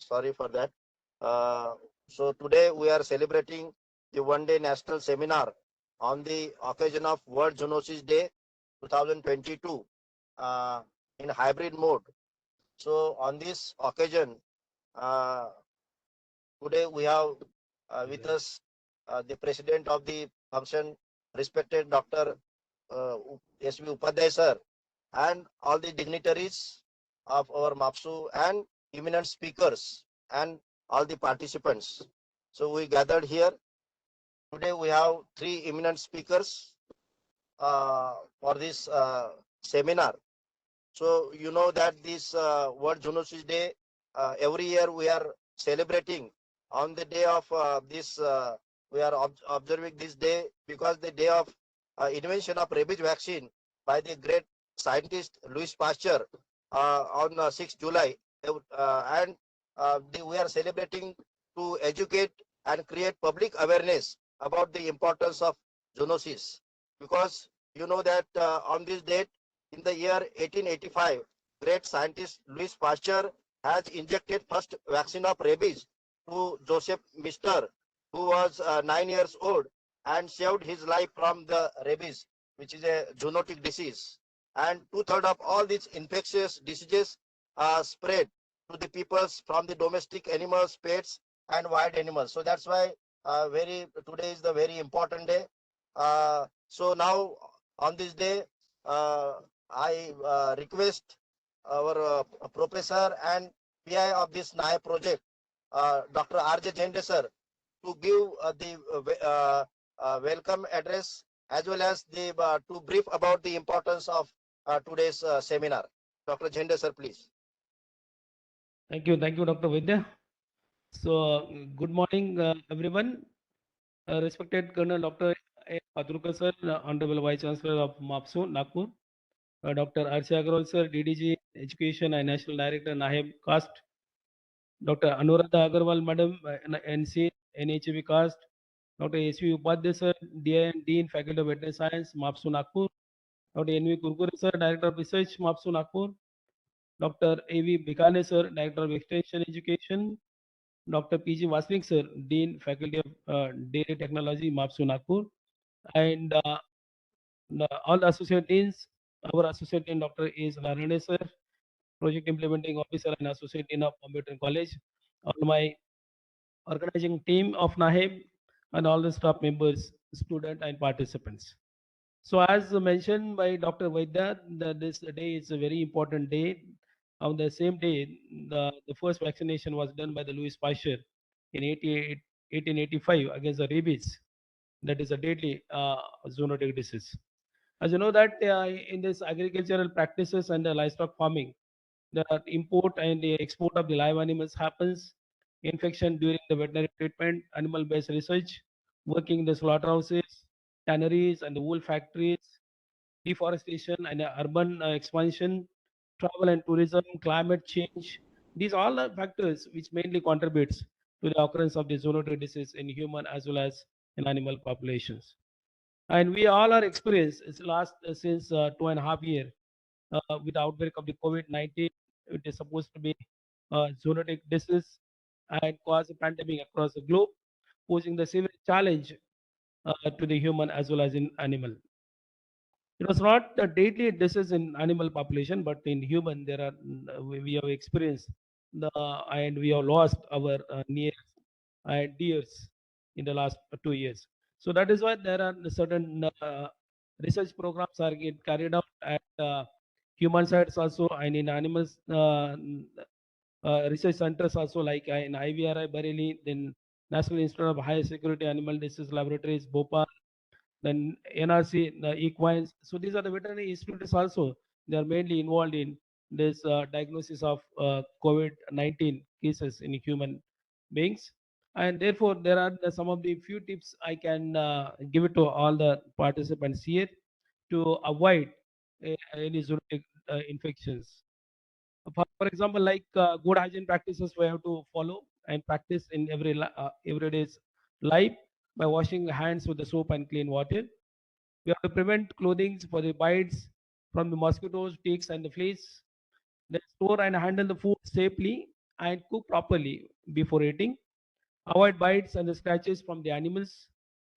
Sorry for that. Uh, so today we are celebrating the one-day national seminar on the occasion of World Zoonosis Day 2022 uh, in hybrid mode. So on this occasion, uh, today we have with us the president of the function, respected Dr. S.V. Upadhyay sir, and all the dignitaries of our MAPSU and eminent speakers and all the participants. So we gathered here. Today we have three eminent speakers for this seminar. So you know that this World Zoonosis Day, every year we are celebrating on the day of this, we are observing this day because the day of invention of rabies vaccine by the great scientist Louis Pasteur on 6th July. And we are celebrating to educate and create public awareness about the importance of zoonosis, because you know that on this date in the year 1885, great scientist Louis Pasteur has injected first vaccine of rabies to Joseph Mister, who was 9 years old, and saved his life from the rabies, which is a zoonotic disease. And two-thirds of all these infectious diseases spread to the peoples from the domestic animals, pets, and wild animals. So that's why today is the very important day. So now on this day, uh, I request our professor and PI of this NAI project, Dr. R.J. Jende sir, to give the welcome address, as well as the to brief about the importance of today's seminar. Dr. Jende sir, please. Thank you, Dr. Vidya. So, good morning, everyone. Respected Colonel Dr. A. Patrukar sir, Honorable Vice Chancellor of MAPSU, Nagpur, Dr. Arshia Agrawal sir, DDG Education and National Director, NAHEB Cast, Dr. Anuradha Agarwal Madam, NC, NHB Cast, Dr. S.V. Upadhyay sir, Dean, Faculty of Veterinary Science, MAPSU, Nagpur, Dr. N.V. Kurkure sir, Director of Research, MAPSU, Nagpur, Dr. A.V. Bikane sir, Director of Extension Education, Dr. P.G. Vasnik sir, Dean, Faculty of Dairy Technology, MAPSU, Nagpur, and all the associate deans. Our associate dean, Dr. A. Narane sir, Project Implementing Officer and Associate Dean of Computer College, all my organizing team of NAHEB, and all the staff members, students, and participants. So, as mentioned by Dr. Vaidya, this day is a very important day. On the same day, the first vaccination was done by the Louis Pasteur in 1885 against the rabies, that is a deadly zoonotic disease. As you know that in this agricultural practices and the livestock farming, the import and the export of the live animals happens. Infection during the veterinary treatment, animal-based research, working in the slaughterhouses, tanneries, and the wool factories, deforestation and urban expansion, travel and tourism, climate change. These all are factors which mainly contributes to the occurrence of the zoonotic disease in human as well as in animal populations. And we all are experienced last since 2.5 years with the outbreak of the COVID-19. It is supposed to be a zoonotic disease and cause a pandemic across the globe, posing the severe challenge to the human as well as in animal. It was not a deadly disease in animal population, but in human there are we have experienced the and we have lost our near and dears in the last 2 years. So that is why there are certain research programs are carried out at human sites also and in animals research centers also, like in IVRI Bareilly, then National Institute of High Security Animal Disease Laboratories Bhopal, then NRC, the equines. So these are the veterinary institutes also. They are mainly involved in this diagnosis of COVID-19 cases in human beings. And therefore, there are some of the few tips I can give it to all the participants here to avoid any zoonotic infections. For example, like good hygiene practices we have to follow and practice in everyday's life by washing hands with the soap and clean water. We have to prevent clothing for the bites from the mosquitoes, ticks, and the fleas. Then store and handle the food safely and cook properly before eating, avoid bites and the scratches from the animals,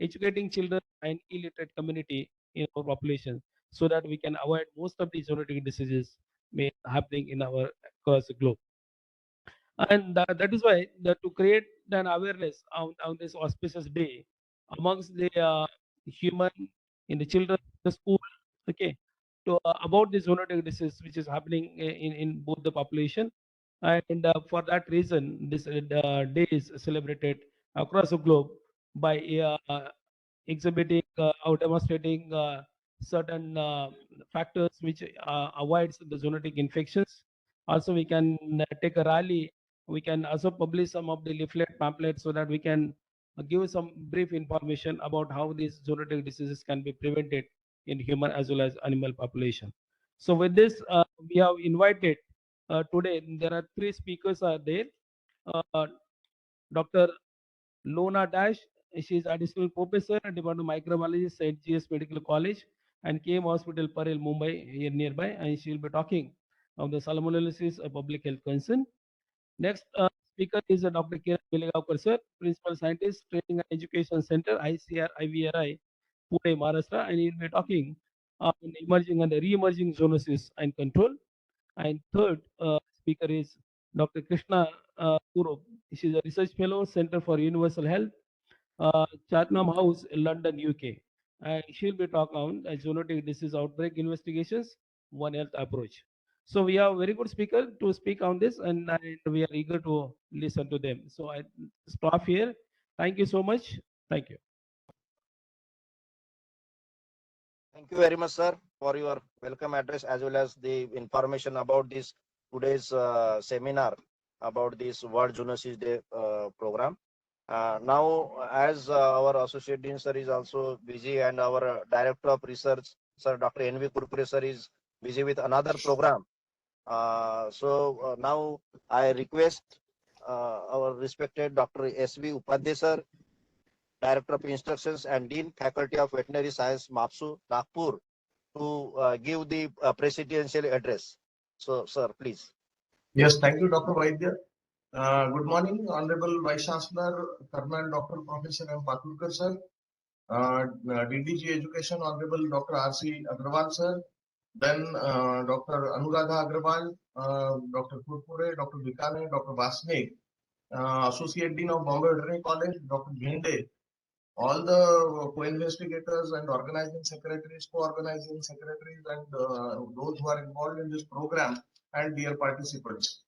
educating children and illiterate community in our population so that we can avoid most of these zoonotic diseases may happening in our across the globe. And that is why to create an awareness on this auspicious day amongst the human in the children the school, okay, to about this zoonotic disease which is happening in both the population. And for that reason this day is celebrated across the globe by exhibiting or demonstrating certain factors which avoids the zoonotic infections. Also we can take a rally, we can also publish some of the leaflet pamphlets so that we can give some brief information about how these zoonotic diseases can be prevented in human as well as animal population. So with this, we have invited today, there are three speakers are there. Uh, Dr. Lona Dash, she is additional professor at Department of Microbiology, St. G.S. Medical College and KM Hospital, Parel, Mumbai, here nearby, and she will be talking of the salmonellosis, a public health concern. Next speaker is Dr. Kiran Belegaonkar, sir, Principal Scientist, Training and Education Center, ICR IVRI, Pune, Maharashtra, and he will be talking on emerging and re-emerging zoonosis and control. And third speaker is Dr. Krishna Kurup. She is a research fellow, Center for Universal Health, Chatham House, London, UK. And she'll be talking on zoonotic disease outbreak investigations, One Health approach. So we have very good speaker to speak on this, and we are eager to listen to them. So I stop here. Thank you so much. Thank you. Thank you very much, sir, for your welcome address as well as the information about this today's seminar about this World Zoonosis Day program. Now, as our associate dean sir is also busy and our director of research, sir Dr. N.V. Kurkure sir is busy with another program. So now I request our respected Dr. S.V. Upadhyay sir, Director of Instructions and Dean, Faculty of Veterinary Science, MAPSU, Nagpur, to give the presidential address. So, sir, please. Yes, thank you, Dr. Vaidya. Good morning, Honorable Vice Chancellor, Colonel Dr. Professor M. Paturkar, sir. DDG Education, Honorable Dr. R.C. Agrawal, sir. Then Dr. Anuradha Agrawal, Dr. Kurkure, Dr. Vikane, Dr. Vasnik, Associate Dean of Bombay Veterinary College, Dr. Ghende, all the co-investigators and organizing secretaries, co-organizing secretaries, and those who are involved in this program, and dear participants.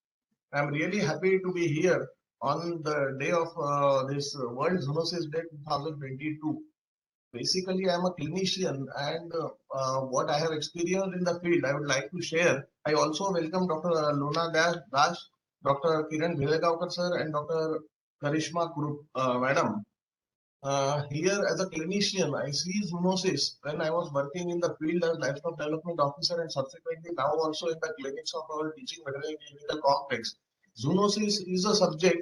I'm really happy to be here on the day of this World Zoonosis Day 2022. Basically, I'm a clinician, and what I have experienced in the field, I would like to share. I also welcome Dr. Lona Dash, Dr. Kiran Belegaonkar sir, and Dr. Karishma Kurup madam. Here, as a clinician, I see zoonosis when I was working in the field as livestock development officer and subsequently now also in the clinics of our teaching veterinary clinical complex. Zoonosis is a subject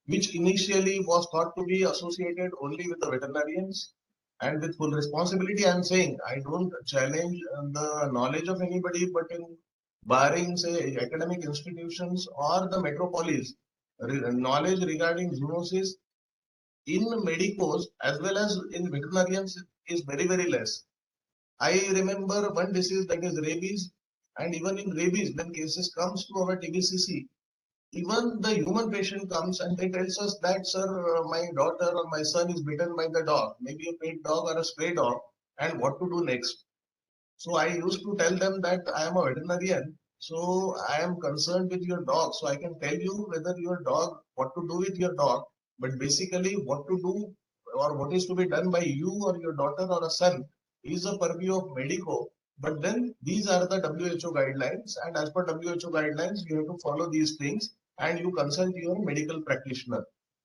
which initially was thought to be associated only with the veterinarians, and with full responsibility, I am saying I don't challenge the knowledge of anybody, but in barring, say, academic institutions or the metropolis, knowledge regarding zoonosis in medicos as well as in veterinarians is very, very less. I remember one disease, that is rabies, and even in rabies, when cases comes to our TBCC, even the human patient comes and they tells us that, sir, my daughter or my son is bitten by the dog, maybe a pet dog or a stray dog, and what to do next. So I used to tell them that I am a veterinarian, so I am concerned with your dog. So I can tell you whether your dog, what to do with your dog, but basically what to do or what is to be done by you or your daughter or a son is a purview of medico. But then these are the WHO guidelines, and as per WHO guidelines, you have to follow these things and you consult your medical practitioner.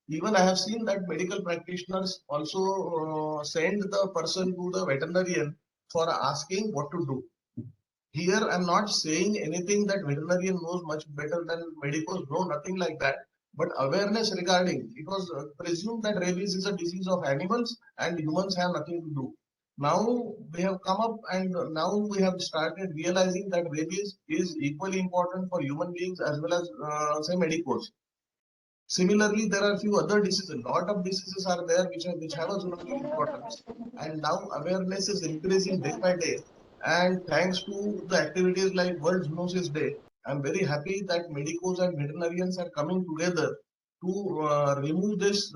Even I have seen that medical practitioners also send the person to the veterinarian for asking what to do. Here, I'm not saying anything that veterinarian knows much better than medicos. No, nothing like that. But awareness regarding, it was presumed that rabies is a disease of animals and humans have nothing to do. Now we have come up and now we have started realizing that rabies is equally important for human beings as well as say medicos. Similarly, there are few other diseases. A lot of diseases are there which have a zoonotic importance, and now awareness is increasing day by day. And thanks to the activities like World Zoonosis Day, I'm very happy that medicos and veterinarians are coming together to remove this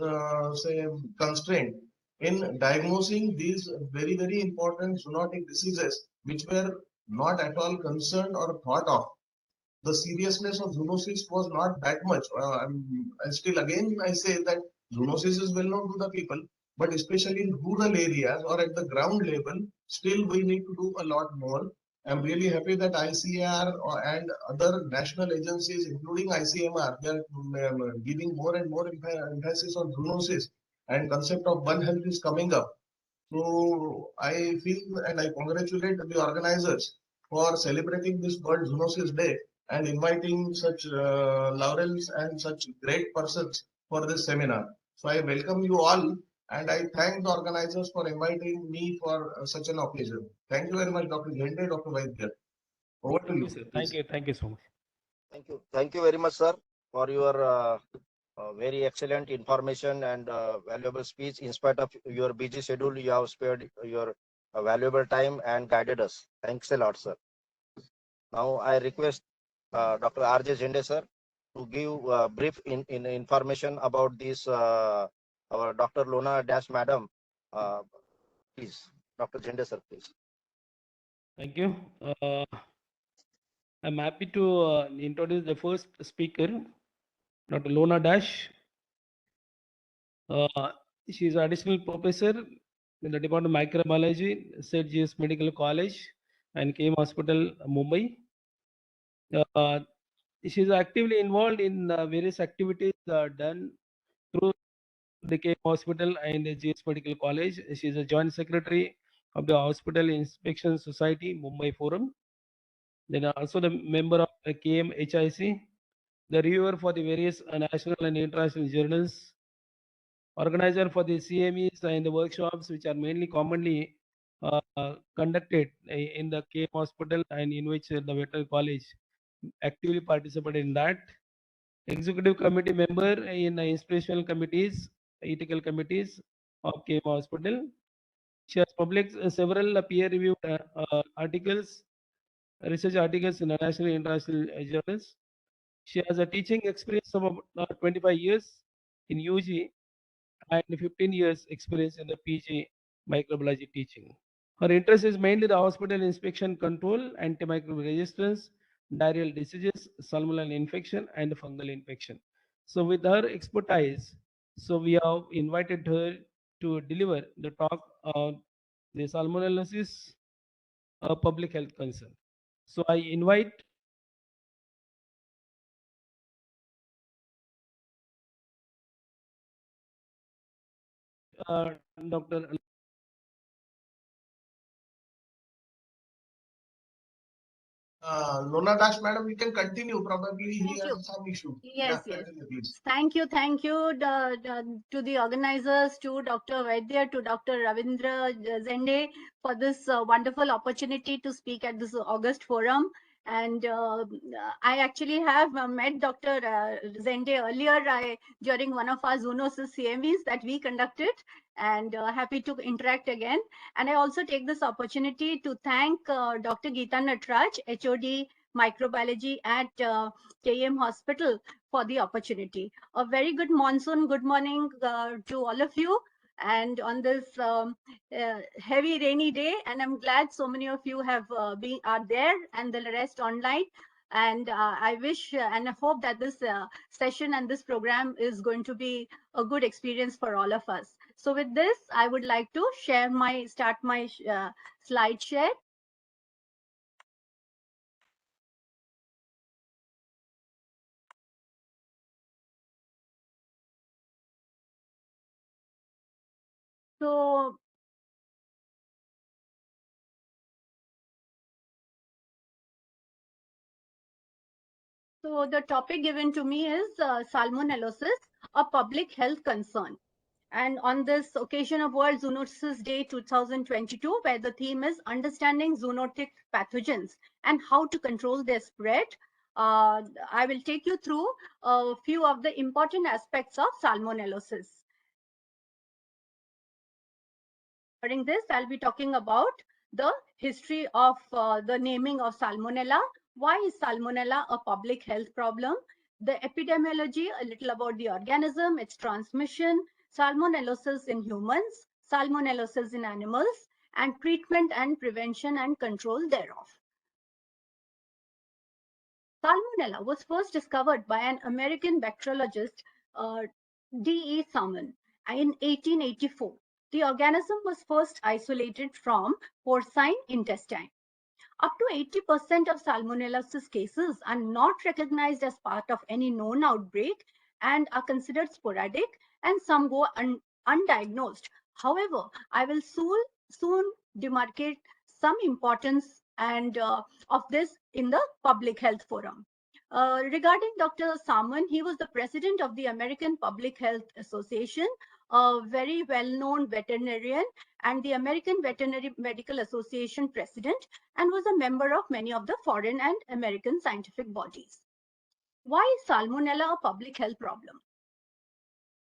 say constraint in diagnosing these very important zoonotic diseases which were not at all concerned or thought of. The seriousness of zoonosis was not that much. And still, again, I say that zoonosis is well known to the people, but especially in rural areas or at the ground level, still we need to do a lot more. I'm really happy that ICAR and other national agencies, including ICMR, they are giving more and more emphasis on zoonosis, and concept of One Health is coming up. So I feel and I congratulate the organizers for celebrating this World Zoonosis Day and inviting such laurels and such great persons for this seminar. So I welcome you all, and I thank the organizers for inviting me for such an occasion. Thank you very much, Dr. Jende, Dr. Vaidya. Over to Thank you, you. sir. Please. Thank you so much. Thank you very much, sir, for your very excellent information and valuable speech. In spite of your busy schedule, you have spared your valuable time and guided us. Thanks a lot, sir. Now I request Dr. R.J. Zende, sir, to give brief information about this our Dr. Lona Dash Madam. Please, Dr. Zende, sir, please. Thank you. I'm happy to introduce the first speaker, Dr. Lona Dash. She is additional professor in the Department of Microbiology, St. GS Medical College and KM Hospital, Mumbai. Uh, she is actively involved in various activities done through the KM Hospital and the GS Medical College. She is a joint secretary of the Hospital Inspection Society, Mumbai Forum. Then also the member of the KMHIC, the reviewer for the various national and international journals, organizer for the CMEs and the workshops, which are mainly commonly conducted in the KM Hospital and in which the veterinary college actively participated in that. Executive committee member in inspirational committees, ethical committees of KM Hospital. She has published several peer-reviewed articles, research articles in national and international journals. She has a teaching experience of about 25 years in UG and 15 years experience in the PG microbiology teaching. Her interest is mainly the hospital inspection control, antimicrobial resistance, diarrheal diseases, salmonella infection, and fungal infection. So with her expertise, so we have invited her to deliver the talk on the salmonellosis, a public health concern. So I invite Dr. Lona Dash, madam, we can continue. Probably he Thank you. has some issue. Yes, Yeah, yes. continue, please. Thank you to the organizers, to Dr. Vaidya, to Dr. Ravindra Zende for this wonderful opportunity to speak at this August forum. And I actually have met Dr. Zende earlier during one of our Zoonoses CMEs that we conducted, and happy to interact again. And I also take this opportunity to thank Dr. Geeta Natraj, HOD Microbiology at KM Hospital, for the opportunity. A very good monsoon. Good morning to all of you. And on this heavy rainy day, and I'm glad so many of you have are there, and the rest online. And I wish and I hope that this session and this program is going to be a good experience for all of us. So with this, I would like to start my slide share. So So the topic given to me is salmonellosis, a public health concern. And on this occasion of World Zoonosis Day 2022, where the theme is understanding zoonotic pathogens and how to control their spread, I will take you through a few of the important aspects of salmonellosis. During this, I'll be talking about the history of the naming of salmonella. Why is salmonella a public health problem? The epidemiology, a little about the organism, its transmission, salmonellosis in humans, salmonellosis in animals, and treatment and prevention and control thereof. Salmonella was first discovered by an American bacteriologist, D.E. Salmon, in 1884. The organism was first isolated from porcine intestine. Up to 80% of salmonellosis cases are not recognized as part of any known outbreak and are considered sporadic, and some go undiagnosed. However, I will soon demarcate some importance and of this in the public health forum. Regarding Dr. Salmon, he was the president of the American Public Health Association, a very well-known veterinarian, and the American Veterinary Medical Association president, and was a member of many of the foreign and American scientific bodies. Why is salmonella a public health problem?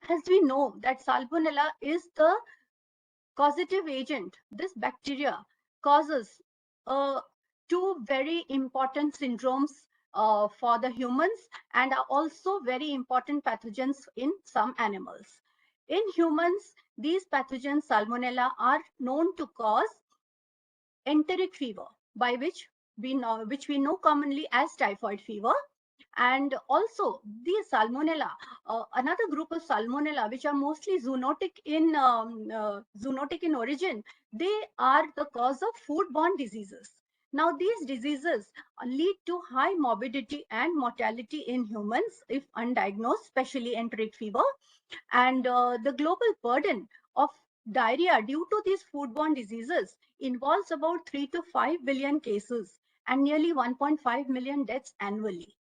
As we know that salmonella is the causative agent. This bacteria causes two very important syndromes for the humans and are also very important pathogens in some animals. In humans, these pathogens, salmonella, are known to cause enteric fever, by which we know commonly as typhoid fever. And also the salmonella, another group of salmonella, which are mostly zoonotic in origin, they are the cause of foodborne diseases. Now, these diseases lead to high morbidity and mortality in humans if undiagnosed, especially enteric fever. And the global burden of diarrhea due to these foodborne diseases involves about 3 to 5 billion cases and nearly 1.5 million deaths annually.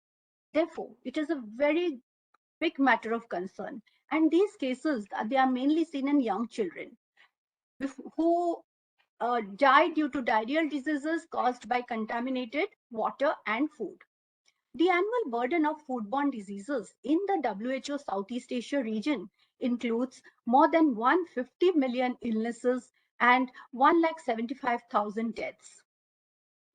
Therefore, it is a very big matter of concern. And these cases, they are mainly seen in young children who die due to diarrheal diseases caused by contaminated water and food. The annual burden of foodborne diseases in the WHO Southeast Asia region includes more than 150 million illnesses and 175,000 deaths.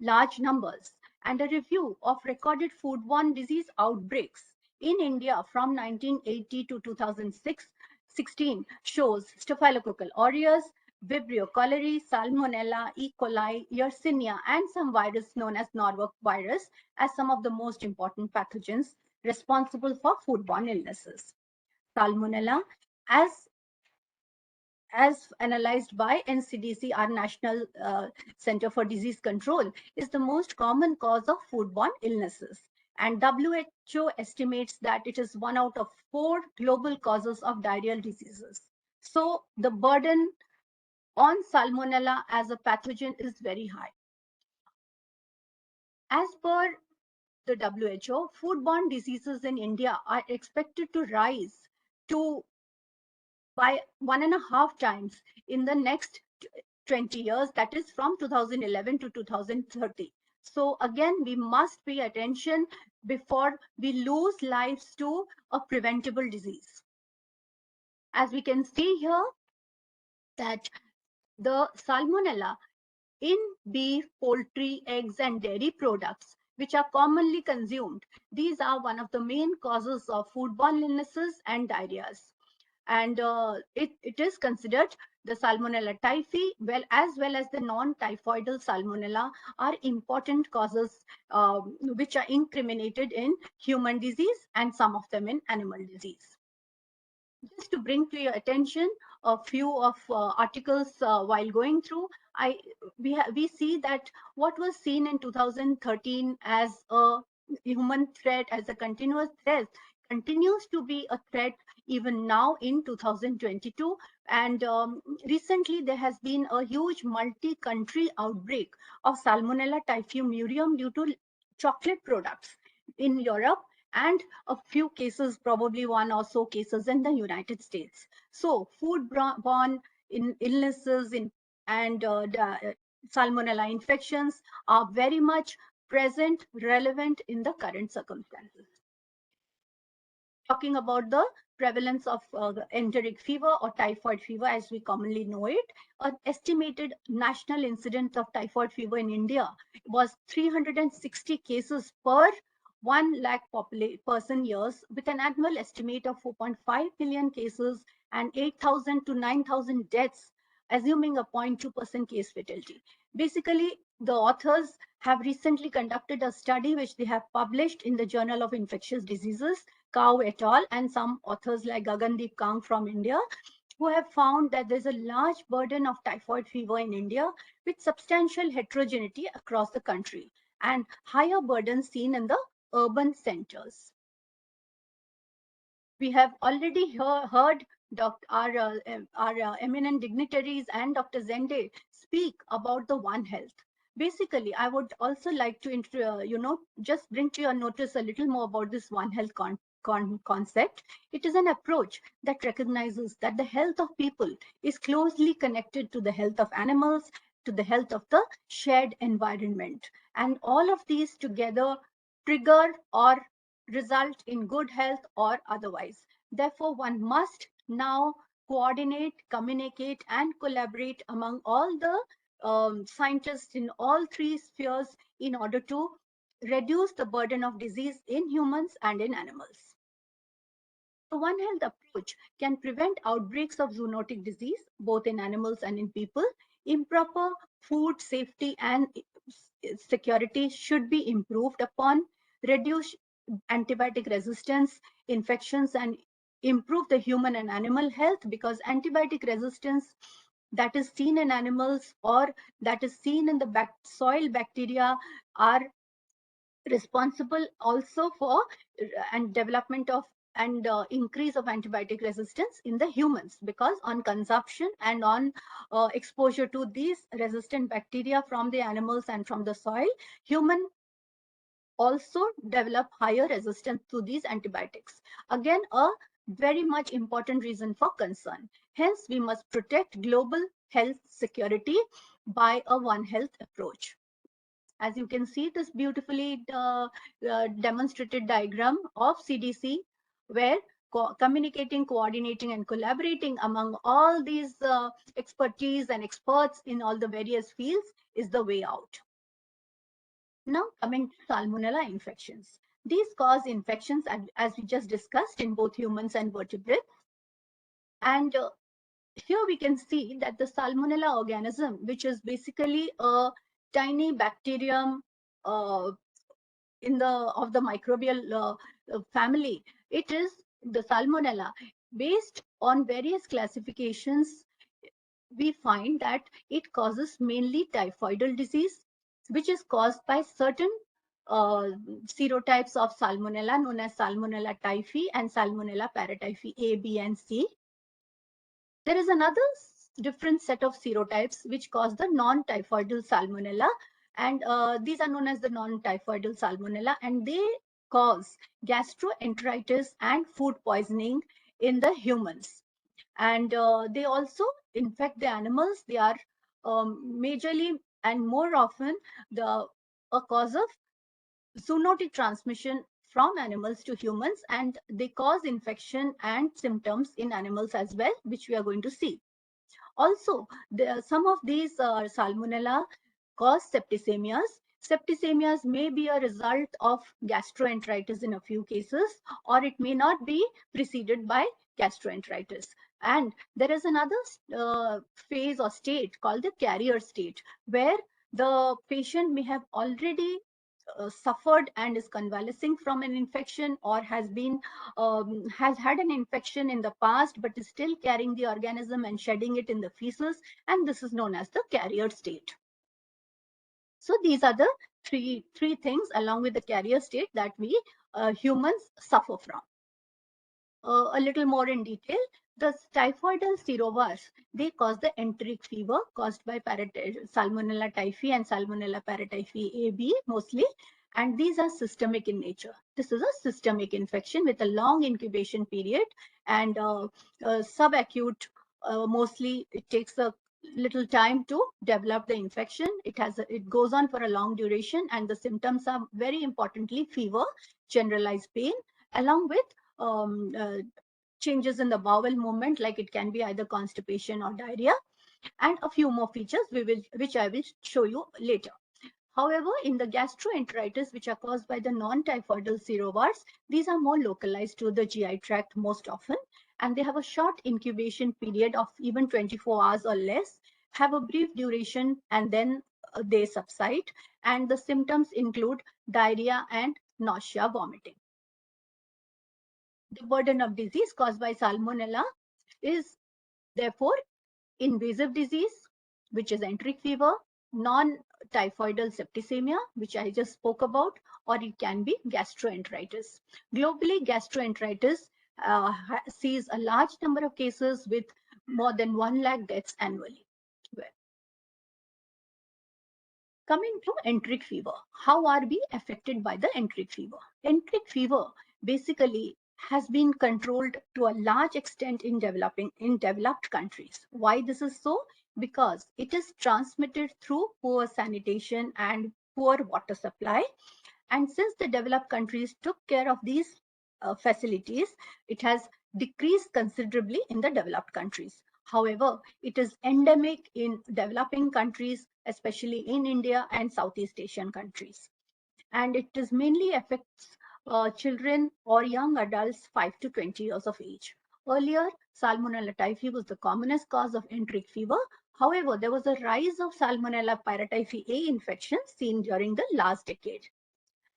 Large numbers and a review of recorded foodborne disease outbreaks in India from 1980 to 2016 shows Staphylococcus aureus, Vibrio cholerae, Salmonella, E. coli, Yersinia, and some virus known as Norwalk virus as some of the most important pathogens responsible for foodborne illnesses. Salmonella, as analyzed by NCDC, our National Center for Disease Control, is the most common cause of foodborne illnesses. And WHO estimates that it is 1 out of 4 global causes of diarrheal diseases. So the burden on salmonella as a pathogen is very high. As per the WHO, foodborne diseases in India are expected to rise to by 1.5 times in the next 20 years, that is from 2011 to 2030. So again, we must pay attention before we lose lives to a preventable disease. As we can see here, that the salmonella in beef, poultry, eggs, and dairy products, which are commonly consumed, these are one of the main causes of foodborne illnesses and diarrheas. And it is considered the Salmonella typhi, as well as the non-typhoidal Salmonella, are important causes which are incriminated in human disease and some of them in animal disease. Just to bring to your attention a few of articles while going through, we see that what was seen in 2013 as a human threat, as a continuous threat, continues to be a threat even now in 2022. And recently there has been a huge multi-country outbreak of Salmonella typhimurium due to chocolate products in Europe, and a few cases, probably 1 or so cases in the United States. So foodborne illnesses and salmonella infections are very much present, relevant in the current circumstances. Talking about the prevalence of enteric fever or typhoid fever as we commonly know it, an estimated national incidence of typhoid fever in India was 360 cases per 1 lakh person years, with an annual estimate of 4.5 million cases and 8,000 to 9,000 deaths, assuming a 0.2% case fatality. Basically, the authors have recently conducted a study which they have published in the Journal of Infectious Diseases, Cow et al., and some authors like Gagandeep Kang from India, who have found that there's a large burden of typhoid fever in India with substantial heterogeneity across the country and higher burden seen in the urban centers. We have already heard our eminent dignitaries and Dr. Zende speak about the One Health. Basically, I would also like to, just bring to your notice a little more about this One Health concept. It is an approach that recognizes that the health of people is closely connected to the health of animals, to the health of the shared environment. And all of these together trigger or result in good health or otherwise. Therefore, one must now coordinate, communicate, and collaborate among all the scientists in all three spheres in order to reduce the burden of disease in humans and in animals. The One Health approach can prevent outbreaks of zoonotic disease, both in animals and in people. Improper food safety and security should be improved upon, reduce antibiotic resistance, infections, and improve the human and animal health, because antibiotic resistance that is seen in animals or that is seen in the soil bacteria are responsible also for and development of and increase of antibiotic resistance in the humans, because on consumption and on exposure to these resistant bacteria from the animals and from the soil, human also develop higher resistance to these antibiotics. Again, a very much important reason for concern. Hence, we must protect global health security by a One Health approach. As you can see, this beautifully demonstrated diagram of CDC, where communicating, coordinating, and collaborating among all these expertise and experts in all the various fields is the way out. Now, coming to Salmonella infections. These cause infections, as we just discussed, in both humans and vertebrates. And here we can see that the Salmonella organism, which is basically a tiny bacterium of the microbial family, it is the Salmonella. Based on various classifications, we find that it causes mainly typhoidal disease, which is caused by certain serotypes of Salmonella known as Salmonella typhi and Salmonella paratyphi A, B, and C. There is another different set of serotypes which cause the non-typhoidal Salmonella, and these are known as the non-typhoidal Salmonella, and they cause gastroenteritis and food poisoning in the humans. And they also infect the animals. They are majorly and more often a cause of zoonotic transmission from animals to humans, and they cause infection and symptoms in animals as well, which we are going to see. Also, some of these Salmonella cause septicemias. Septicemias may be a result of gastroenteritis in a few cases, or it may not be preceded by gastroenteritis. And there is another phase or state called the carrier state, where the patient may have already suffered and is convalescing from an infection, or has had an infection in the past but is still carrying the organism and shedding it in the feces, and this is known as the carrier state. So these are the three things along with the carrier state that we humans suffer from. A little more in detail, the typhoidal serovars, they cause the enteric fever caused by Salmonella typhi and Salmonella paratyphi AB mostly, and these are systemic in nature. This is a systemic infection with a long incubation period and subacute. Mostly it takes a little time to develop the infection. It goes on for a long duration, and the symptoms are very importantly fever, generalized pain, along with changes in the bowel movement, like it can be either constipation or diarrhea, and a few more features which I will show you later. However, in the gastroenteritis, which are caused by the non-typhoidal serovars, these are more localized to the GI tract most often, and they have a short incubation period of even 24 hours or less, have a brief duration, and then they subside. And the symptoms include diarrhea and nausea, vomiting. The burden of disease caused by salmonella is therefore invasive disease, which is enteric fever, non-typhoidal septicemia, which I just spoke about, or it can be gastroenteritis. Globally, gastroenteritis sees a large number of cases with more than 1 lakh deaths annually. Coming to enteric fever, how are we affected by the enteric fever? Enteric fever basically has been controlled to a large extent in developed countries. Why this is so? Because it is transmitted through poor sanitation and poor water supply. And since the developed countries took care of these facilities, it has decreased considerably in the developed countries. However, it is endemic in developing countries, especially in India and Southeast Asian countries. And it is mainly affects children or young adults 5 to 20 years of age. Earlier, Salmonella typhi was the commonest cause of enteric fever. However, there was a rise of Salmonella paratyphi A infection seen during the last decade.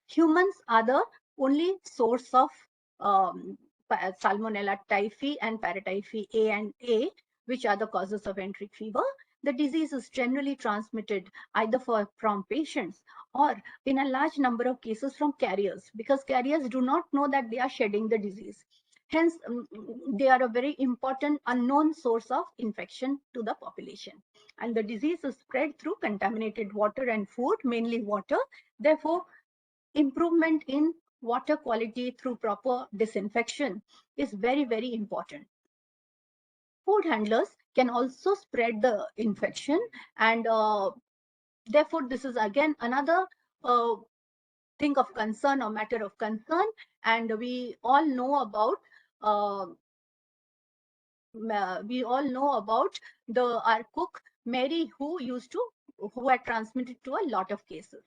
Humans are the only source of Salmonella typhi and paratyphi A and A, which are the causes of enteric fever. The disease is generally transmitted either from patients or in a large number of cases from carriers, because carriers do not know that they are shedding the disease. Hence, they are a very important unknown source of infection to the population. And the disease is spread through contaminated water and food, mainly water. Therefore, improvement in water quality through proper disinfection is very, very important. Food handlers can also spread the infection, and therefore this is again another thing of concern or matter of concern. And we all know about our cook Mary, who had transmitted to a lot of cases.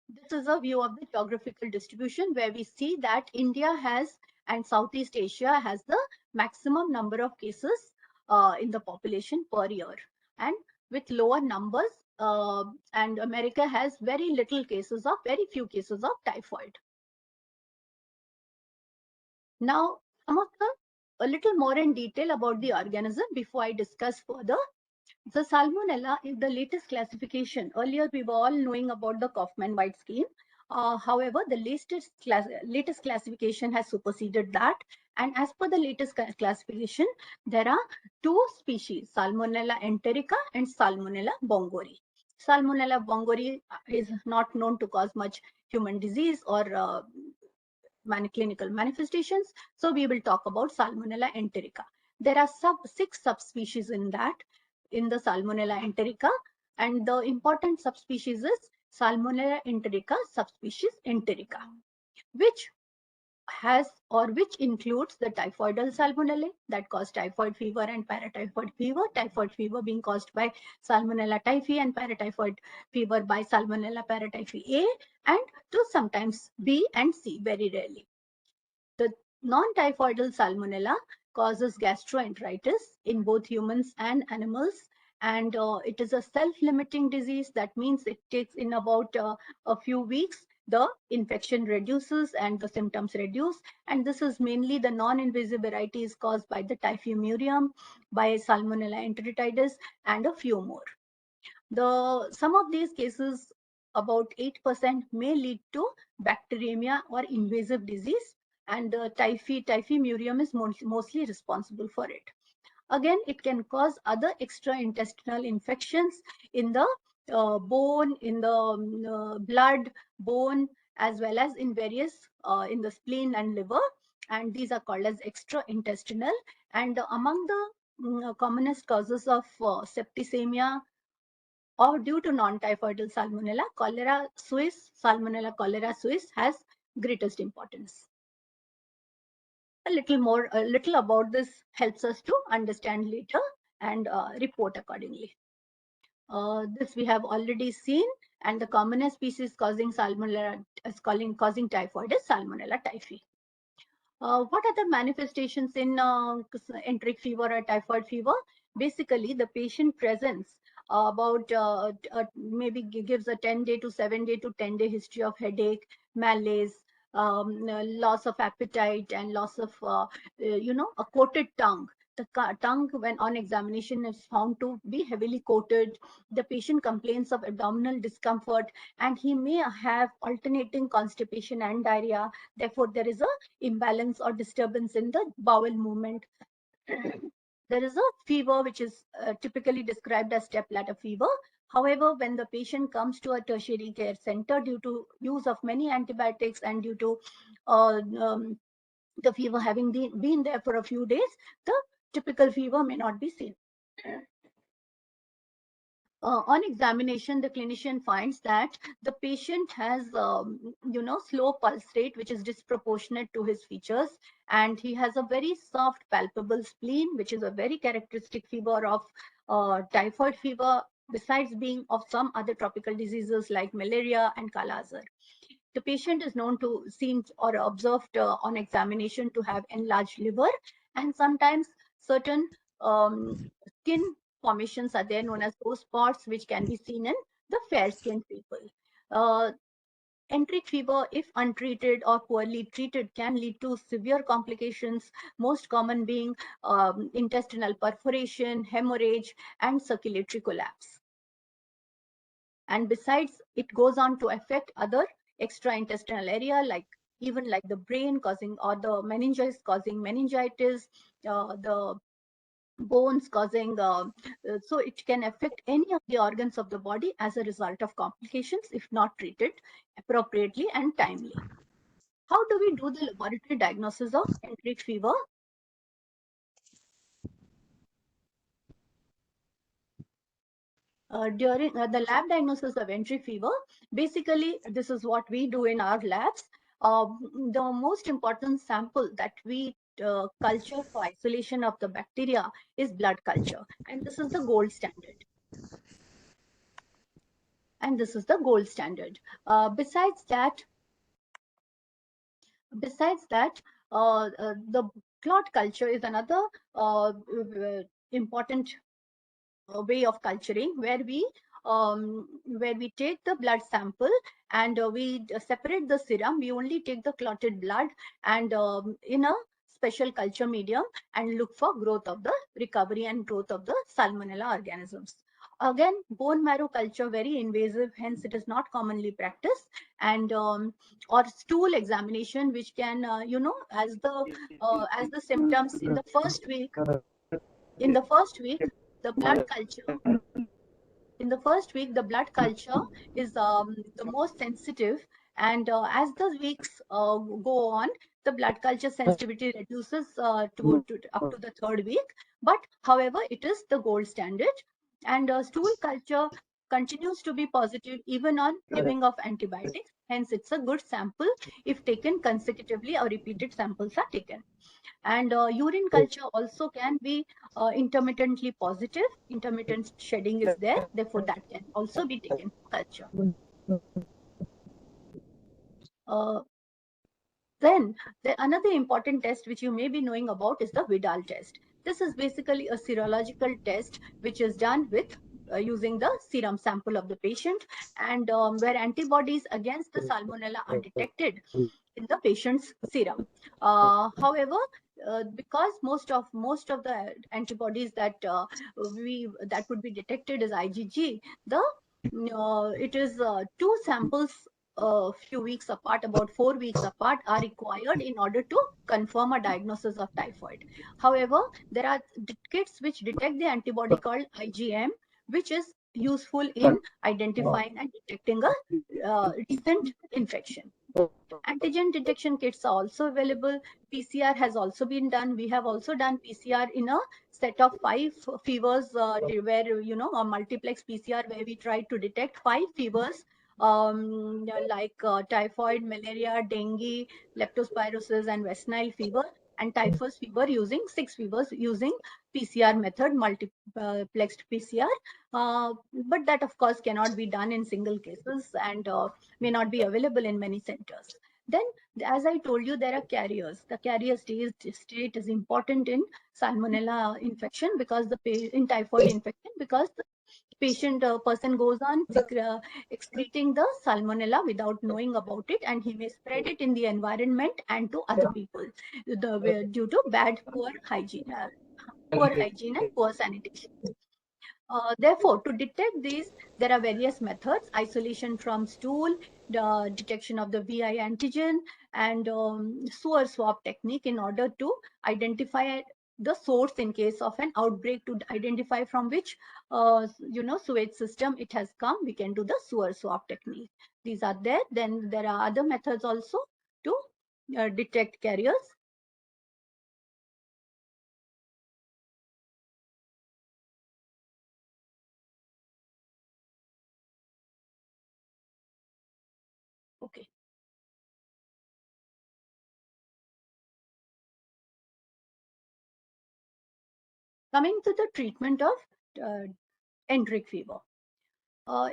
This is a view of the geographical distribution, where we see that India has and Southeast Asia has the maximum number of cases in the population per year, and with lower numbers, and America has very few cases of typhoid. Now, a little more in detail about the organism before I discuss further. The Salmonella is the latest classification. Earlier, we were all knowing about the Kaufman-White scheme. However, the latest classification has superseded that. And as per the latest classification, there are two species, Salmonella enterica and Salmonella bongori. Salmonella bongori is not known to cause much human disease or clinical manifestations. So we will talk about Salmonella enterica. There are 6 subspecies in the Salmonella enterica, and the important subspecies is Salmonella enterica subspecies enterica, which includes the typhoidal salmonella that cause typhoid fever and paratyphoid fever. Typhoid fever being caused by Salmonella typhi and paratyphoid fever by Salmonella paratyphi A, and to sometimes B and C, very rarely. The non-typhoidal salmonella causes gastroenteritis in both humans and animals, and it is a self-limiting disease. That means it takes in about a few weeks, the infection reduces and the symptoms reduce. And this is mainly the non-invasive varieties caused by the typhimurium, by Salmonella enteritidis, and a few more. Some of these cases, about 8%, may lead to bacteremia or invasive disease, and the typhimurium is mostly responsible for it. Again, it can cause other extraintestinal infections in the bone, in the blood, bone, as well as in in the spleen and liver, and these are called as extraintestinal. And among the commonest causes of septicemia or due to non-typhoidal salmonella, salmonella cholera suis has greatest importance. A little about this helps us to understand later and report accordingly. This we have already seen, and the commonest species causing salmonella causing typhoid is Salmonella typhi. What are the manifestations in enteric fever or typhoid fever? Basically, the patient presents about maybe gives a 10-day to 7-day to 10-day history of headache, malaise, loss of appetite, and loss of a coated tongue. The tongue, when on examination, is found to be heavily coated. The patient complains of abdominal discomfort, and he may have alternating constipation and diarrhea. Therefore, there is a imbalance or disturbance in the bowel movement. There is a fever which is typically described as step ladder fever. However, when the patient comes to a tertiary care center due to use of many antibiotics and due to the fever having been there for a few days, the typical fever may not be seen. On examination, the clinician finds that the patient has, slow pulse rate, which is disproportionate to his features, and he has a very soft, palpable spleen, which is a very characteristic fever of typhoid fever, besides being of some other tropical diseases like malaria and Kala Azar. The patient is known to seen or observed on examination to have enlarged liver, and sometimes certain skin formations are there known as those spots, which can be seen in the fair-skinned people. Enteric fever, if untreated or poorly treated, can lead to severe complications, most common being intestinal perforation, hemorrhage, and circulatory collapse. And besides, it goes on to affect other extraintestinal area, like even like the brain causing, or the meninges causing meningitis, the bones causing, so it can affect any of the organs of the body as a result of complications if not treated appropriately and timely. How do we do the laboratory diagnosis of enteric fever? During the lab diagnosis of enteric fever, basically this is what we do in our labs. The most important sample that we culture for isolation of the bacteria is blood culture, and this is the gold standard. Besides that, the clot culture is another important way of culturing, where we take the blood sample and we separate the serum. We only take the clotted blood and in a special culture medium and look for growth of the recovery and growth of the salmonella organisms. Again, bone marrow culture, very invasive, hence it is not commonly practiced. And or stool examination, which can as the symptoms in the first week, the blood culture is the most sensitive, and as the weeks go on, the blood culture sensitivity reduces up to the third week. But however, it is the gold standard, and stool culture continues to be positive even on giving of antibiotics. Hence, it's a good sample if taken consecutively or repeated samples are taken. And urine culture also can be intermittently positive. Intermittent shedding is there, therefore that can also be taken for culture. Then another important test which you may be knowing about is the Vidal test. This is basically a serological test which is done with using the serum sample of the patient, and where antibodies against the salmonella are detected in the patient's serum. However, because most of the antibodies that would be detected as IgG, it is two samples a few weeks apart, about 4 weeks apart, are required in order to confirm a diagnosis of typhoid. However, there are kits which detect the antibody called IgM, which is useful in identifying and detecting a recent infection. Antigen detection kits are also available. PCR has also been done. We have also done PCR in a set of 5 fevers where, a multiplex PCR where we tried to detect 5 fevers like typhoid, malaria, dengue, leptospirosis, and West Nile fever, and typhus fever using 6 fevers using PCR method, multiplexed PCR. But that, of course, cannot be done in single cases and may not be available in many centers. Then, as I told you, there are carriers. The carrier state is important in salmonella infection because in typhoid infection, because the person goes on excreting the salmonella without knowing about it, and he may spread it in the environment and to other people due to poor hygiene and poor sanitation. Therefore, to detect these, there are various methods: isolation from stool, the detection of the VI antigen, and sewer swab technique in order to identify the source in case of an outbreak, to identify from which sewage system it has come. We can do the sewer swab technique. These are there. Then there are other methods also to detect carriers. Okay. Coming to the treatment of enteric fever.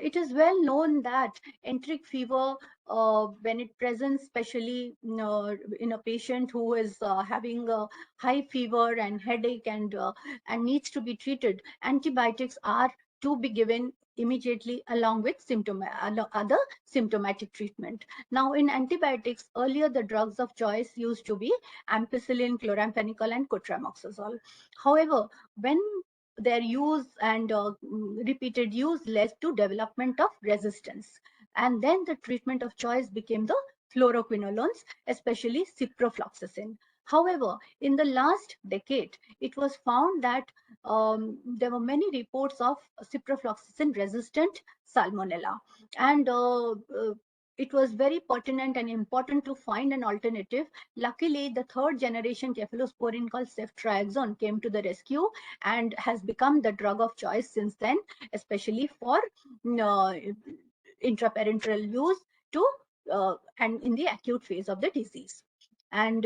It is well known that enteric fever, when it presents, especially in a patient who is having a high fever and headache and needs to be treated, antibiotics are to be given immediately along with other symptomatic treatment. Now, in antibiotics, earlier the drugs of choice used to be ampicillin, chloramphenicol, and cotramoxazole. However, when their use and repeated use led to development of resistance, and then the treatment of choice became the fluoroquinolones, especially ciprofloxacin. However, in the last decade, it was found that there were many reports of ciprofloxacin resistant salmonella, and it was very pertinent and important to find an alternative. Luckily, the third generation cephalosporin called ceftriaxone came to the rescue and has become the drug of choice since then, especially for uh, intraparenteral use to and in the acute phase of the disease. And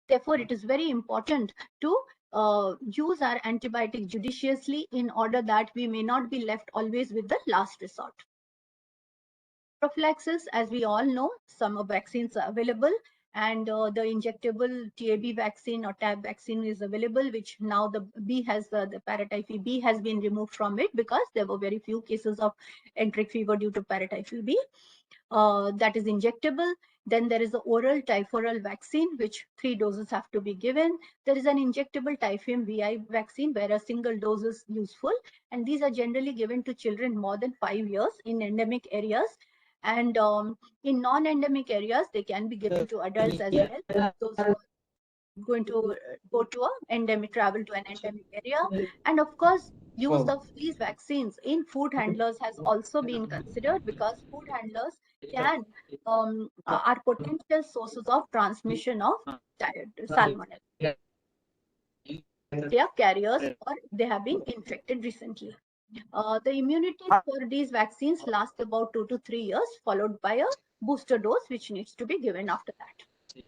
therefore, it is very important to use our antibiotic judiciously in order that we may not be left always with the last resort. Prophylaxis, as we all know, some vaccines are available, and the injectable TAB vaccine or TAB vaccine is available, which now the paratyphy B has been removed from it because there were very few cases of enteric fever due to paratyphy B. That is injectable. Then there is the oral typhoral vaccine, which 3 doses have to be given. There is an injectable typhoid VI vaccine where a single dose is useful, and these are generally given to children more than 5 years in endemic areas. And in non-endemic areas, they can be given to adults as well. Those who are going to go to travel to an endemic area. And of course, use of these vaccines in food handlers has also been considered, because food handlers can are potential sources of transmission of salmonella. They are carriers or they have been infected recently. The immunity for these vaccines lasts about 2 to 3 years, followed by a booster dose, which needs to be given after that.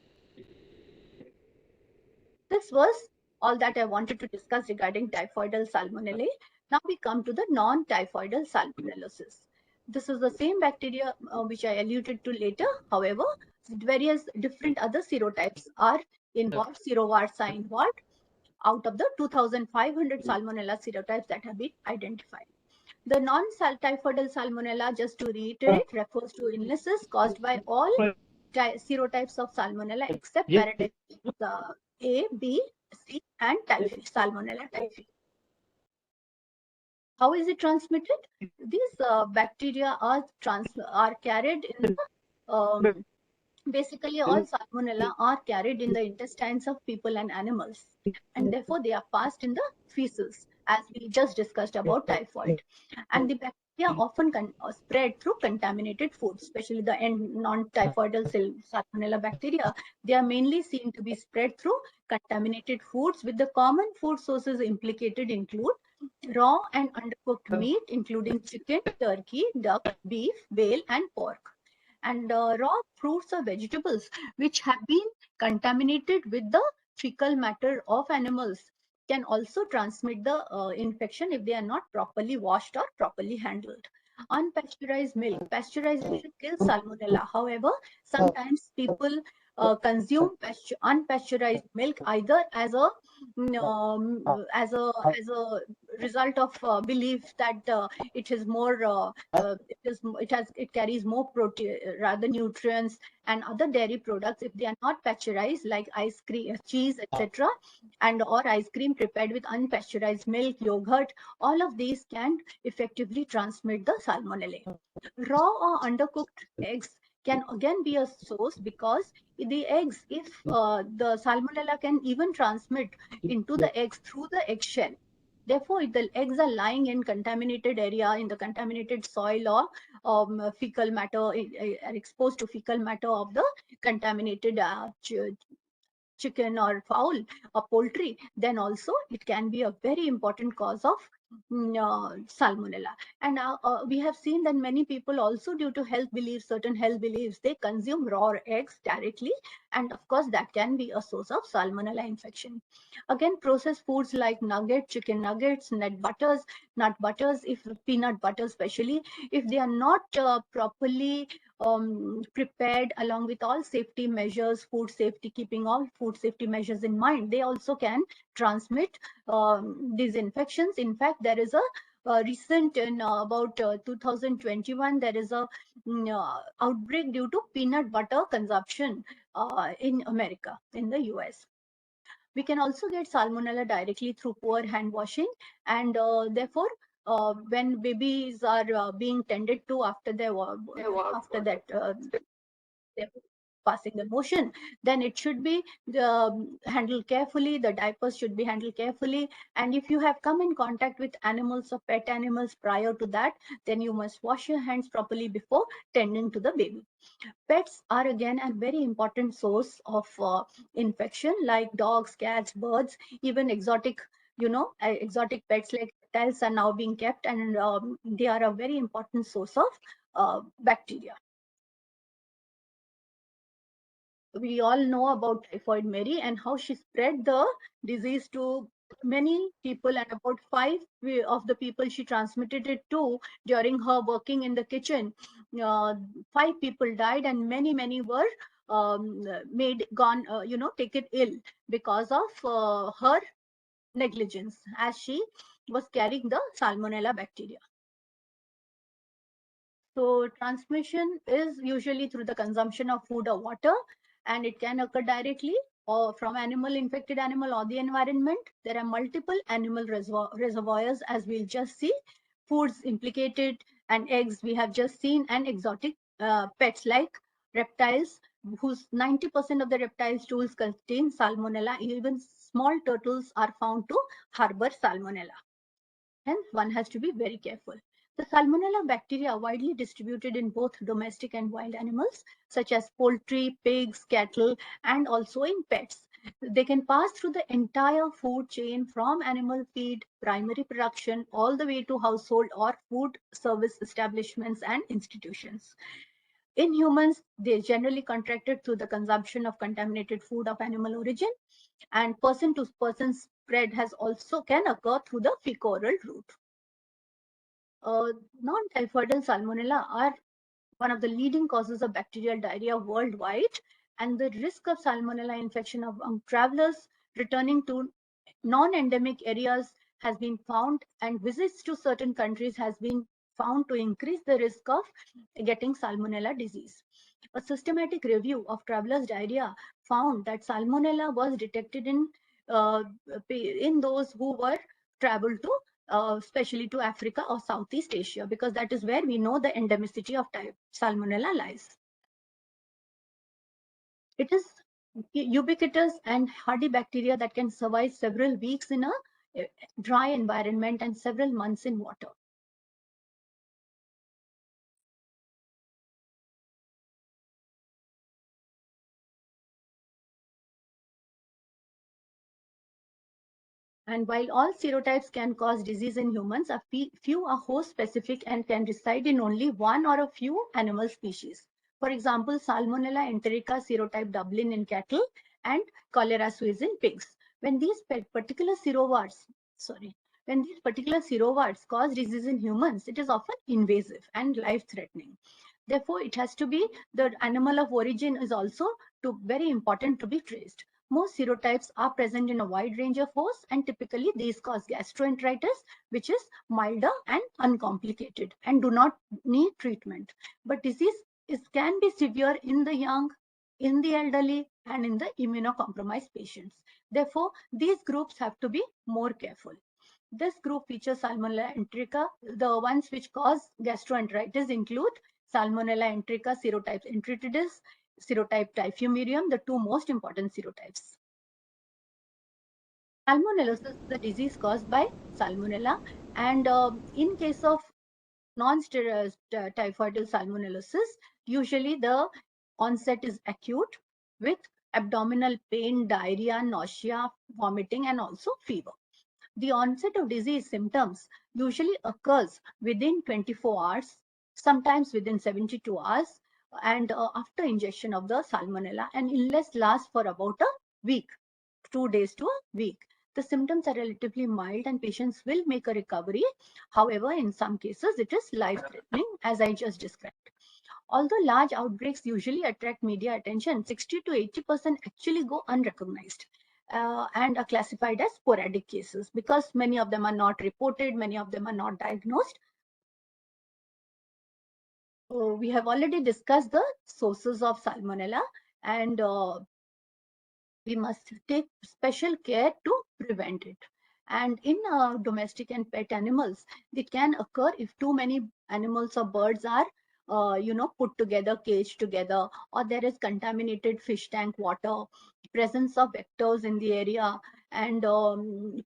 This was all that I wanted to discuss regarding typhoidal salmonella. Now we come to the non-typhoidal salmonellosis. This is the same bacteria which I alluded to later. However, various different other serotypes are involved. Serovarts are involved out of the 2,500 salmonella serotypes that have been identified. The non-typhoidal salmonella, just to reiterate, refers to illnesses caused by all serotypes of salmonella except paratypes A, B, C, and typhi, salmonella typhi. How is it transmitted? These bacteria are carried in the, basically all salmonella are carried in the intestines of people and animals, and therefore they are passed in the feces, as we just discussed about typhoid. And the They are often spread through contaminated foods, especially the non-typhoidal salmonella bacteria. They are mainly seen to be spread through contaminated foods, with the common food sources implicated include raw and undercooked meat, including chicken, turkey, duck, beef, whale, and pork. And raw fruits or vegetables which have been contaminated with the fecal matter of animals can also transmit the infection if they are not properly washed or properly handled. Unpasteurized milk. Pasteurization kills salmonella. However, sometimes people consume unpasteurized milk either as a result of belief that it is more it carries more protein rather nutrients and other dairy products if they are not pasteurized, like ice cream, cheese, etc., and or ice cream prepared with unpasteurized milk, yogurt. All of these can effectively transmit the salmonella. Raw or undercooked eggs can again be a source, because the eggs, if the salmonella can even transmit into the eggs through the eggshell. Therefore, if the eggs are lying in contaminated area, in the contaminated soil, or fecal matter, are exposed to fecal matter of the contaminated chicken or fowl or poultry, then also it can be a very important cause of salmonella. And we have seen that many people also, due to health beliefs, certain health beliefs, they consume raw eggs directly, and of course that can be a source of salmonella infection. Again, processed foods like nugget, chicken nuggets, nut butters, if peanut butter especially, if they are not properly prepared along with all safety measures, food safety, keeping all food safety measures in mind, they also can transmit these infections. In fact, there is a recent in about 2021, there is a outbreak due to peanut butter consumption in America, in the US. We can also get salmonella directly through poor hand washing, and therefore, when babies are being tended to after after that they're passing the motion, then it should be handled carefully. The diapers should be handled carefully, and if you have come in contact with animals or pet animals prior to that, then you must wash your hands properly before tending to the baby. Pets are again a very important source of infection, like dogs, cats, birds, even exotic, exotic pets like reptiles are now being kept, and they are a very important source of bacteria. We all know about typhoid Mary and how she spread the disease to many people, and about five of the people she transmitted it to during her working in the kitchen. Five people died, and many were taken ill because of her negligence, as she was carrying the salmonella bacteria. So transmission is usually through the consumption of food or water, and it can occur directly or from infected animal or the environment. There are multiple animal reservoirs, as we'll just see. Foods implicated, and eggs we have just seen, and exotic pets like reptiles, whose 90% of the reptile stools contain salmonella. Even small turtles are found to harbor salmonella. Hence, one has to be very careful. The salmonella bacteria are widely distributed in both domestic and wild animals, such as poultry, pigs, cattle, and also in pets. They can pass through the entire food chain from animal feed, primary production, all the way to household or food service establishments and institutions. In humans, they generally contracted through the consumption of contaminated food of animal origin, and person to person spread has also can occur through the fecal-oral route. Non-typhoidal salmonella are one of the leading causes of bacterial diarrhea worldwide, and the risk of salmonella infection among travelers returning to non-endemic areas has been found, and visits to certain countries has been found to increase the risk of getting salmonella disease. A systematic review of travelers' diarrhea found that salmonella was detected in those who were traveled to especially to Africa or Southeast Asia, because that is where we know the endemicity of type salmonella lies. It is ubiquitous and hardy bacteria that can survive several weeks in a dry environment and several months in water. And while all serotypes can cause disease in humans, a few are host specific and can reside in only one or a few animal species. For example, Salmonella enterica serotype Dublin in cattle and Cholera suis in pigs. When these particular serovarts, when these particular serovarts cause disease in humans, it is often invasive and life-threatening. Therefore, it has to be the animal of origin is also very important to be traced. Most serotypes are present in a wide range of hosts, and typically these cause gastroenteritis, which is milder and uncomplicated and do not need treatment. But disease can be severe in the young, in the elderly, and in the immunocompromised patients. Therefore, these groups have to be more careful. This group features Salmonella enterica. The ones which cause gastroenteritis include Salmonella enterica, serotype entritidis, serotype typhimurium, the two most important serotypes. Salmonellosis is a disease caused by Salmonella, and in case of non-typhoidal salmonellosis, usually the onset is acute with abdominal pain, diarrhea, nausea, vomiting, and also fever. The onset of disease symptoms usually occurs within 24 hours, sometimes within 72 hours, and after ingestion of the salmonella, and illness lasts for about a week, 2 days to a week. The symptoms are relatively mild and patients will make a recovery. However, in some cases, it is life-threatening, as I just described. Although large outbreaks usually attract media attention, 60 to 80% actually go unrecognized and are classified as sporadic cases because many of them are not reported, many of them are not diagnosed. We have already discussed the sources of Salmonella, and we must take special care to prevent it. And in domestic and pet animals, they can occur if too many animals or birds are put together, caged together, or there is contaminated fish tank water, presence of vectors in the area, and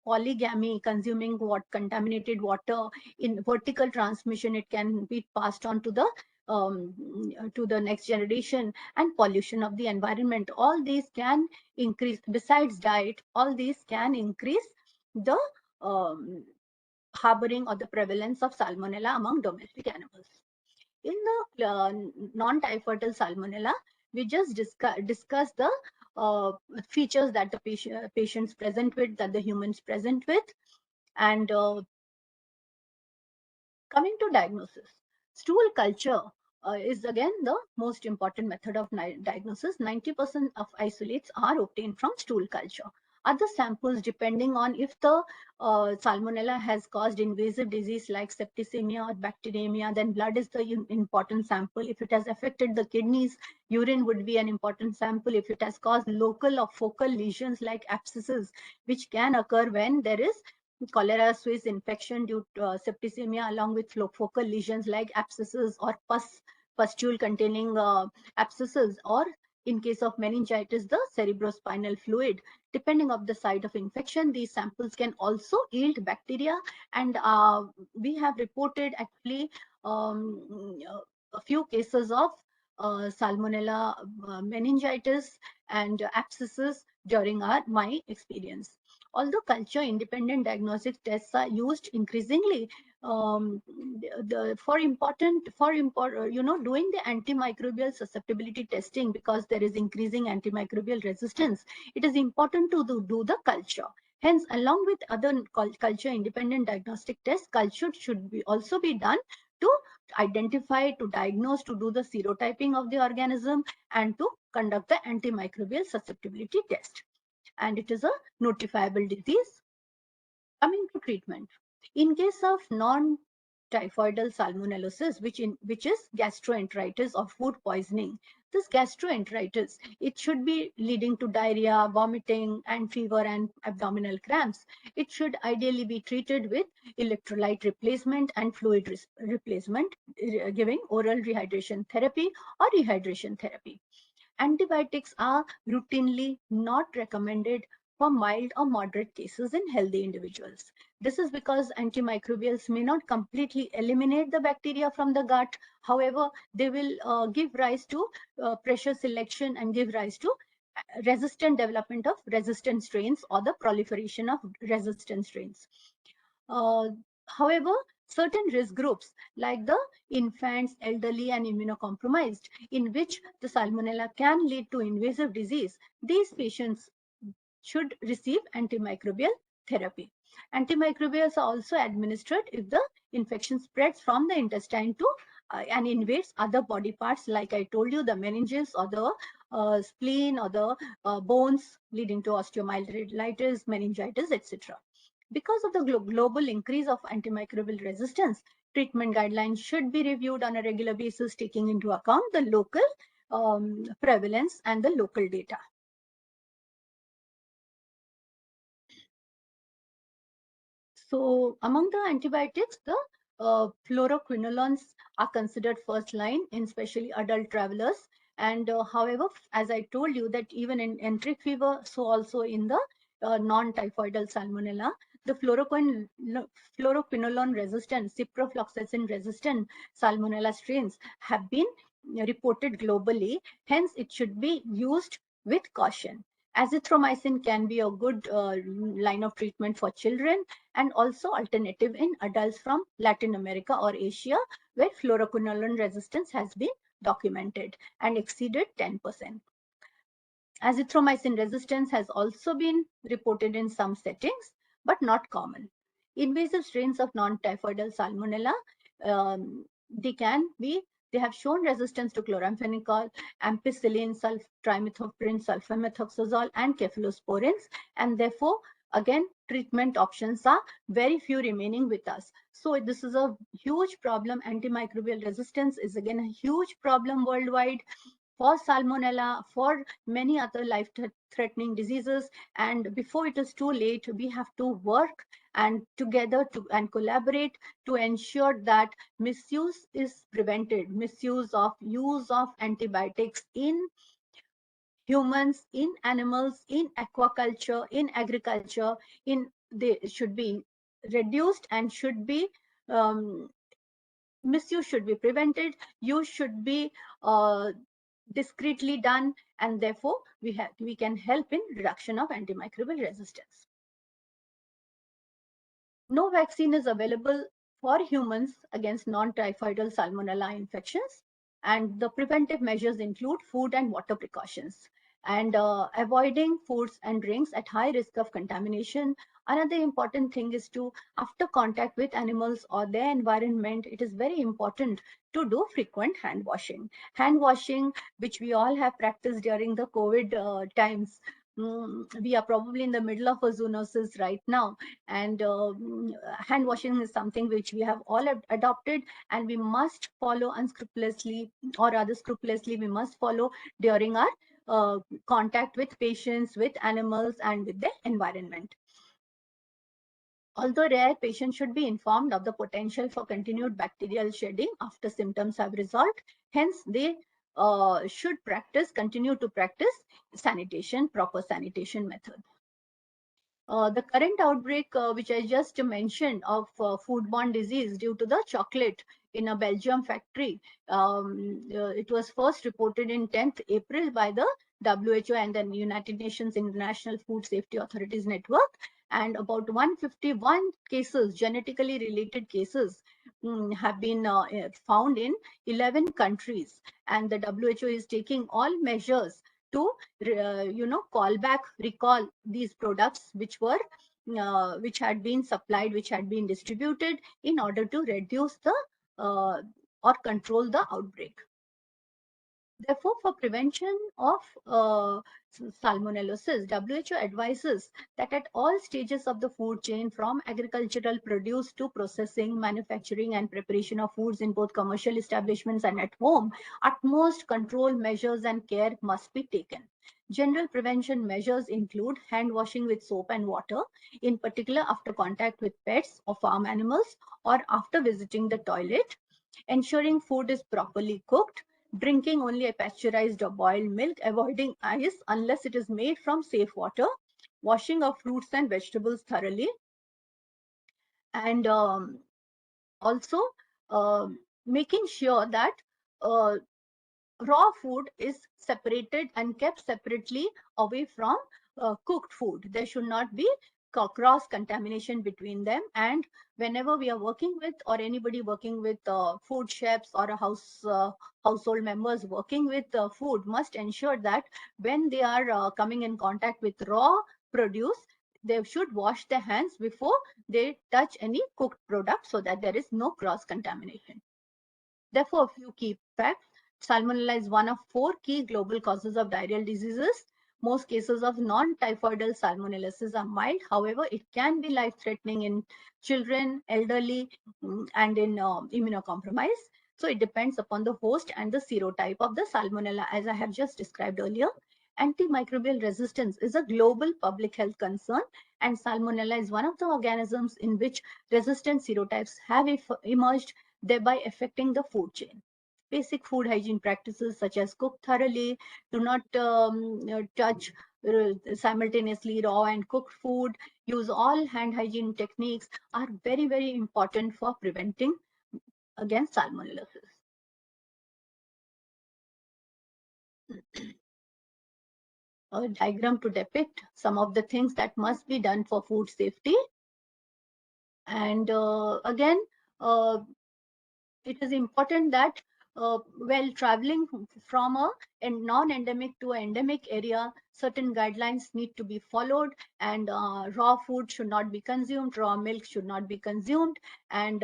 polygamy, consuming contaminated water. In vertical transmission, it can be passed on to the next generation, and pollution of the environment. All these can increase, besides diet, all these can increase the harboring or the prevalence of salmonella among domestic animals. In the non-typhoidal salmonella, we just discuss the features that the patients present with, that the humans present with, and coming to diagnosis. Stool culture is again the most important method of diagnosis. 90% of isolates are obtained from stool culture. Other samples, depending on if the salmonella has caused invasive disease like septicemia or bacteremia, then blood is the important sample. If it has affected the kidneys, urine would be an important sample. If it has caused local or focal lesions like abscesses, which can occur when there is cholera suis infection due to septicemia, along with focal lesions like abscesses or pustule containing abscesses, or in case of meningitis, the cerebrospinal fluid. Depending on the site of infection, these samples can also yield bacteria, and we have reported actually a few cases of salmonella meningitis and abscesses during my experience. Although culture independent diagnostic tests are used increasingly, doing the antimicrobial susceptibility testing, because there is increasing antimicrobial resistance, it is important to do the culture. Hence, along with other culture independent diagnostic tests, culture should also be done to identify, to diagnose, to do the serotyping of the organism, and to conduct the antimicrobial susceptibility test. And it is a notifiable disease. Coming to treatment. In case of non-typhoidal salmonellosis, which is gastroenteritis or food poisoning, this gastroenteritis, it should be leading to diarrhea, vomiting, and fever and abdominal cramps. It should ideally be treated with electrolyte replacement and fluid replacement, giving oral rehydration therapy or rehydration therapy. Antibiotics are routinely not recommended for mild or moderate cases in healthy individuals. This is because antimicrobials may not completely eliminate the bacteria from the gut. However, they will give rise to pressure selection and give rise to resistant development of resistant strains or the proliferation of resistant strains. However, certain risk groups like the infants, elderly, and immunocompromised, in which the salmonella can lead to invasive disease, these patients should receive antimicrobial therapy. Antimicrobials are also administered if the infection spreads from the intestine to and invades other body parts, like I told you, the meninges or the spleen or the bones, leading to osteomyelitis, meningitis, etc. Because of the global increase of antimicrobial resistance, treatment guidelines should be reviewed on a regular basis, taking into account the local prevalence and the local data. So among the antibiotics, the fluoroquinolones are considered first line in especially adult travelers. And however, as I told you that even in enteric fever, so also in the non-typhoidal salmonella, the fluoroquinolone resistant, ciprofloxacin resistant salmonella strains have been reported globally. Hence, it should be used with caution. Azithromycin can be a good line of treatment for children, and also alternative in adults from Latin America or Asia, where fluoroquinolone resistance has been documented and exceeded 10%. Azithromycin resistance has also been reported in some settings, but not common. Invasive strains of non-typhoidal salmonella, they have shown resistance to chloramphenicol, ampicillin, trimethoprim, sulfamethoxazole, and cephalosporins, and therefore, again, treatment options are very few remaining with us. So this is a huge problem. Antimicrobial resistance is again a huge problem worldwide for salmonella, for many other life-threatening diseases. And before it is too late, we have to work and together and collaborate to ensure that misuse is prevented. Misuse of use of antibiotics in humans, in animals, in aquaculture, in agriculture, they should be reduced and should be misuse should be prevented. Use should be discreetly done, and therefore we can help in reduction of antimicrobial resistance. No vaccine is available for humans against non-typhoidal salmonella infections, and the preventive measures include food and water precautions, and avoiding foods and drinks at high risk of contamination. Another important thing is to, after contact with animals or their environment, it is very important to do frequent hand washing. Hand washing, which we all have practiced during the COVID times. We are probably in the middle of a zoonosis right now, and hand washing is something which we have all adopted, and we must follow unscrupulously, or rather scrupulously we must follow during our contact with patients, with animals, and with the environment. Although rare, patients should be informed of the potential for continued bacterial shedding after symptoms have resolved. Hence, they should continue to practice proper sanitation method. The current outbreak, which I just mentioned, of foodborne disease due to the chocolate in a Belgium factory, it was first reported in 10th April by the WHO and the United Nations International Food Safety Authorities Network, and about 151 cases, genetically related cases, have been found in 11 countries, and the WHO is taking all measures to recall these products which had been supplied, which had been distributed, in order to reduce the or control the outbreak. Therefore, for prevention of salmonellosis, WHO advises that at all stages of the food chain, from agricultural produce to processing, manufacturing, and preparation of foods in both commercial establishments and at home, utmost control measures and care must be taken. General prevention measures include hand washing with soap and water, in particular after contact with pets or farm animals, or after visiting the toilet, ensuring food is properly cooked, drinking only a pasteurized or boiled milk, avoiding ice unless it is made from safe water, washing of fruits and vegetables thoroughly, and also making sure that raw food is separated and kept separately away from cooked food. There should not be cross contamination between them. And whenever we are working with, or anybody working with food chefs or a household members working with food, must ensure that when they are coming in contact with raw produce, they should wash their hands before they touch any cooked product, so that there is no cross contamination. Therefore, a few key facts. Salmonella is one of 4 key global causes of diarrheal diseases. Most cases of non-typhoidal salmonellosis are mild. However, it can be life-threatening in children, elderly, and in immunocompromised. So it depends upon the host and the serotype of the salmonella, as I have just described earlier. Antimicrobial resistance is a global public health concern, and salmonella is one of the organisms in which resistant serotypes have emerged, thereby affecting the food chain. Basic food hygiene practices such as cook thoroughly, do not touch simultaneously raw and cooked food, use all hand hygiene techniques are very, very important for preventing against salmonellosis. A diagram to depict some of the things that must be done for food safety. And again, it is important that while traveling from a non-endemic to an endemic area, certain guidelines need to be followed, and raw food should not be consumed, raw milk should not be consumed, and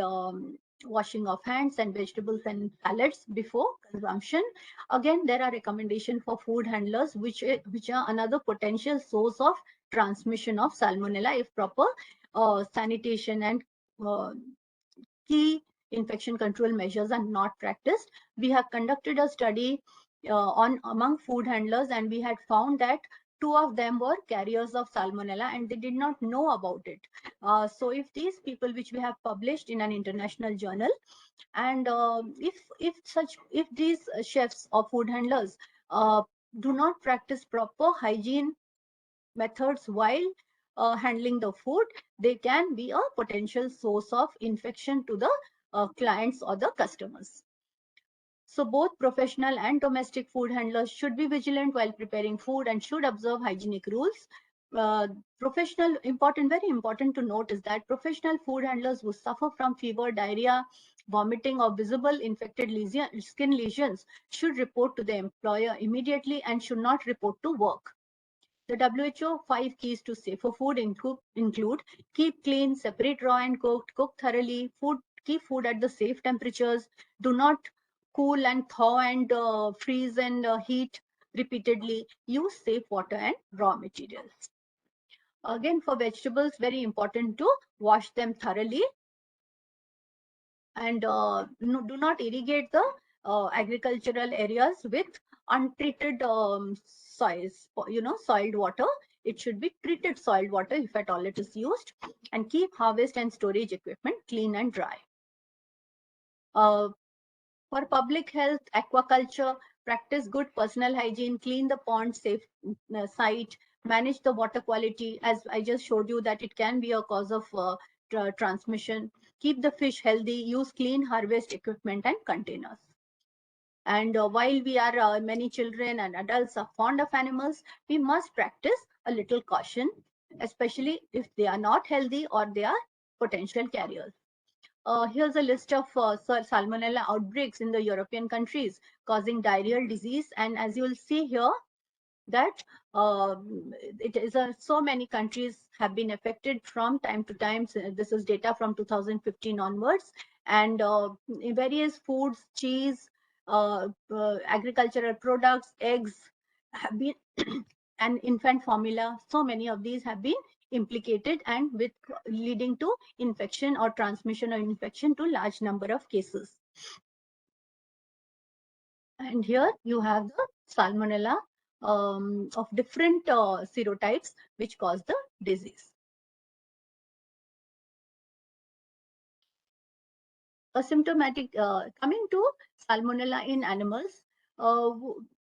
washing of hands and vegetables and salads before consumption. Again, there are recommendations for food handlers, which are another potential source of transmission of salmonella if proper sanitation and key infection control measures are not practiced. We have conducted a study on among food handlers, and we had found that 2 of them were carriers of salmonella and they did not know about it. So if these people, which we have published in an international journal, and if these chefs or food handlers do not practice proper hygiene methods while handling the food, they can be a potential source of infection to the clients or the customers. So both professional and domestic food handlers should be vigilant while preparing food and should observe hygienic rules. Professional, very important to note is that professional food handlers who suffer from fever, diarrhea, vomiting, or visible infected skin lesions should report to the employer immediately and should not report to work. The WHO 5 keys to safer food include keep clean, separate raw and cooked, cook thoroughly, keep food at the safe temperatures, do not cool and thaw and freeze and heat repeatedly, use safe water and raw materials. Again, for vegetables, very important to wash them thoroughly, and do not irrigate the agricultural areas with untreated soiled water. It should be treated soiled water if at all it is used, and keep harvest and storage equipment clean and dry. For public health, aquaculture, practice good personal hygiene, clean the pond, safe site, manage the water quality, as I just showed you that it can be a cause of transmission. Keep the fish healthy, use clean harvest equipment and containers. And while we are many children and adults are fond of animals, we must practice a little caution, especially if they are not healthy or they are potential carriers. Here's a list of salmonella outbreaks in the European countries causing diarrheal disease. And as you will see here, that it is so many countries have been affected from time to time. So this is data from 2015 onwards, and various foods, cheese, agricultural products, eggs have been and infant formula. So many of these have been implicated, and with leading to infection or transmission of infection to large number of cases. And here you have the salmonella of different serotypes which cause the disease. Asymptomatic, coming to salmonella in animals,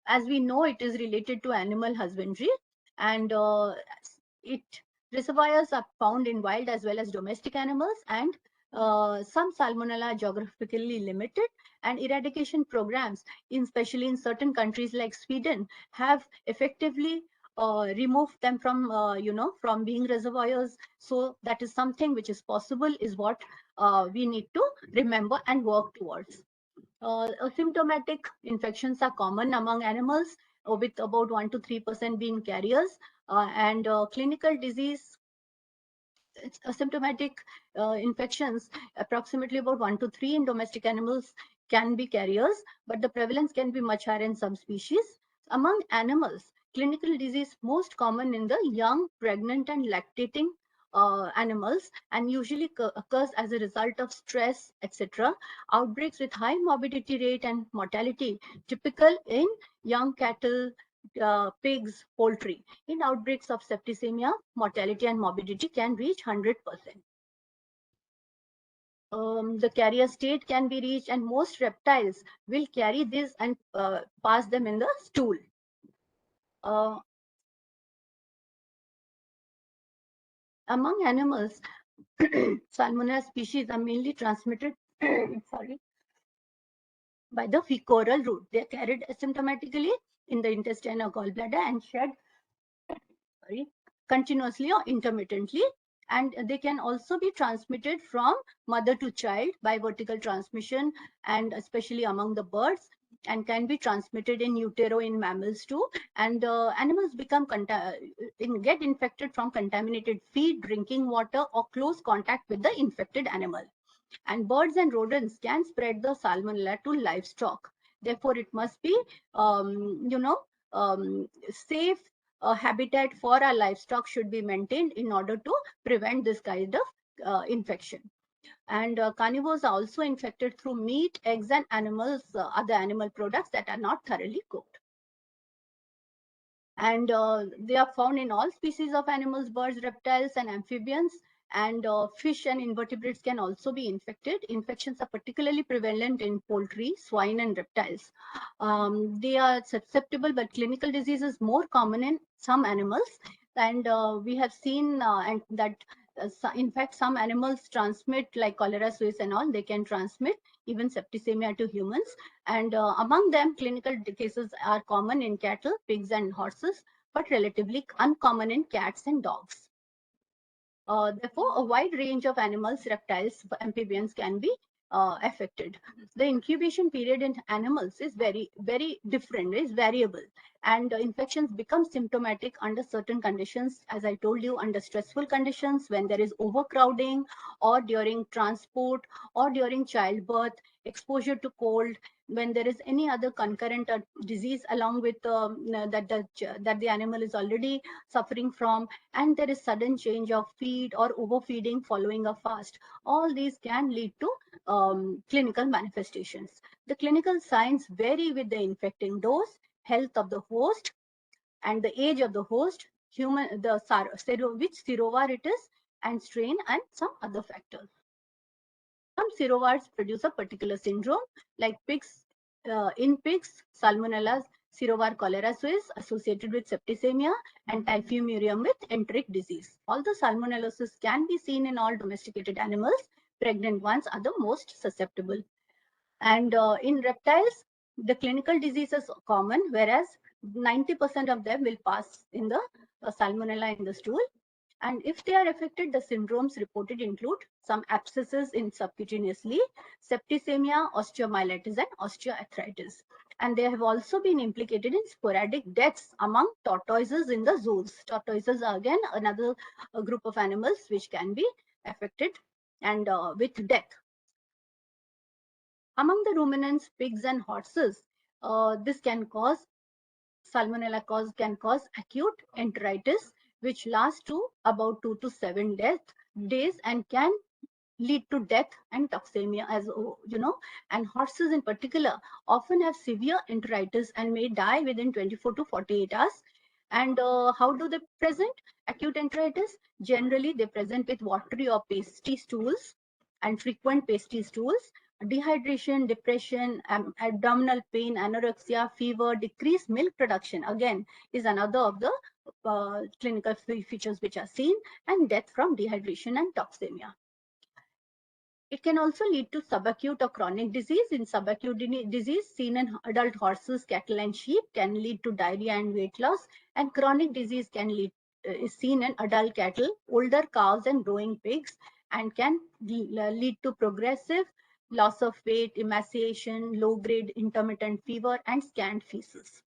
as we know, it is related to animal husbandry, and reservoirs are found in wild as well as domestic animals, and Some salmonella are geographically limited, and eradication programs, especially in certain countries like Sweden, have effectively removed them from, from being reservoirs. So that is something which is possible, is what we need to remember and work towards. Asymptomatic infections are common among animals, with about 1 to 3% being carriers, and clinical disease asymptomatic infections, approximately about 1 to 3 in domestic animals can be carriers, but the prevalence can be much higher in some species. Among animals, clinical disease most common in the young, pregnant, and lactating animals, and usually occurs as a result of stress, etc. Outbreaks with high morbidity rate and mortality, typical in young cattle, pigs, poultry. In outbreaks of septicemia, mortality and morbidity can reach 100%. The carrier state can be reached, and most reptiles will carry this and pass them in the stool. Among animals, Salmonella species are mainly transmitted by the fecal route. They are carried asymptomatically in the intestine or gallbladder and shed continuously or intermittently, and they can also be transmitted from mother to child by vertical transmission, and especially among the birds, and can be transmitted in utero in mammals too. And animals get infected from contaminated feed, drinking water, or close contact with the infected animal. And birds and rodents can spread the salmonella to livestock. Therefore, it must be, safe habitat for our livestock should be maintained in order to prevent this kind of infection. And carnivores are also infected through meat, eggs, and other animal products that are not thoroughly cooked. And they are found in all species of animals, birds, reptiles, and amphibians. And fish and invertebrates can also be infected. Infections are particularly prevalent in poultry, swine, and reptiles. They are susceptible, but clinical disease is more common in some animals. And we have seen and that in fact, some animals transmit, like cholera, suis, and all, they can transmit even septicemia to humans. And among them, clinical cases are common in cattle, pigs, and horses, but relatively uncommon in cats and dogs. Therefore, a wide range of animals, reptiles, amphibians can be affected. The incubation period in animals is very, very different, is variable. And infections become symptomatic under certain conditions, as I told you, under stressful conditions, when there is overcrowding, or during transport, or during childbirth, exposure to cold, when there is any other concurrent disease along with that the animal is already suffering from, and there is sudden change of feed or overfeeding following a fast. All these can lead to clinical manifestations. The clinical signs vary with the infecting dose, health of the host, and the age of the host, which serovar it is, and strain, and some other factors. Some serovars produce a particular syndrome, like pigs. In pigs, Salmonella serovar cholera suis associated with septicemia, and typhimurium with enteric disease. Although salmonellosis can be seen in all domesticated animals, pregnant ones are the most susceptible. And in reptiles, the clinical disease is common, whereas 90% of them will pass in the salmonella in the stool. And if they are affected, the syndromes reported include some abscesses in subcutaneously, septicemia, osteomyelitis, and osteoarthritis. And they have also been implicated in sporadic deaths among tortoises in the zoos. Tortoises are again another group of animals which can be affected and with death. Among the ruminants, pigs, and horses, this can cause Salmonella can cause acute enteritis, which lasts to about 2 to 7 days and can lead to death and toxemia, as you know. And horses in particular often have severe enteritis and may die within 24 to 48 hours. And how do they present acute enteritis? Generally, they present with watery or pasty stools and frequent pasty stools, dehydration, depression, abdominal pain, anorexia, fever, decreased milk production, again, is another of the clinical features which are seen, and death from dehydration and toxemia. It can also lead to subacute or chronic disease. In subacute disease seen in adult horses, cattle, and sheep can lead to diarrhea and weight loss, and chronic disease can lead is seen in adult cattle, older cows, and growing pigs, and can lead to progressive loss of weight, emaciation, low-grade intermittent fever, and scant feces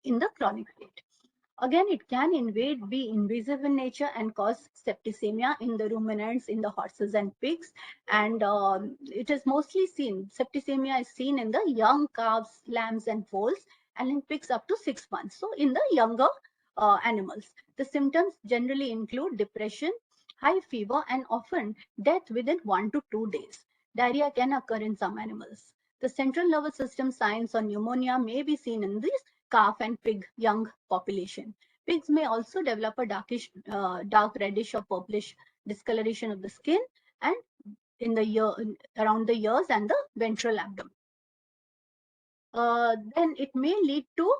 in the chronic state. Again, it can be invasive in nature and cause septicemia in the ruminants, in the horses and pigs. And it is mostly seen, septicemia is seen in the young calves, lambs, and foals, and in pigs up to 6 months. So in the younger animals, the symptoms generally include depression, high fever, and often death within 1 to 2 days. Diarrhea can occur in some animals. The central nervous system signs or pneumonia may be seen in these calf and pig young population. Pigs may also develop a dark reddish or purplish discoloration of the skin and in the around the ears and the ventral abdomen. Then it may lead to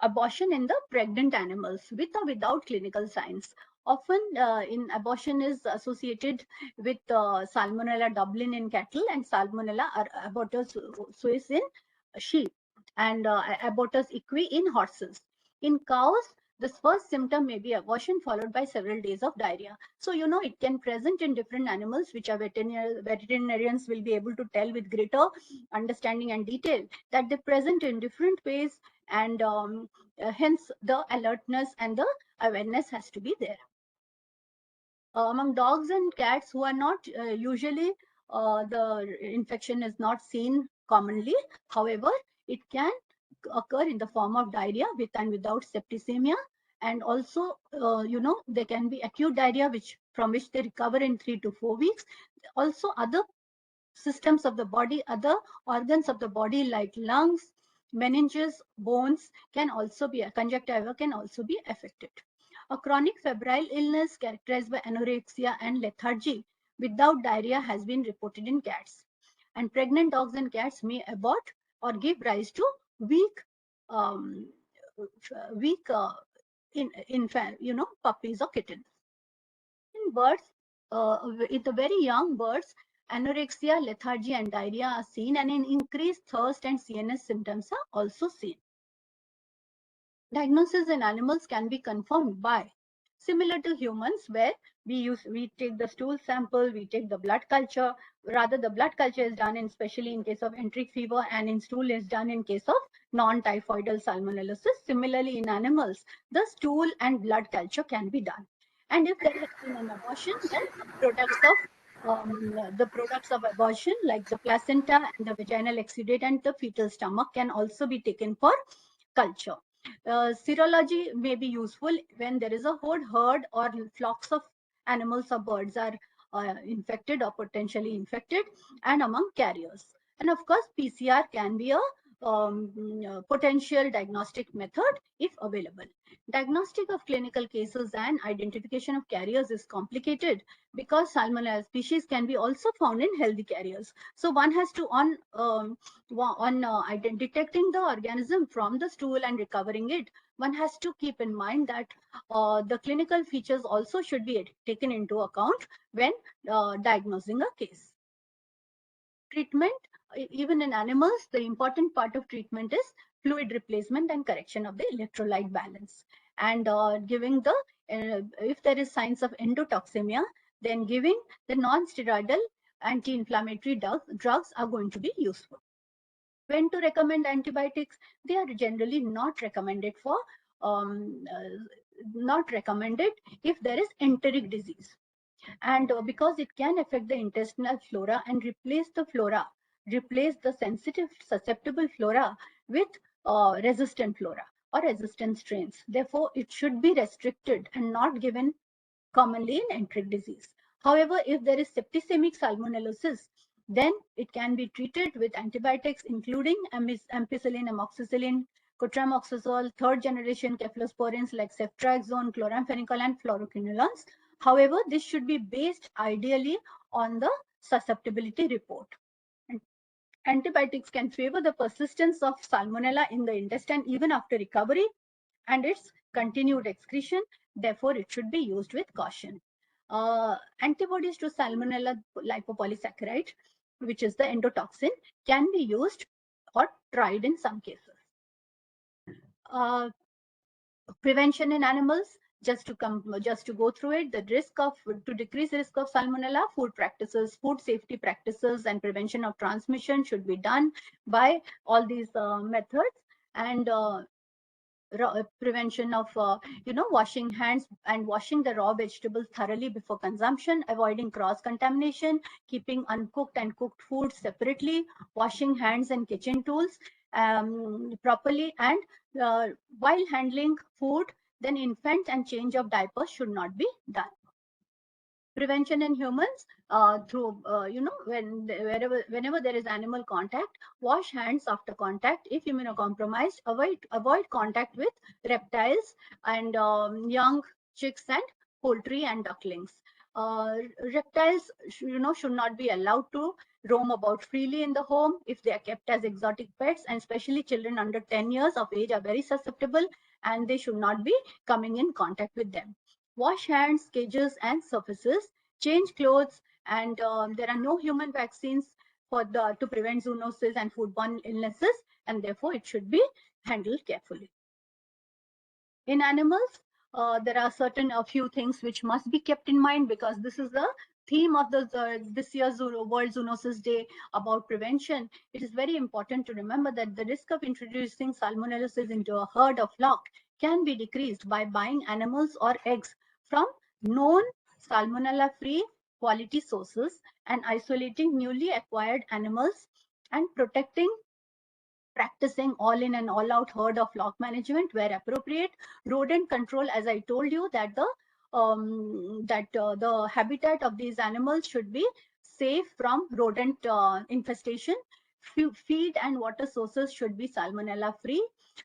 abortion in the pregnant animals with or without clinical signs. Often in abortion is associated with Salmonella dublin in cattle and Salmonella abortus suis in sheep, and abortus equi in horses. In cows, this first symptom may be abortion followed by several days of diarrhea. So, it can present in different animals, which our veterinarians will be able to tell with greater understanding and detail, that they present in different ways, and hence the alertness and the awareness has to be there. Among dogs and cats who are not usually, the infection is not seen commonly. However, it can occur in the form of diarrhea with and without septicemia, and also there can be acute diarrhea from which they recover in 3 to 4 weeks. Also other systems of the body, other organs of the body like lungs, meninges, bones can also be, conjunctiva can also be affected. A chronic febrile illness characterized by anorexia and lethargy without diarrhea has been reported in cats. And pregnant dogs and cats may abort or give rise to weak, um, weak puppies or kittens. In birds, in the very young birds, anorexia, lethargy, and diarrhea are seen, and in increased thirst and CNS symptoms are also seen. Diagnosis in animals can be confirmed by, similar to humans, where we take the stool sample, we take the blood culture. Rather, the blood culture is done especially in case of enteric fever, and in stool is done in case of non-typhoidal salmonellosis. Similarly, in animals, the stool and blood culture can be done. And if there has been an abortion, then the products of abortion, like the placenta and the vaginal exudate and the fetal stomach, can also be taken for culture. Serology may be useful when there is a whole herd or flocks of animals or birds are infected or potentially infected, and among carriers. And of course, PCR can be a potential diagnostic method if available. Diagnostic of clinical cases and identification of carriers is complicated because Salmonella species can be also found in healthy carriers. So one has to, detecting the organism from the stool and recovering it, one has to keep in mind that the clinical features also should be taken into account when diagnosing a case. Treatment, even in animals, the important part of treatment is fluid replacement and correction of the electrolyte balance. And giving the, if there is signs of endotoxemia, then giving the non-steroidal anti-inflammatory drugs are going to be useful. When to recommend antibiotics? They are generally not recommended for, not recommended if there is enteric disease. And because it can affect the intestinal flora and replace the sensitive, susceptible flora with resistant flora or resistant strains. Therefore, it should be restricted and not given commonly in enteric disease. However, if there is septicemic salmonellosis, then it can be treated with antibiotics, including ampicillin, amoxicillin, cotramoxazole, third generation cephalosporins like ceftriaxone, chloramphenicol, and fluoroquinolones. However, this should be based ideally on the susceptibility report. And antibiotics can favor the persistence of salmonella in the intestine even after recovery and its continued excretion. Therefore, it should be used with caution. Antibodies to Salmonella lipopolysaccharide, which is the endotoxin, can be used or tried in some cases. Prevention in animals, just to go through it, the risk of to decrease the risk of Salmonella, food practices, food safety practices, and prevention of transmission should be done by all these methods. And prevention of washing hands and washing the raw vegetables thoroughly before consumption, avoiding cross contamination, keeping uncooked and cooked food separately, washing hands and kitchen tools properly, and while handling food, then infant and change of diapers should not be done. Prevention in humans, through whenever there is animal contact, wash hands after contact. If immunocompromised, avoid contact with reptiles and young chicks and poultry and ducklings. Reptiles should not be allowed to roam about freely in the home if they are kept as exotic pets, and especially children under 10 years of age are very susceptible, and they should not be coming in contact with them. Wash hands, cages, and surfaces. Change clothes, and there are no human vaccines to prevent zoonoses and foodborne illnesses, and therefore it should be handled carefully. In animals, there are a few things which must be kept in mind, because this is the theme of this year's World Zoonosis Day about prevention. It is very important to remember that the risk of introducing salmonellosis into a herd or flock can be decreased by buying animals or eggs from known salmonella-free quality sources and isolating newly acquired animals and practicing all-in and all-out herd or flock management where appropriate. Rodent control, as I told you, that the habitat of these animals should be safe from rodent infestation. Feed and water sources should be salmonella free.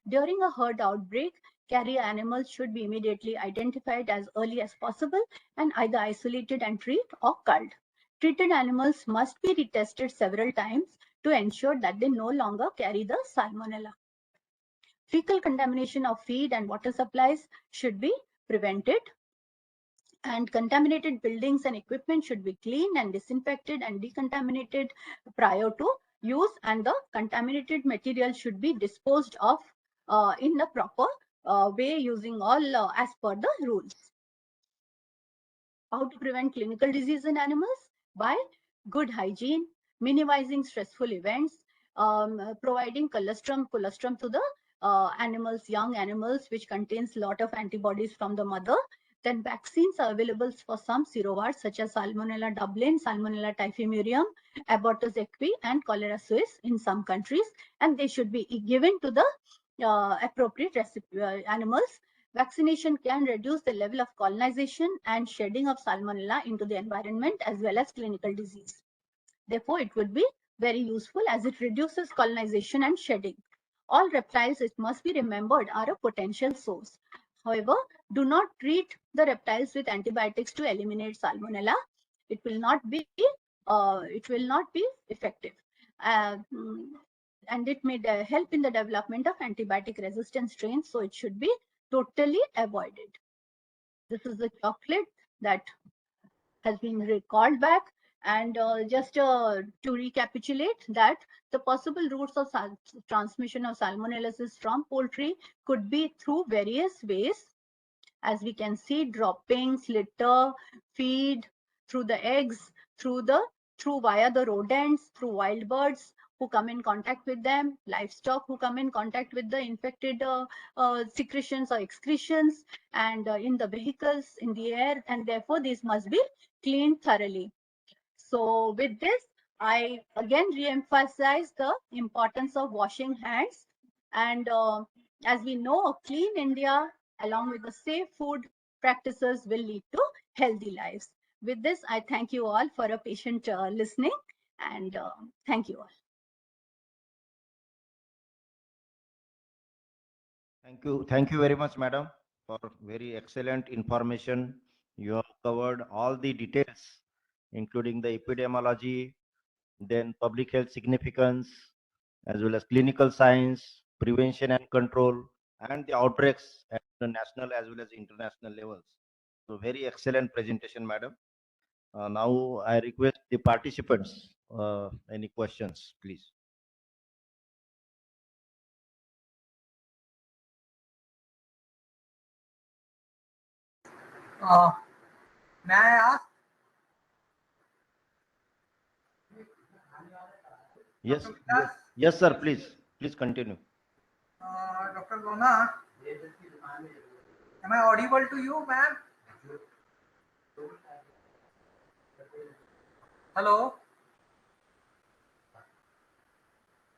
During a herd outbreak, carrier animals should be immediately identified as early as possible and either isolated and treated or culled. Treated animals must be retested several times to ensure that they no longer carry the salmonella. Fecal contamination of feed and water supplies should be prevented, and contaminated buildings and equipment should be cleaned and disinfected and decontaminated prior to use, and the contaminated material should be disposed of in the proper way, using all as per the rules. How to prevent clinical disease in animals? By good hygiene, minimizing stressful events, providing colostrum to the young animals, which contains a lot of antibodies from the mother. Then vaccines are available for some serovars such as Salmonella Dublin, Salmonella typhimurium, Abortus equi, and Cholera suis in some countries, and they should be given to the appropriate animals. Vaccination can reduce the level of colonization and shedding of salmonella into the environment as well as clinical disease. Therefore, it would be very useful as it reduces colonization and shedding. All reptiles, it must be remembered, are a potential source. However, do not treat the reptiles with antibiotics to eliminate salmonella. It will not be effective. And it may help in the development of antibiotic resistant strains, so it should be totally avoided. This is the chocolate that has been recalled back, and just to recapitulate that the possible routes of transmission of salmonellosis from poultry could be through various ways, as we can see: droppings, litter, feed, through the eggs, through via the rodents, through wild birds who come in contact with them, livestock who come in contact with the infected secretions or excretions, and in the vehicles, in the air, and therefore these must be cleaned thoroughly. So with this, I again re-emphasize the importance of washing hands. And as we know, a clean India along with the safe food practices will lead to healthy lives. With this, I thank you all for a patient listening, and thank you all. Thank you very much, madam, for very excellent information. You have covered all the details, including the epidemiology, then public health significance, as well as clinical science, prevention and control, and the outbreaks at the national as well as international levels. So very excellent presentation, madam. Now I request the participants, any questions, please. Uh, may I ask, Yes, Dr. yes, Vikas, yes, sir. Please continue. Dr. Lona, am I audible to you, ma'am? Hello?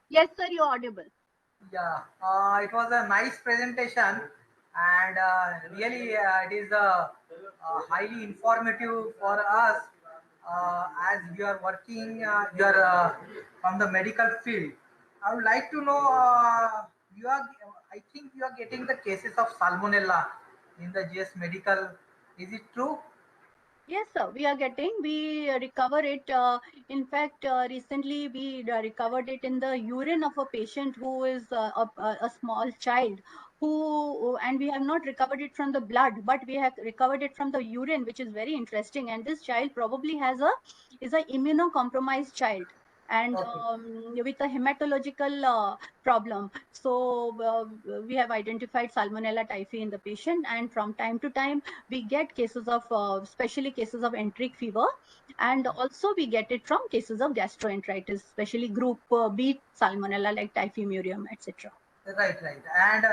Yes, sir, you're audible. Yeah, it was a nice presentation, and really it is highly informative for us as you are working, you are from the medical field. I would like to know, you are, I think you are getting the cases of salmonella in the GS Medical. Is it true? Yes, sir, we recover it. In fact, recently we recovered it in the urine of a patient who is a small child and we have not recovered it from the blood, but we have recovered it from the urine, which is very interesting. And this child probably is a immunocompromised child and Okay. with a hematological problem. So we have identified Salmonella typhi in the patient, and from time to time we get cases of especially cases of enteric fever, and also we get it from cases of gastroenteritis, especially group B salmonella like typhimurium, etc. Right, right. And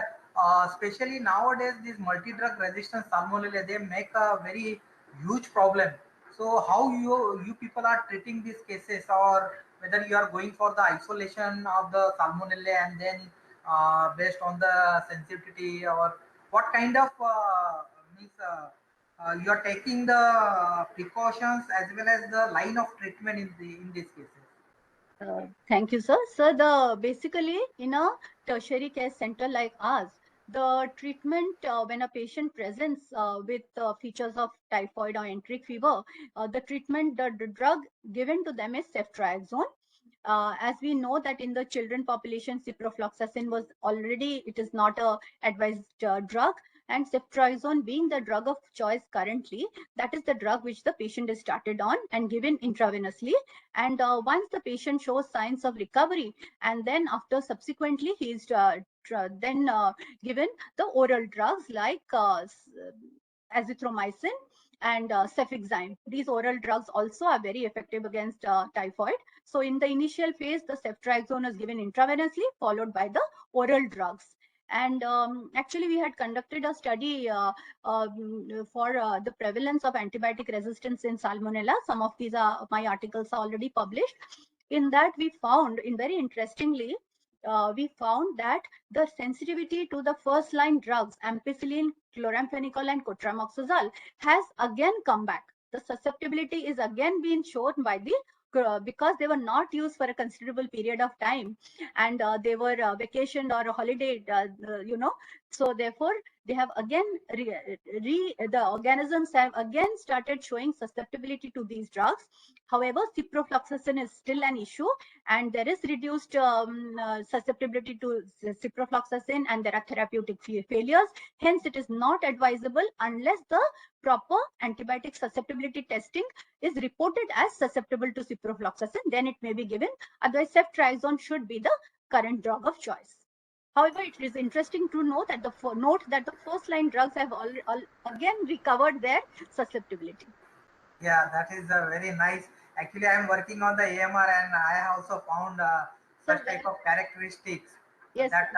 especially nowadays, these multi-drug resistant salmonella, they make a very huge problem. So how you people are treating these cases, or whether you are going for the isolation of the salmonella and then based on the sensitivity, or what kind of means you are taking the precautions as well as the line of treatment in these cases. Thank you, sir. So basically in a tertiary care center like ours, the treatment when a patient presents with features of typhoid or enteric fever, the drug given to them is ceftriaxone. As we know that in the children population, ciprofloxacin it is not a advised drug, and ceftriaxone being the drug of choice currently, that is the drug which the patient is started on and given intravenously. And once the patient shows signs of recovery, and then after subsequently he is then given the oral drugs like azithromycin and cefixime. These oral drugs also are very effective against typhoid. So in the initial phase, the ceftriaxone is given intravenously, followed by the oral drugs. And actually, we had conducted a study for the prevalence of antibiotic resistance in salmonella. Some of these are my articles are already published. In that, we found, in very interestingly, we found that the sensitivity to the first line drugs, ampicillin, chloramphenicol, and cotramoxazole, has again come back. The susceptibility is again being shown by the because they were not used for a considerable period of time, and they were vacationed or holiday, so therefore they have again the organisms have again started showing susceptibility to these drugs. However, ciprofloxacin is still an issue, and there is reduced susceptibility to ciprofloxacin, and there are therapeutic failures. Hence, it is not advisable unless the proper antibiotic susceptibility testing is reported as susceptible to ciprofloxacin, then it may be given. Otherwise, ceftriaxone should be the current drug of choice. However, it is interesting to note that the first line drugs have again recovered their susceptibility. Yeah, that is very nice. Actually, I am working on the AMR, and I have also found such type of characteristics Yes, that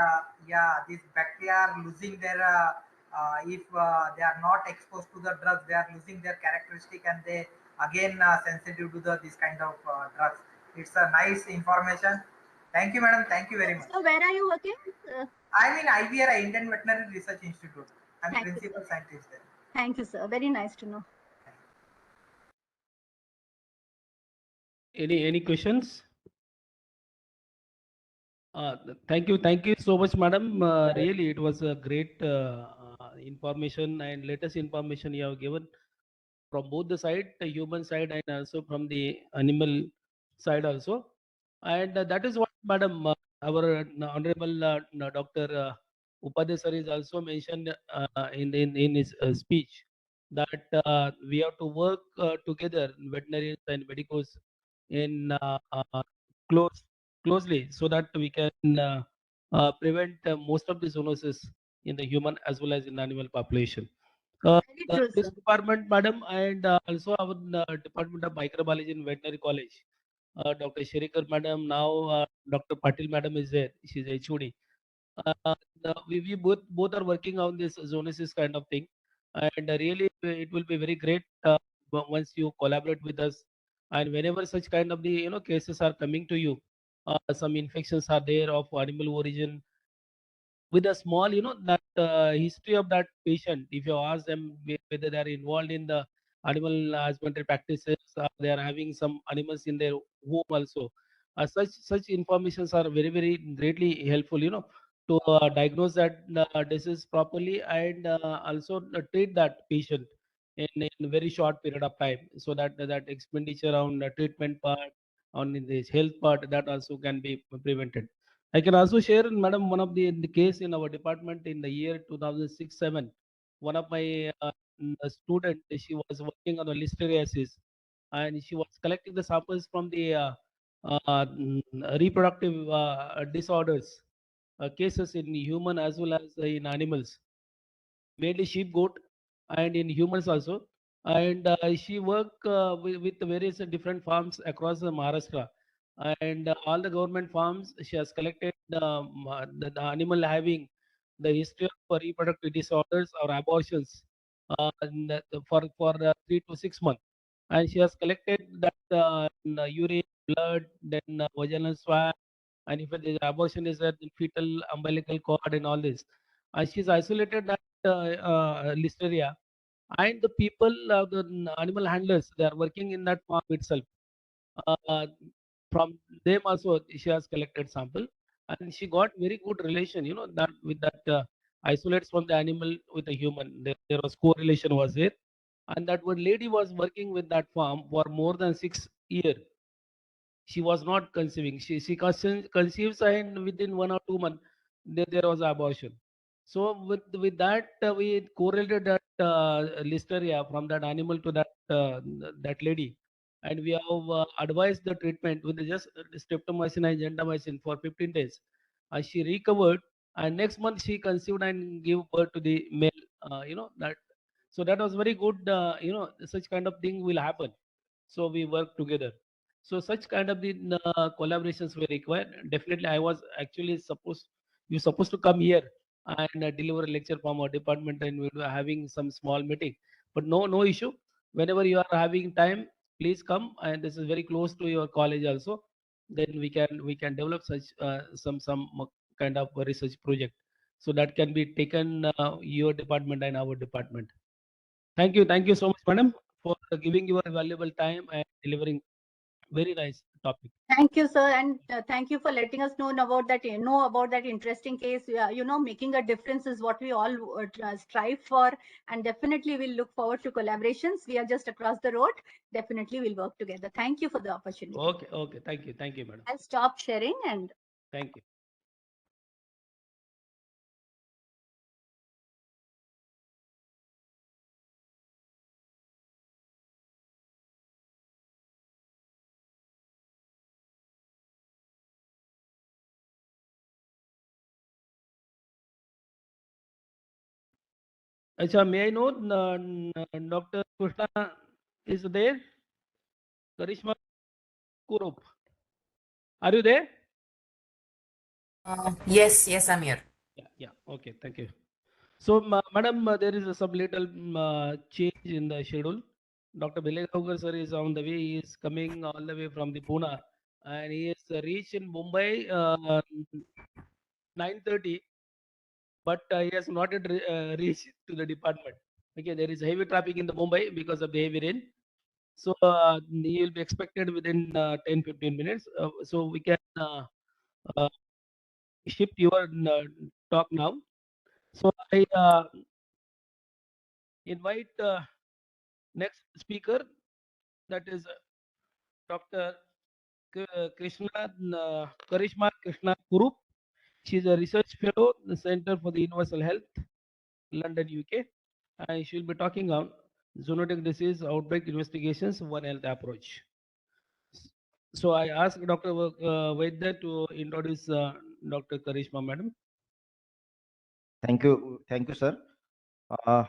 yeah, these bacteria are losing their if they are not exposed to the drugs, they are losing their characteristic, and they again sensitive to the this kind of drugs. It's a nice information. Thank you, madam. Thank you very much. so where are you working? I'm in IVR, Indian Veterinary Research Institute. I'm Thank you, principal sir. scientist there. Thank you, sir. Very nice to know. Any questions? Thank you so much, madam. Really, it was a great information and latest information you have given from both the side, the human side and also from the animal side also. And that is what, madam, our honorable Dr. Upadhyay sir is also mentioned in his speech. that we have to work together, veterinarians and medicos, in closely, so that we can prevent most of the zoonosis in the human as well as in the animal population. Very true, This sir. department, madam, and also our Department of Microbiology in Veterinary College, Dr. Sherikar madam, now Dr. Patil madam is there. She's HOD. We both are working on this zoonosis kind of thing, and really it will be very great once you collaborate with us, and whenever such kind of the cases are coming to you, some infections are there of animal origin, with a small that history of that patient, if you ask them whether they are involved in the animal husbandry practices, they are having some animals in their home also, such informations are very very greatly helpful, to diagnose that disease properly, and also treat that patient in very short period of time, so that that expenditure on the treatment part, on this health part, that also can be prevented. I can also share, madam, one of the case in our department in the year 2006-7. One of my student, she was working on a listeriasis, and she was collecting the samples from the reproductive disorders cases in human as well as in animals, mainly sheep, goat, and in humans also. And she worked with various different farms across the Maharashtra. And all the government farms, she has collected the animal having the history of reproductive disorders or abortions for 3 to 6 months. And she has collected that urine, blood, then vaginal swab, and if the abortion is there, then fetal umbilical cord and all this. She's isolated that listeria, and the people, the animal handlers, they are working in that farm itself. Uh, from them also she has collected sample, and she got very good relation, that with that isolates from the animal with the human. There was correlation was there, and that one lady was working with that farm for more than 6 years. She was not conceiving. She conceives, and within 1 or 2 months there was abortion. So with that we correlated that listeria from that animal to that lady, and we have advised the treatment with just streptomycin and gentamicin for 15 days. She recovered, and next month she conceived and gave birth to the male. That, so that was very good. Such kind of thing will happen. So we work together. So such kind of the collaborations were required. Definitely, I was actually supposed to come here and deliver a lecture from our department, and we were having some small meeting. But no issue. Whenever you are having time, please come. And this is very close to your college also. Then we can develop such some kind of a research project, so that can be taken your department and our department. Thank you so much, madam, for giving your valuable time and delivering very nice topic. Thank you, sir, and thank you for letting us know about that interesting case. Making a difference is what we all strive for, and definitely we'll look forward to collaborations. We are just across the road. Definitely we'll work together. Thank you for the opportunity. Okay. Thank you, madam. I'll stop sharing and Thank you. Acha, may I know Dr. Krishna is there? Karishma Kurup. Are you there? Yes, I'm here. Yeah. Okay, thank you. So, madam, there is some little change in the schedule. Dr. Bilegaugar sir is on the way. He is coming all the way from the Pune, and he is reached in Mumbai 9:30, but he has not yet reached to the department. Okay, there is heavy traffic in the Mumbai because of the heavy rain. So he will be expected within 10-15 minutes. So we can uh, shift your talk now. So I invite next speaker, that is Dr. Krishna Karishma Krishna Kurup. She is a research fellow, the Center for the Universal Health, London, UK, and she will be talking on Zoonotic disease outbreak investigations, One Health approach. So I asked Dr. Vaidya to introduce Dr. Karishma, madam. Thank you, sir. Uh,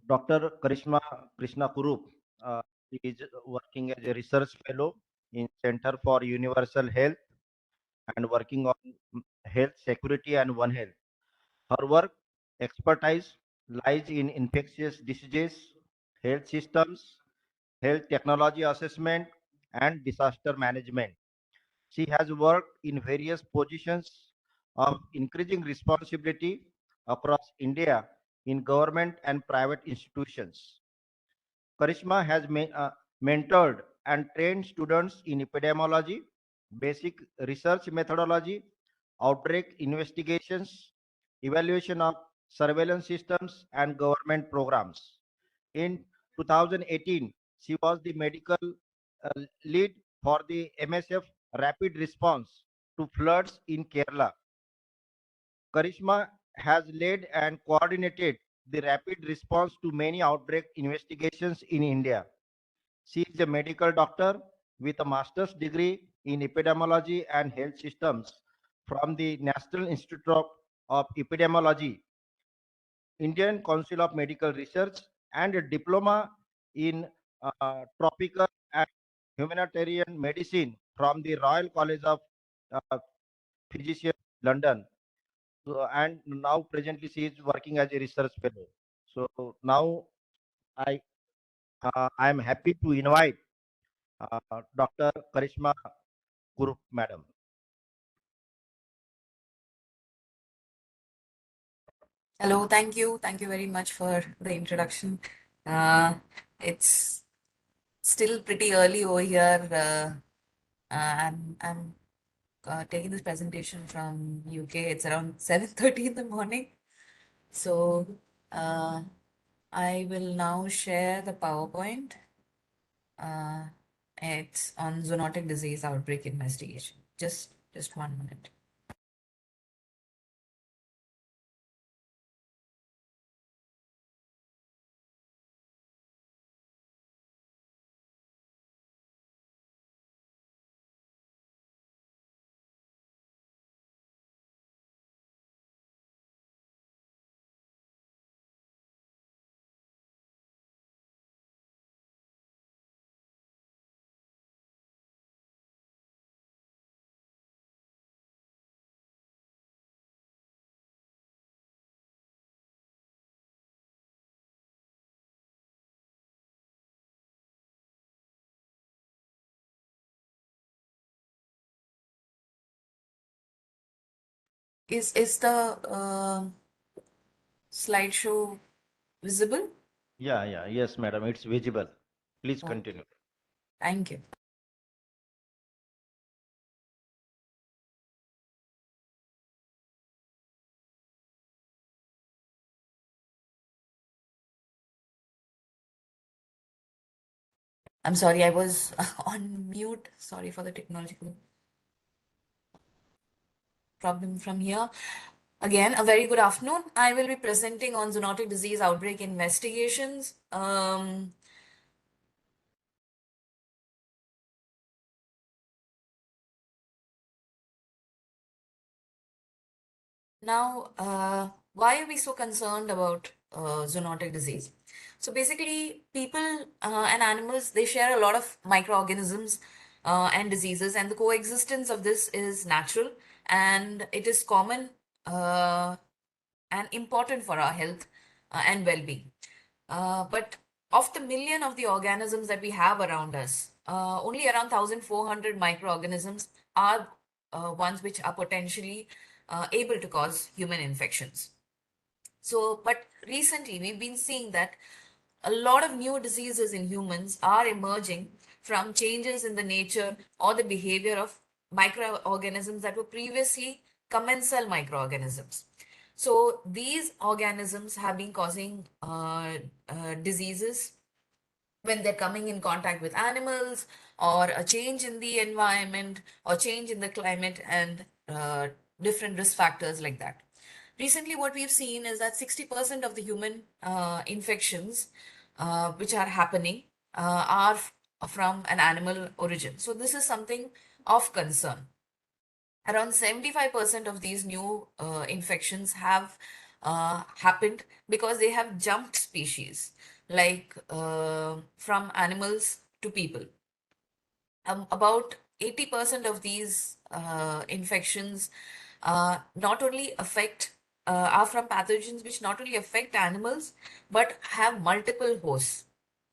Dr. Karishma Krishna Kurup is working as a research fellow in Center for Universal Health and working on health security and One Health. Her work expertise lies in infectious diseases, health systems, health technology assessment, and disaster management. She has worked in various positions of increasing responsibility across India in government and private institutions. Karishma has mentored and trained students in epidemiology, basic research methodology, outbreak investigations, evaluation of surveillance systems, and government programs. In 2018, she was the medical lead for the MSF rapid response to floods in Kerala. Karishma has led and coordinated the rapid response to many outbreak investigations in India. She is a medical doctor with a master's degree in epidemiology and health systems from the National Institute of Epidemiology, Indian Council of Medical Research, and a diploma in tropical and humanitarian medicine from the Royal College of uh, Physicians, London. So, and now presently she is working as a research fellow. So now I I am happy to invite Dr. Karishma Kurup, madam. Hello, thank you. Thank you very much for the introduction. Uh, it's still pretty early over here. I'm taking this presentation from UK. It's around 7:30 in the morning. So I will now share the PowerPoint. Uh, it's on zoonotic disease outbreak investigation. Just 1 minute. Is the slideshow visible? Yes, madam, it's visible. Please Oh, continue. thank you. I'm sorry, I was on mute. Sorry for the technological problem from here. Again, a very good afternoon. I will be presenting on zoonotic disease outbreak investigations. Now, why are we so concerned about zoonotic disease? So basically, people and animals, they share a lot of microorganisms and diseases, and the coexistence of this is natural and it is common and important for our health and well-being. But of the million of the organisms that we have around us, only around 1,400 microorganisms are ones which are potentially able to cause human infections. So, but recently we've been seeing that a lot of new diseases in humans are emerging from changes in the nature or the behavior of microorganisms that were previously commensal microorganisms. So these organisms have been causing diseases when they're coming in contact with animals or a change in the environment or change in the climate and different risk factors like that. Recently, what we've seen is that 60% of the human infections which are happening are from an animal origin. So this is something of concern. Around 75% of these new infections have happened because they have jumped species, like from animals to people. About 80% of these infections not only affect are from pathogens which not only affect animals but have multiple hosts,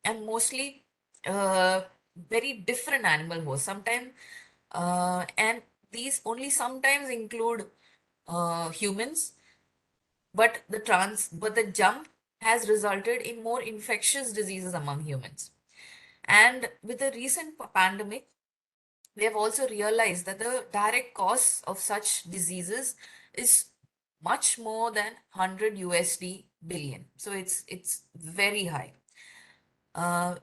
and mostly uh, very different animal hosts sometimes, and these only sometimes include humans, but the jump has resulted in more infectious diseases among humans. And with the recent pandemic, we have also realized that the direct cost of such diseases is much more than 100 USD billion. So it's very high. Uh,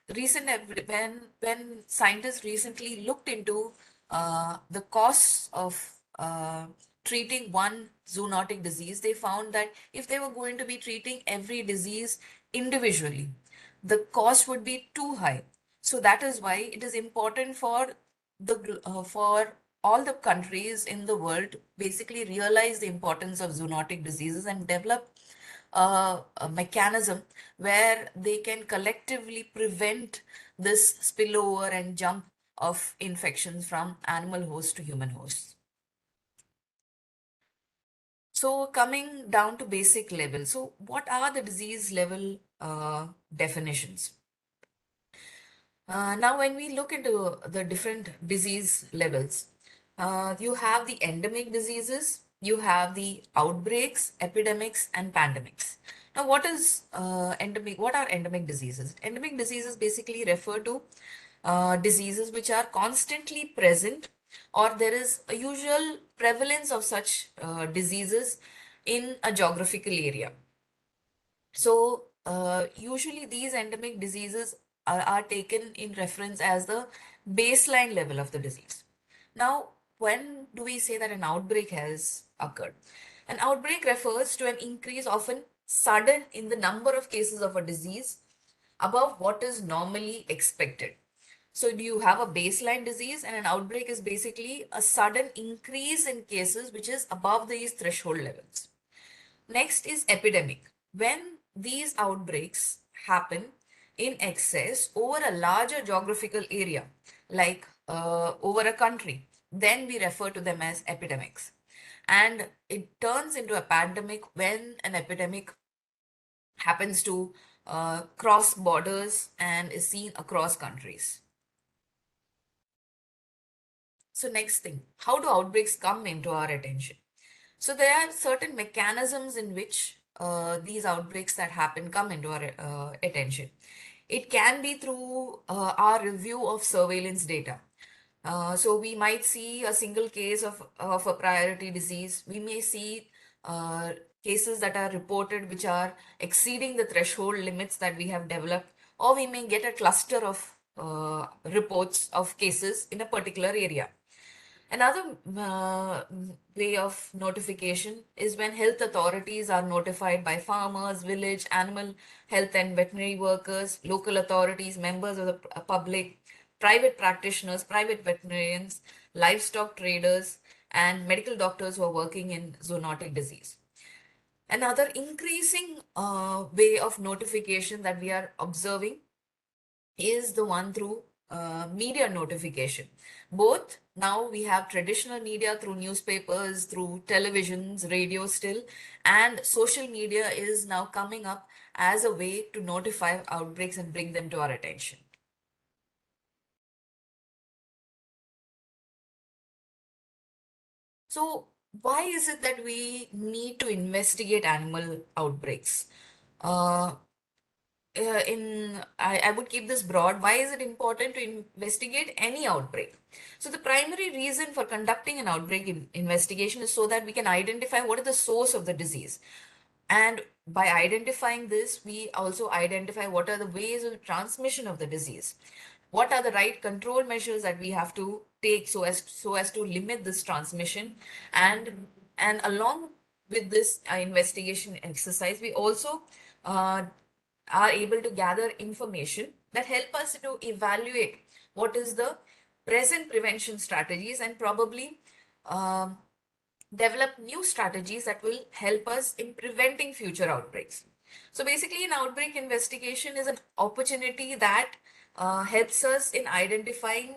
when scientists recently looked into the costs of treating one zoonotic disease, they found that if they were going to be treating every disease individually, the cost would be too high. So that is why it is important for for all the countries in the world to basically realize the importance of zoonotic diseases and develop a mechanism where they can collectively prevent this spillover and jump of infections from animal host to human hosts. So coming down to basic level, so what are the disease level definitions? Now, when we look into the different disease levels, you have the endemic diseases, you have the outbreaks, epidemics, and pandemics. Now, what is endemic? What are endemic diseases? Endemic diseases basically refer to diseases which are constantly present, or there is a usual prevalence of such diseases in a geographical area. So, usually these endemic diseases are taken in reference as the baseline level of the disease. Now, when do we say that an outbreak has occurred? An outbreak refers to an increase, often sudden, in the number of cases of a disease above what is normally expected. So, do you have a baseline disease, and an outbreak is basically a sudden increase in cases which is above these threshold levels. Next is epidemic. When these outbreaks happen in excess over a larger geographical area, like over a country, then we refer to them as epidemics. And it turns into a pandemic when an epidemic happens to cross borders and is seen across countries. So next thing, how do outbreaks come into our attention? So there are certain mechanisms in which these outbreaks that happen come into our attention. It can be through our review of surveillance data. So we might see a single case of a priority disease. We may see cases that are reported which are exceeding the threshold limits that we have developed, or we may get a cluster of reports of cases in a particular area. Another way of notification is when health authorities are notified by farmers, village, animal health and veterinary workers, local authorities, members of the public, private practitioners, private veterinarians, livestock traders, and medical doctors who are working in zoonotic disease. Another increasing way of notification that we are observing is the one through media notification. Both now we have traditional media through newspapers, through televisions, radio still, and social media is now coming up as a way to notify outbreaks and bring them to our attention. So, why is it that we need to investigate animal outbreaks? Uh, I would keep this broad. Why is it important to investigate any outbreak? So the primary reason for conducting an outbreak investigation is so that we can identify what is the source of the disease. And by identifying this, we also identify what are the ways of transmission of the disease. What are the right control measures that we have to take so as to limit this transmission, and along with this investigation exercise, we also are able to gather information that help us to evaluate what is the present prevention strategies and probably um, develop new strategies that will help us in preventing future outbreaks. So basically, an outbreak investigation is an opportunity that helps us in identifying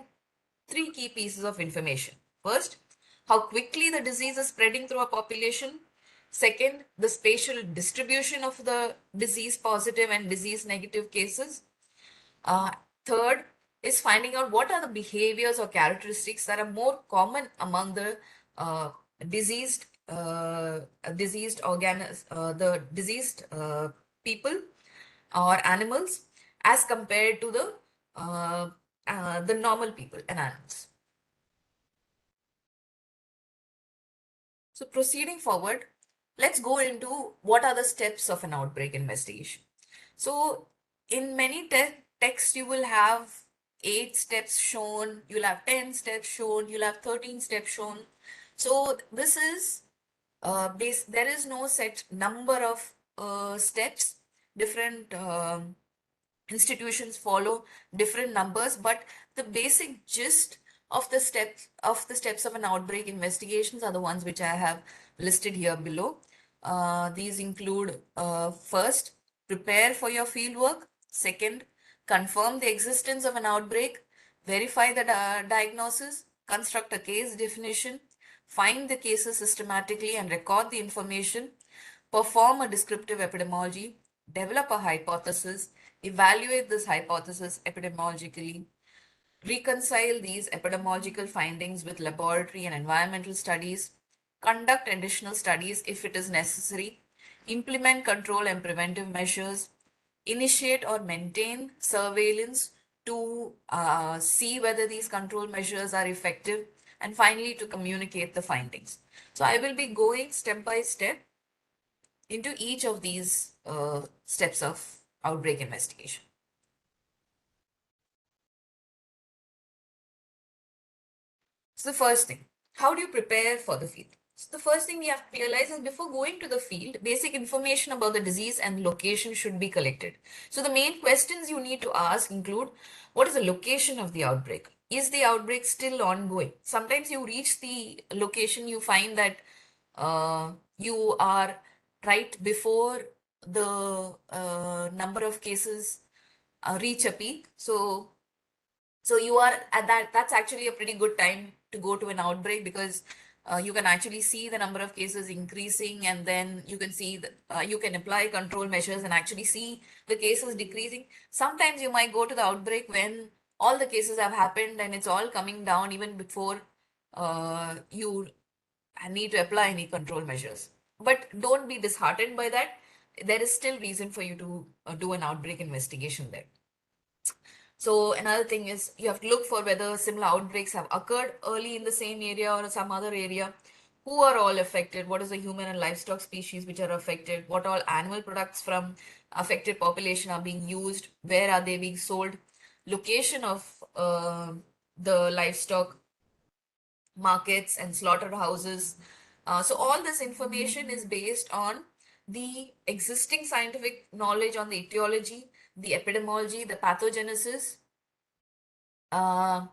three key pieces of information. First, how quickly the disease is spreading through a population. Second, the spatial distribution of the disease positive and disease negative cases. Uh, Third is finding out what are the behaviors or characteristics that are more common among the uh, diseased the diseased people or animals as compared to the normal people and animals. So proceeding forward, let's go into what are the steps of an outbreak investigation. So in many texts, you will have 8 steps shown, you'll have 10 steps shown, you'll have 13 steps shown. So this is there is no set number of steps. Different institutions follow different numbers, but the basic gist of the steps of an outbreak investigations are the ones which I have listed here below. These include first, prepare for your field work. Second, confirm the existence of an outbreak. Verify the diagnosis. Construct a case definition. Find the cases systematically and record the information. Perform a descriptive epidemiology. Develop a hypothesis. Evaluate this hypothesis epidemiologically. Reconcile these epidemiological findings with laboratory and environmental studies. Conduct additional studies if it is necessary. Implement control and preventive measures. Initiate or maintain surveillance to see whether these control measures are effective. And finally, to communicate the findings. So I will be going step by step into each of these steps of outbreak investigation. So the first thing, how do you prepare for the field? So the first thing we have to realize is before going to the field, basic information about the disease and location should be collected. So the main questions you need to ask include, what is the location of the outbreak? Is the outbreak still ongoing? Sometimes you reach the location, you find that you are right before the number of cases reach a peak. So you are at that's actually a pretty good time to go to an outbreak, because you can actually see the number of cases increasing, and then you can see you can apply control measures and actually see the cases decreasing. Sometimes you might go to the outbreak when all the cases have happened and it's all coming down even before you need to apply any control measures. But don't be disheartened by that. There is still reason for you to do an outbreak investigation there. So another thing is you have to look for whether similar outbreaks have occurred early in the same area or some other area. Who are all affected? What is the human and livestock species which are affected? What all animal products from affected population are being used? Where are they being sold? Location of the livestock markets and slaughterhouses. So all this information is based on the existing scientific knowledge on the etiology, the epidemiology, the pathogenesis, uh,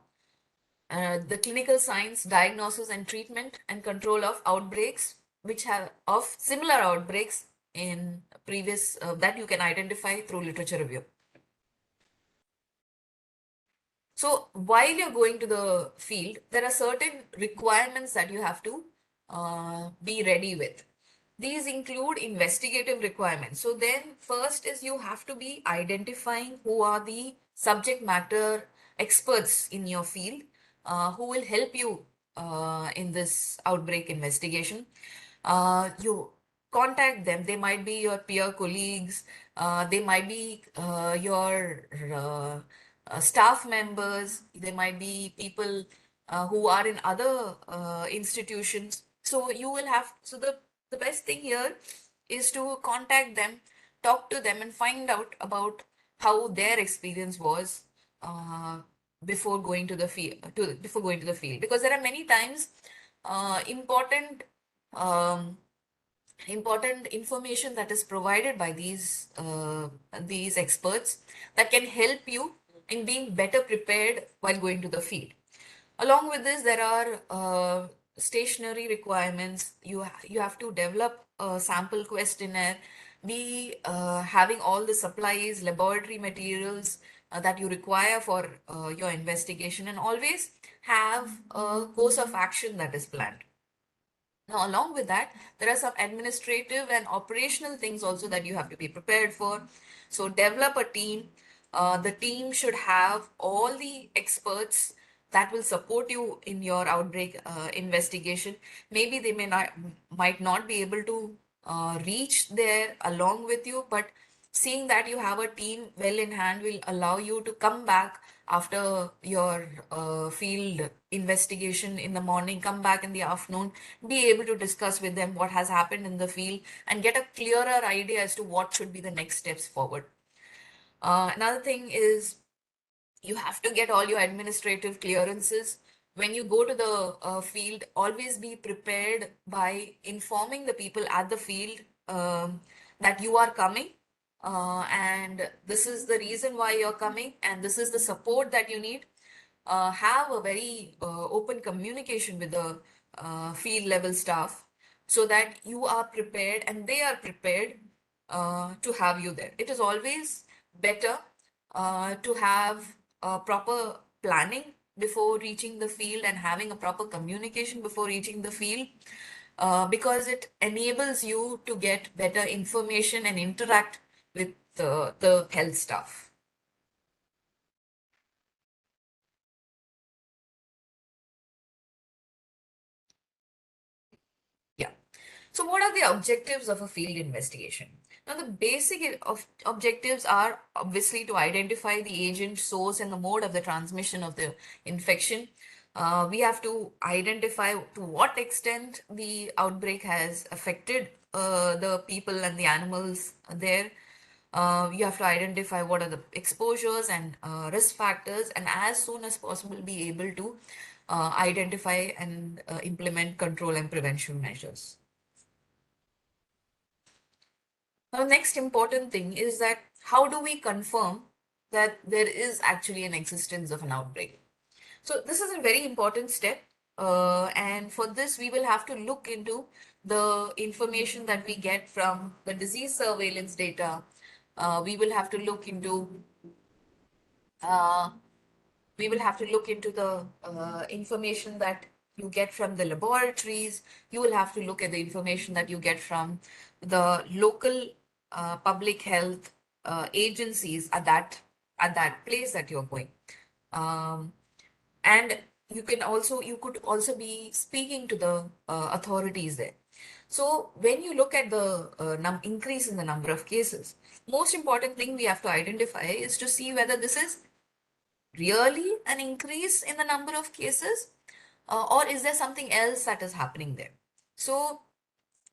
the clinical science, diagnosis and treatment and control of outbreaks, which have of similar outbreaks in previous that you can identify through literature review. So while you're going to the field, there are certain requirements that you have to be ready with. These include investigative requirements. So then first is you have to be identifying who are the subject matter experts in your field who will help you in this outbreak investigation. You contact them. They might be your peer colleagues. They might be your staff members. They might be people who are in other institutions. So you will have, so the best thing here is to contact them, talk to them and find out about how their experience was before going to the field, before going to the field, because there are many times important um, important information that is provided by these experts that can help you in being better prepared while going to the field. Along with this, there are stationary requirements. You have to develop a sample questionnaire, be having all the supplies, laboratory materials that you require for your investigation, and always have a course of action that is planned. Now, along with that, there are some administrative and operational things also that you have to be prepared for. So, develop a team. The team should have all the experts that will support you in your outbreak investigation. Maybe they might not be able to reach there along with you, but seeing that you have a team well in hand will allow you to come back after your field investigation in the morning, come back in the afternoon, be able to discuss with them what has happened in the field and get a clearer idea as to what should be the next steps forward. Another thing is you have to get all your administrative clearances. When you go to the field, always be prepared by informing the people at the field that you are coming, and this is the reason why you're coming, and this is the support that you need. Have a very open communication with the field level staff so that you are prepared and they are prepared to have you there. It is always better to have proper planning before reaching the field and having a proper communication before reaching the field, because it enables you to get better information and interact with the health staff. Yeah. So, what are the objectives of a field investigation? Now, the basic objectives are obviously to identify the agent, source, and the mode of the transmission of the infection. We have to identify to what extent the outbreak has affected the people and the animals there. You have to identify what are the exposures and risk factors, and as soon as possible, be able to identify and implement control and prevention measures. Now, next important thing is that how do we confirm that there is actually an existence of an outbreak? So this is a very important step, and for this we will have to look into the information that we get from the disease surveillance data. We will have to look into uh, the information that you get from the laboratories. You will have to look at the information that you get from the local public health agencies at that place that you're going. And you could also be speaking to the authorities there. So when you look at the increase in the number of cases, most important thing we have to identify is to see whether this is really an increase in the number of cases, or is there something else that is happening there. So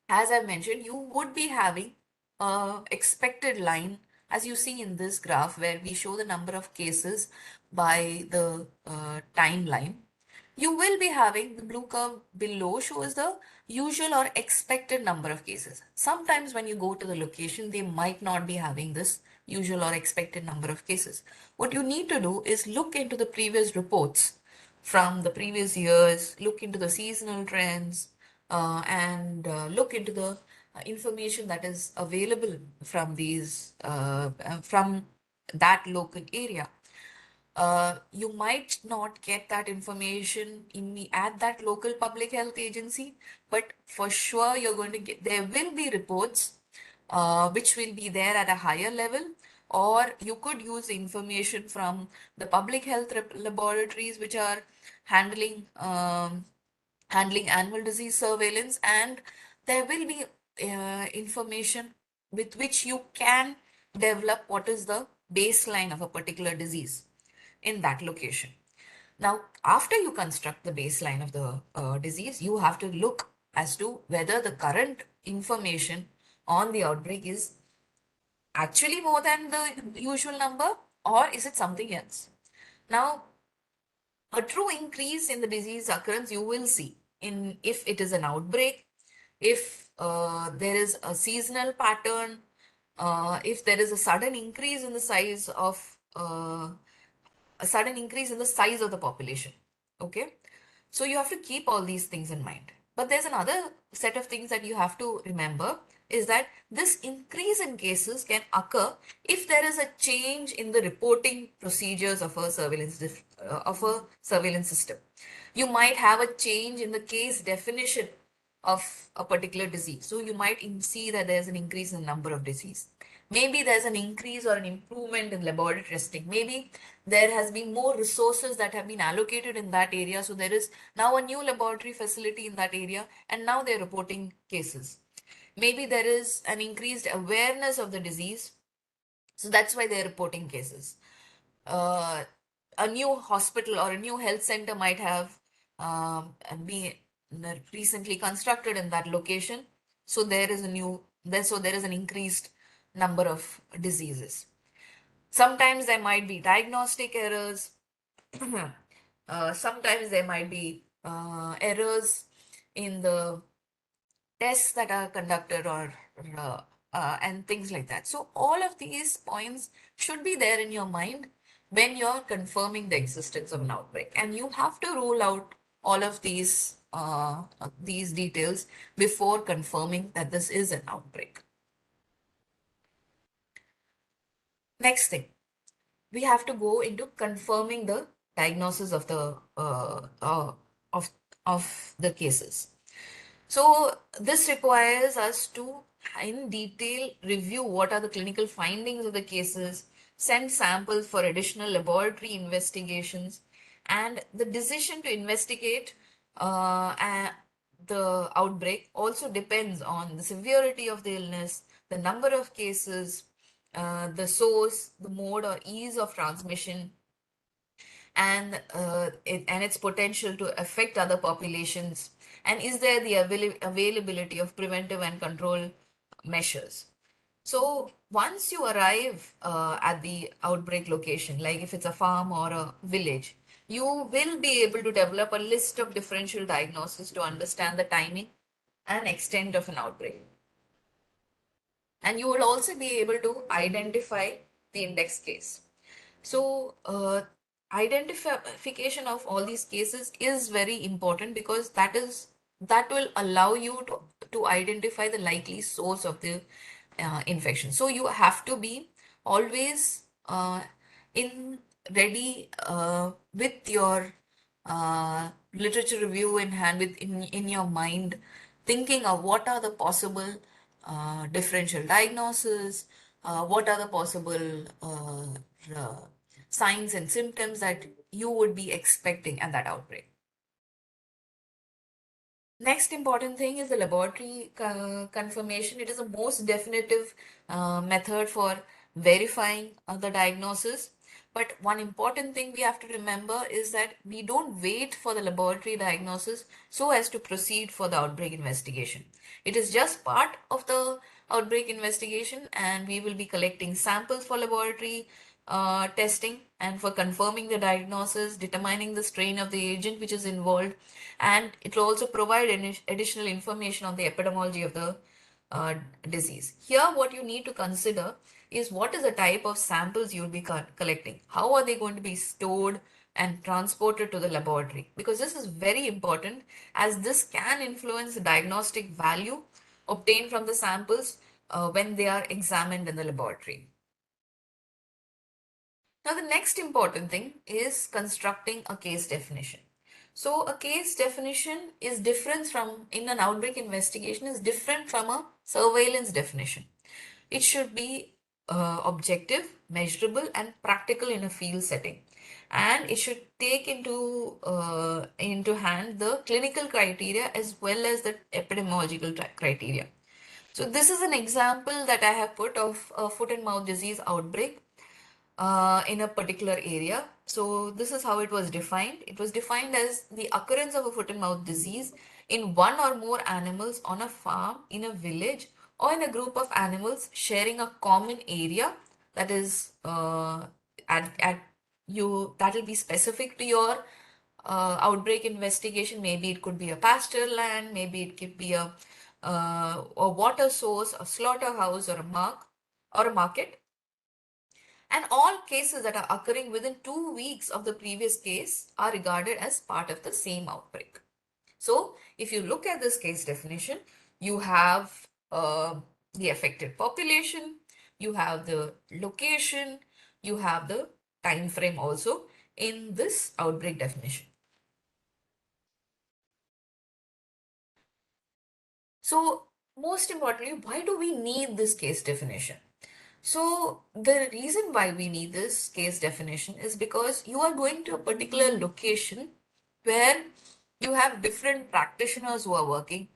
as I mentioned, you would be having a expected line, as you see in this graph where we show the number of cases by the timeline. You will be having the blue curve below shows the usual or expected number of cases. Sometimes when you go to the location, they might not be having this usual or expected number of cases. What you need to do is look into the previous reports from the previous years, look into the seasonal trends, and look into the information that is available from from that local area. You might not get that information at that local public health agency, but for sure you're going to get, there will be reports which will be there at a higher level, or you could use information from the public health laboratories which are handling handling animal disease surveillance, and there will be information with which you can develop what is the baseline of a particular disease in that location. Now, after you construct the baseline of the disease, you have to look as to whether the current information on the outbreak is actually more than the usual number, or is it something else. Now, a true increase in the disease occurrence you will see in if it is an outbreak, if there is a seasonal pattern, if there is a sudden increase in the size of the population. Okay, so you have to keep all these things in mind. But there's another set of things that you have to remember is that this increase in cases can occur if there is a change in the reporting procedures of a surveillance system. You might have a change in the case definition of a particular disease. So you might see that there's an increase in the number of disease. Maybe there's an increase or an improvement in laboratory testing. Maybe there has been more resources that have been allocated in that area. So there is now a new laboratory facility in that area, and now they're reporting cases. Maybe there is an increased awareness of the disease. So that's why they're reporting cases. A new hospital or a new health center might have been recently constructed in that location. So there is an increased number of diseases. Sometimes there might be diagnostic errors. Sometimes there might be errors in the tests that are conducted or and things like that. So all of these points should be there in your mind when you're confirming the existence of an outbreak, and you have to rule out all of these details before confirming that this is an outbreak. Next thing, we have to go into confirming the diagnosis of the cases. So this requires us to in detail review what are the clinical findings of the cases, send samples for additional laboratory investigations, and the decision to investigate the outbreak also depends on the severity of the illness, the number of cases, the source, the mode or ease of transmission, and its potential to affect other populations, and is there the availability of preventive and control measures. So once you arrive at the outbreak location, like if it's a farm or a village, you will be able to develop a list of differential diagnoses to understand the timing and extent of an outbreak. And you will also be able to identify the index case. So identification of all these cases is very important, because that will allow you to identify the likely source of the infection. So you have to be always in ready with your literature review in hand, in your mind, thinking of what are the possible differential diagnoses, what are the possible signs and symptoms that you would be expecting at that outbreak. Next important thing is the laboratory confirmation. It is the most definitive method for verifying the diagnosis. But one important thing we have to remember is that we don't wait for the laboratory diagnosis so as to proceed for the outbreak investigation. It is just part of the outbreak investigation, and we will be collecting samples for laboratory testing and for confirming the diagnosis, determining the strain of the agent which is involved, and it will also provide additional information on the epidemiology of the disease. Here, what you need to consider is what is the type of samples you'll be collecting. How are they going to be stored and transported to the laboratory? Because this is very important, as this can influence the diagnostic value obtained from the samples when they are examined in the laboratory. Now, the next important thing is constructing a case definition. So a case definition is different from, in an outbreak investigation, is different from a surveillance definition. It should be objective, measurable, and practical in a field setting. And it should take into hand the clinical criteria as well as the epidemiological criteria. So this is an example that I have put of a foot and mouth disease outbreak in a particular area. So this is how it was defined. It was defined as the occurrence of a foot and mouth disease in one or more animals on a farm, in a village, or in a group of animals sharing a common area that is at you that will be specific to your outbreak investigation. Maybe it could be a pasture land, maybe it could be a a water source, a slaughterhouse, or a market. And all cases that are occurring within 2 weeks of the previous case are regarded as part of the same outbreak. So, if you look at this case definition, you have the affected population, you have the location, you have the time frame also in this outbreak definition. So, most importantly, why do we need this case definition? So, the reason why we need this case definition is because you are going to a particular location where you have different practitioners who are working,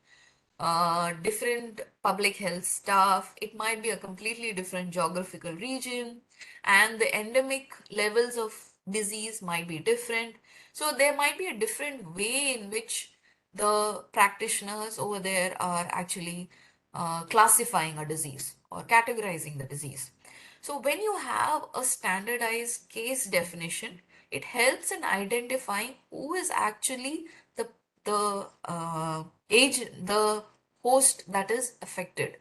different public health staff. It might be a completely different geographical region, and the endemic levels of disease might be different. So there might be a different way in which the practitioners over there are actually classifying a disease or categorizing the disease. So when you have a standardized case definition, it helps in identifying who is actually the the host that is affected,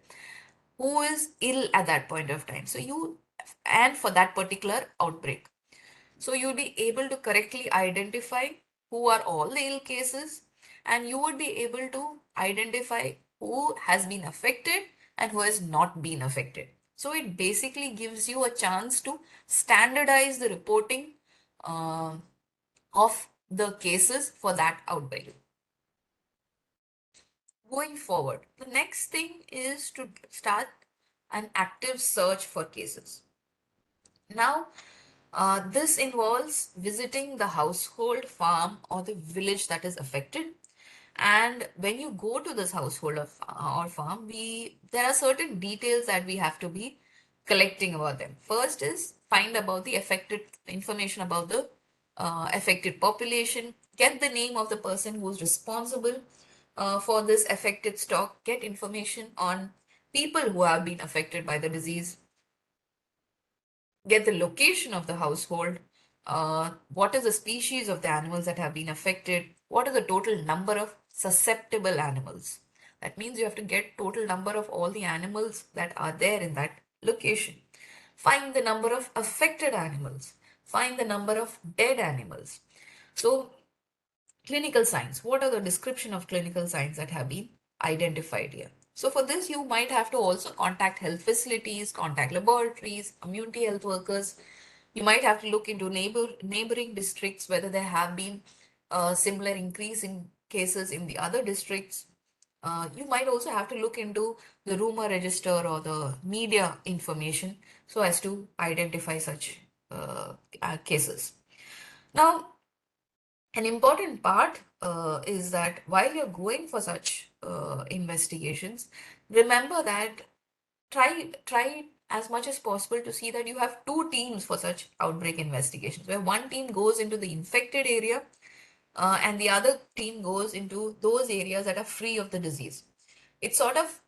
who is ill at that point of time. So you, and for that particular outbreak. So you'll be able to correctly identify who are all the ill cases, and you would be able to identify who has been affected and who has not been affected. So it basically gives you a chance to standardize the reporting uh, of the cases for that outbreak. Going forward, the next thing is to start an active search for cases. Now, this involves visiting the household, farm, or the village that is affected. And when you go to this household or farm, there are certain details that we have to be collecting about them. First is find about the affected information about the affected population, get the name of the person who is responsible for this affected stock, get information on people who have been affected by the disease, get the location of the household, what is the species of the animals that have been affected, what is the total number of susceptible animals. That means you have to get total number of all the animals that are there in that location. Find the number of affected animals. Find the number of dead animals. So clinical signs. What are the description of clinical signs that have been identified here? So for this, you might have to also contact health facilities, contact laboratories, community health workers. You might have to look into neighboring districts, whether there have been a similar increase in cases in the other districts. You might also have to look into the rumor register or the media information so as to identify such cases. Now, an important part is that while you're going for such investigations, remember that try as much as possible to see that you have two teams for such outbreak investigations, where one team goes into the infected area and the other team goes into those areas that are free of the disease. It sort of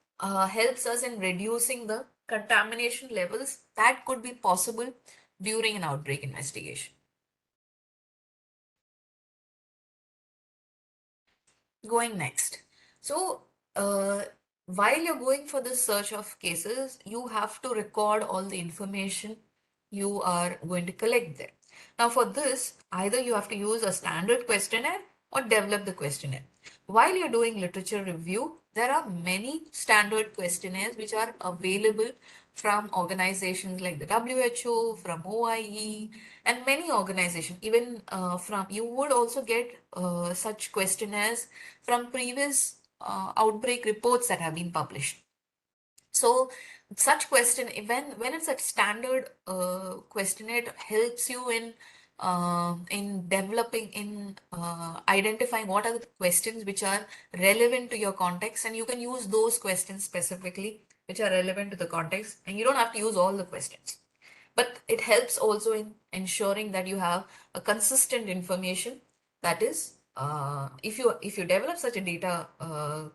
helps us in reducing the contamination levels that could be possible during an outbreak investigation. Going next. So, while you're going for this search of cases, you have to record all the information you are going to collect there. Now, for this, either you have to use a standard questionnaire or develop the questionnaire. While you're doing literature review, there are many standard questionnaires which are available from organizations like the WHO, from OIE, and many organizations. Even from you would also get such questionnaires from previous outbreak reports that have been published. So such question, when it's a standard questionnaire, it helps you in developing, in identifying what are the questions which are relevant to your context, and you can use those questions specifically which are relevant to the context, and you don't have to use all the questions. But it helps also in ensuring that you have a consistent information. That is, if you develop such a data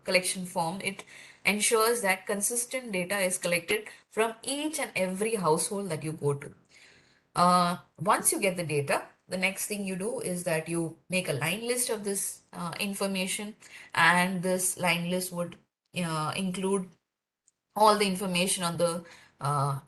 collection form, it ensures that consistent data is collected from each and every household that you go to. Once you get the data, the next thing you do is that you make a line list of this information, and this line list would include all the information on the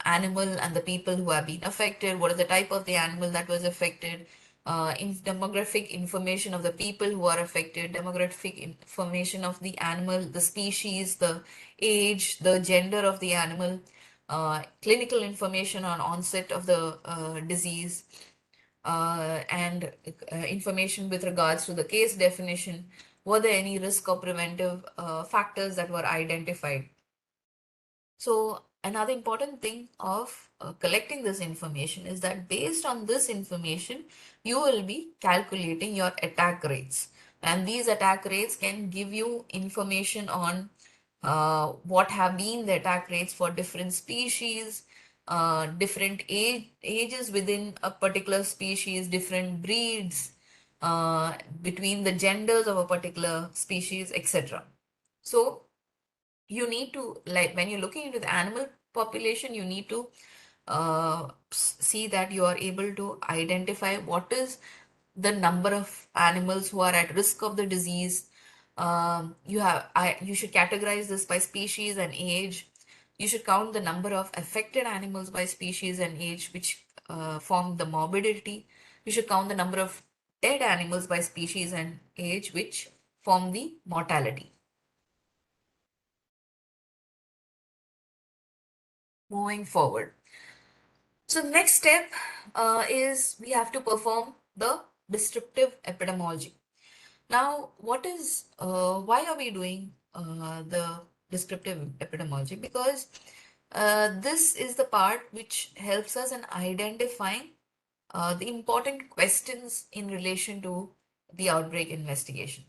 animal and the people who have been affected, what is the type of the animal that was affected, demographic information of the people who are affected, demographic information of the animal, the species, the age, the gender of the animal, clinical information on onset of the disease, and information with regards to the case definition. Were there any risk or preventive factors that were identified? So another important thing of collecting this information is that based on this information, you will be calculating your attack rates. And these attack rates can give you information on what have been the attack rates for different species, different ages within a particular species, different breeds, between the genders of a particular species, etc. So you need to, like, when you're looking into the animal population, you need to see that you are able to identify what is the number of animals who are at risk of the disease. You should categorize this by species and age. You should count the number of affected animals by species and age, which form the morbidity. You should count the number of dead animals by species and age, which form the mortality. Moving forward. So next step is we have to perform the descriptive epidemiology. Now, why are we doing the descriptive epidemiology? Because this is the part which helps us in identifying the important questions in relation to the outbreak investigation.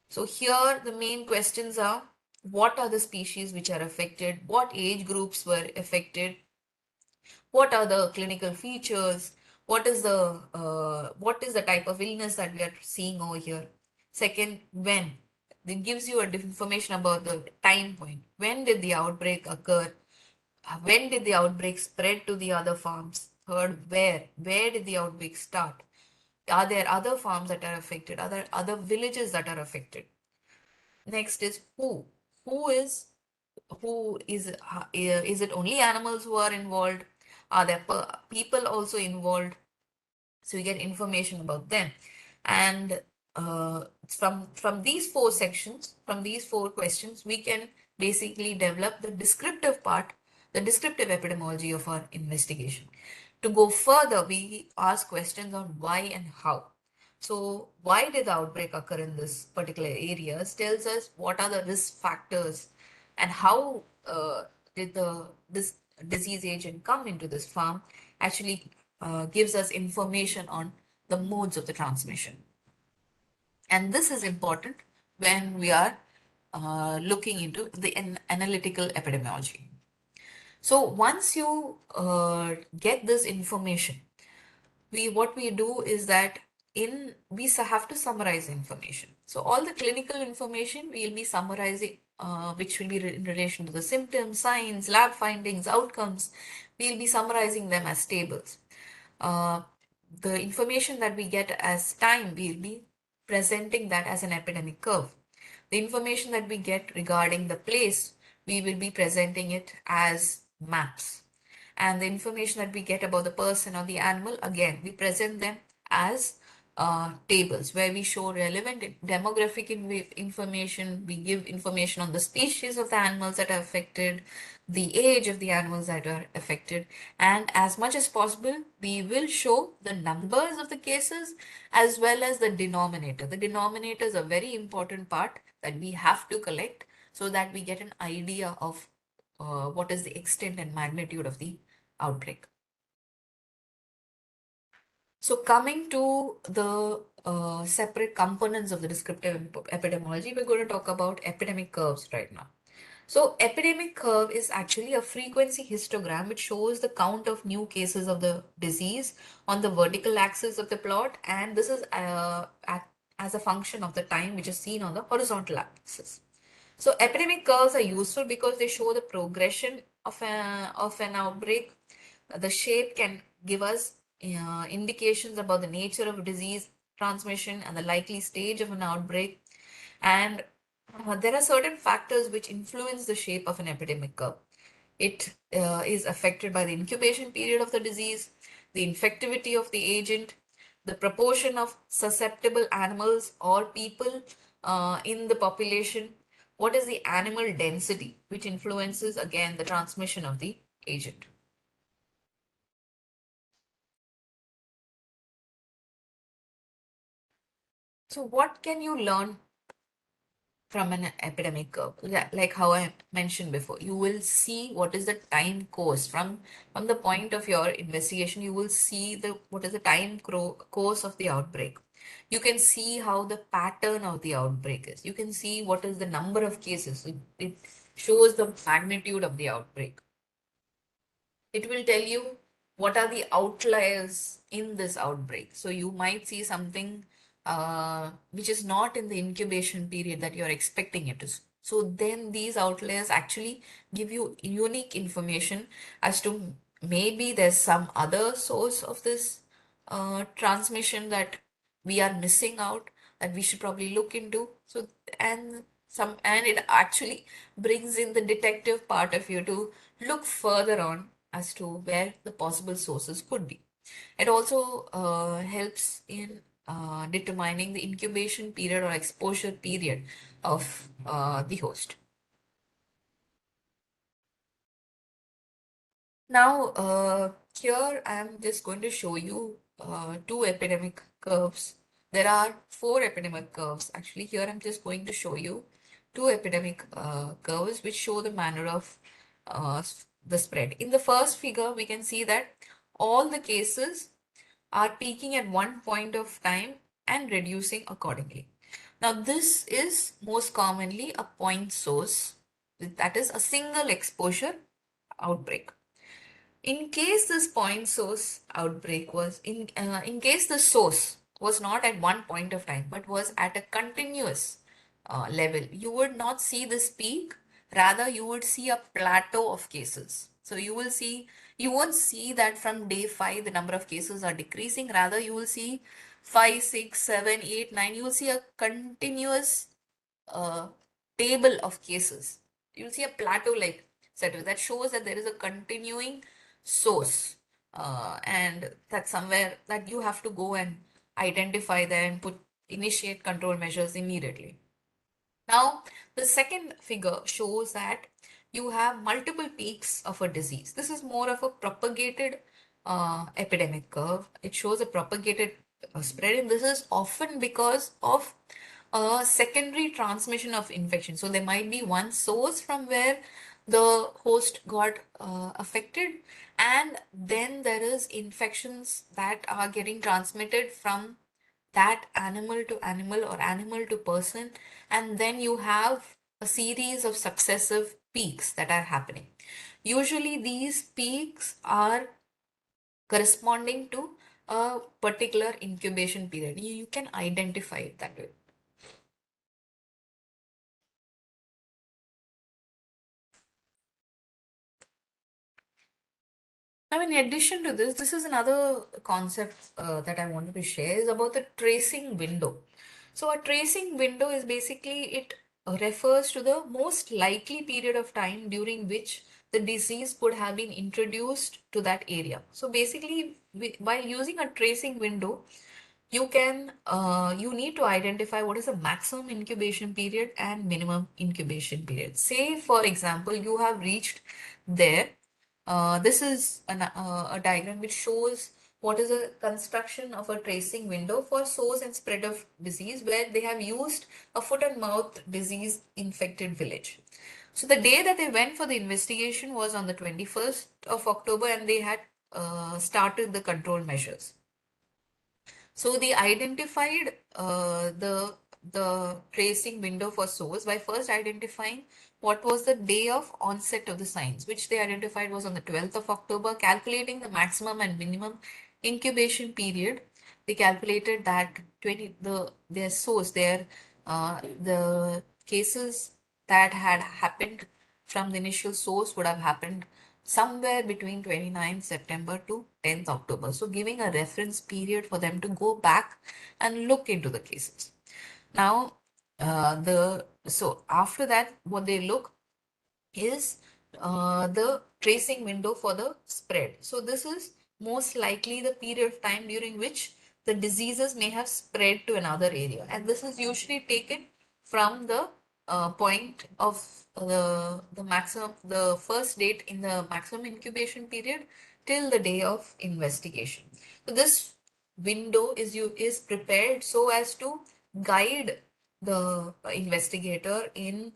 So here the main questions are: what are the species which are affected? What age groups were affected? What are the clinical features? What is the type of illness that we are seeing over here? Second, when? It gives you a information about the time point. When did the outbreak occur? When did the outbreak spread to the other farms? Third, where did the outbreak start? Are there other farms that are affected? Other villages that are affected? Next is who. Who is who is it only animals who are involved? Are there people also involved? So we get information about them. And from these four sections, from these four questions, we can basically develop the descriptive part, the descriptive epidemiology of our investigation. To go further, we ask questions on why and how. So why did the outbreak occur in this particular area tells us what are the risk factors and how did this disease agent come into this farm, actually gives us information on the modes of the transmission. And this is important when we are looking into the analytical epidemiology. So once you get this information, what we do is that we have to summarize information. So all the clinical information we'll be summarizing, which will be in relation to the symptoms, signs, lab findings, outcomes. We'll be summarizing them as tables. The information that we get as time, we'll be presenting that as an epidemic curve. The information that we get regarding the place, we will be presenting it as maps. And the information that we get about the person or the animal, again, we present them as tables where we show relevant demographic information. We give information on the species of the animals that are affected, the age of the animals that are affected, and as much as possible, we will show the numbers of the cases as well as the denominator. The denominator is a very important part that we have to collect so that we get an idea of what is the extent and magnitude of the outbreak. So coming to the separate components of the descriptive epidemiology, we're going to talk about epidemic curves right now. So epidemic curve is actually a frequency histogram which shows the count of new cases of the disease on the vertical axis of the plot, and this is as a function of the time which is seen on the horizontal axis. So epidemic curves are useful because they show the progression of an outbreak. The shape can give us indications about the nature of disease transmission and the likely stage of an outbreak. And there are certain factors which influence the shape of an epidemic curve. It is affected by the incubation period of the disease, the infectivity of the agent, the proportion of susceptible animals or people in the population. What is the animal density, which influences again the transmission of the agent. So what can you learn from an epidemic curve? Like how I mentioned before, you will see what is the time course from the point of your investigation. You will see what is the time course of the outbreak. You can see how the pattern of the outbreak is. You can see what is the number of cases. It shows the magnitude of the outbreak. It will tell you what are the outliers in this outbreak. So you might see something which is not in the incubation period that you're expecting it to. So then these outliers actually give you unique information as to maybe there's some other source of this transmission that we are missing out, that we should probably look into. So and it actually brings in the detective part of you to look further on as to where the possible sources could be. It also helps in determining the incubation period or exposure period of the host. Now, here I am just going to show you two epidemic curves. There are four epidemic curves. Actually, here I'm just going to show you two epidemic curves which show the manner of the spread. In the first figure, we can see that all the cases are peaking at one point of time and reducing accordingly. Now, this is most commonly a point source, that is a single exposure outbreak. In case this point source outbreak was in case the source was not at one point of time but was at a continuous level, you would not see this peak. Rather, you would see a plateau of cases. So you won't see that from day 5 the number of cases are decreasing. Rather, you will see 5, 6, 7, 8, 9. You will see a continuous table of cases. You'll see a plateau like settle that shows that there is a continuing source, and that somewhere that you have to go and identify there and initiate control measures immediately. Now, the second figure shows that you have multiple peaks of a disease. This is more of a propagated epidemic curve. It shows a propagated spread, and this is often because of a secondary transmission of infection. So there might be one source from where the host got affected, and then there is infections that are getting transmitted from that animal to animal or animal to person, and then you have a series of successive peaks that are happening. Usually these peaks are corresponding to a particular incubation period. You can identify it that way. Now, in addition to this, this is another concept that I wanted to share is about the tracing window. So a tracing window is basically, it refers to the most likely period of time during which the disease could have been introduced to that area. So basically, while using a tracing window, you need to identify what is the maximum incubation period and minimum incubation period. Say, for example, you have reached there. This is a diagram which shows what is a construction of a tracing window for source and spread of disease, where they have used a foot and mouth disease infected village. So the day that they went for the investigation was on the 21st of October, and they had started the control measures. So they identified the tracing window for source by first identifying what was the day of onset of the signs, which they identified was on the 12th of October, calculating the maximum and minimum incubation period. They calculated that their source, the cases that had happened from the initial source would have happened somewhere between 29th September to 10th October. So giving a reference period for them to go back and look into the cases. Now, the So after that, what they look is the tracing window for the spread. So this is most likely the period of time during which the diseases may have spread to another area, and this is usually taken from the point of the maximum, the first date in the maximum incubation period till the day of investigation. So this window is prepared so as to guide the investigator in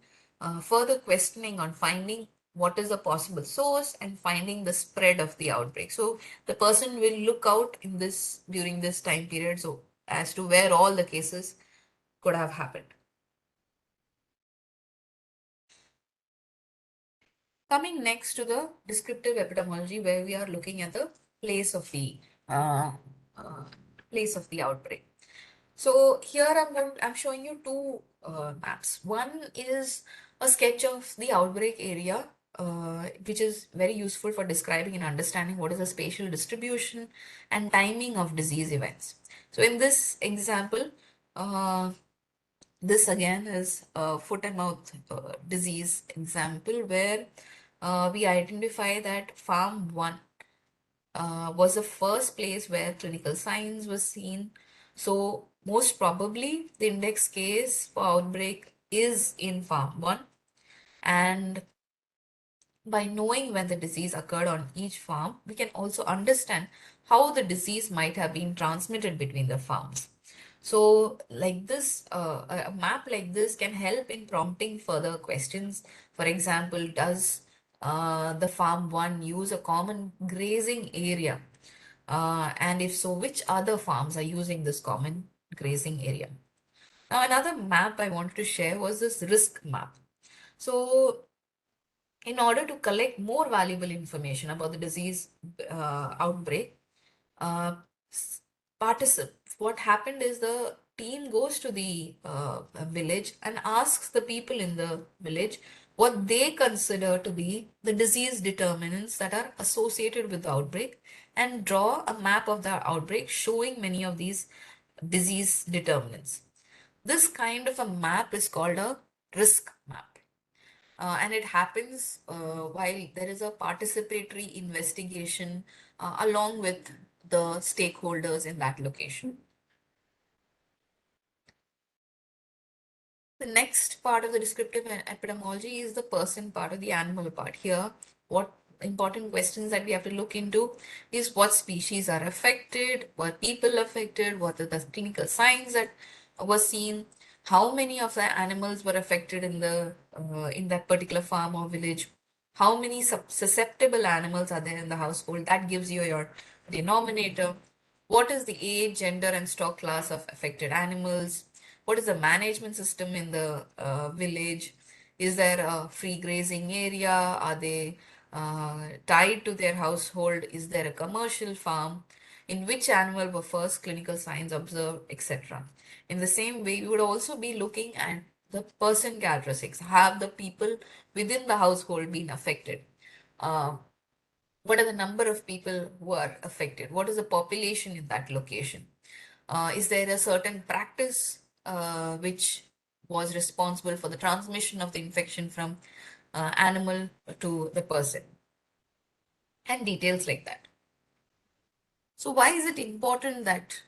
further questioning on finding what is the possible source and finding the spread of the outbreak. So the person will look out in this during this time period, so as to where all the cases could have happened. Coming next to the descriptive epidemiology, where we are looking at the place of the uh, uh, place of the outbreak. So here I'm showing you two maps. One is a sketch of the outbreak area, which is very useful for describing and understanding what is the spatial distribution and timing of disease events. So in this example, uh, this again is a foot and mouth disease example where we identify that farm 1 was the first place where clinical signs was seen. So most probably the index case for outbreak is in farm 1, and by knowing when the disease occurred on each farm, we can also understand how the disease might have been transmitted between the farms. So like this, a map like this can help in prompting further questions. For example, does the farm 1 use a common grazing area? And if so, which other farms are using this common grazing area? Now, another map I wanted to share was this risk map. So in order to collect more valuable information about the disease outbreak, uh, what happened is the team goes to the village and asks the people in the village what they consider to be the disease determinants that are associated with the outbreak, and draw a map of the outbreak showing many of these disease determinants. This kind of a map is called a risk map. And it happens while there is a participatory investigation along with the stakeholders in that location. The next part of the descriptive epidemiology is the person part or the animal part. Here, what important questions that we have to look into is what species are affected, what people affected, what are the clinical signs that were seen, how many of the animals were affected in that particular farm or village, how many susceptible animals are there in the household. That gives you your denominator. What is the age, gender, and stock class of affected animals? What is the management system in the village? Is there a free grazing area? Are they tied to their household? Is there a commercial farm? In which animal were first clinical signs observed, etc. In the same way, we would also be looking at the person characteristics. Have the people within the household been affected? Uh, what are the number of people who are affected? What is the population in that location? Is there a certain practice which was responsible for the transmission of the infection from animal to the person? And details like that. So why is it important that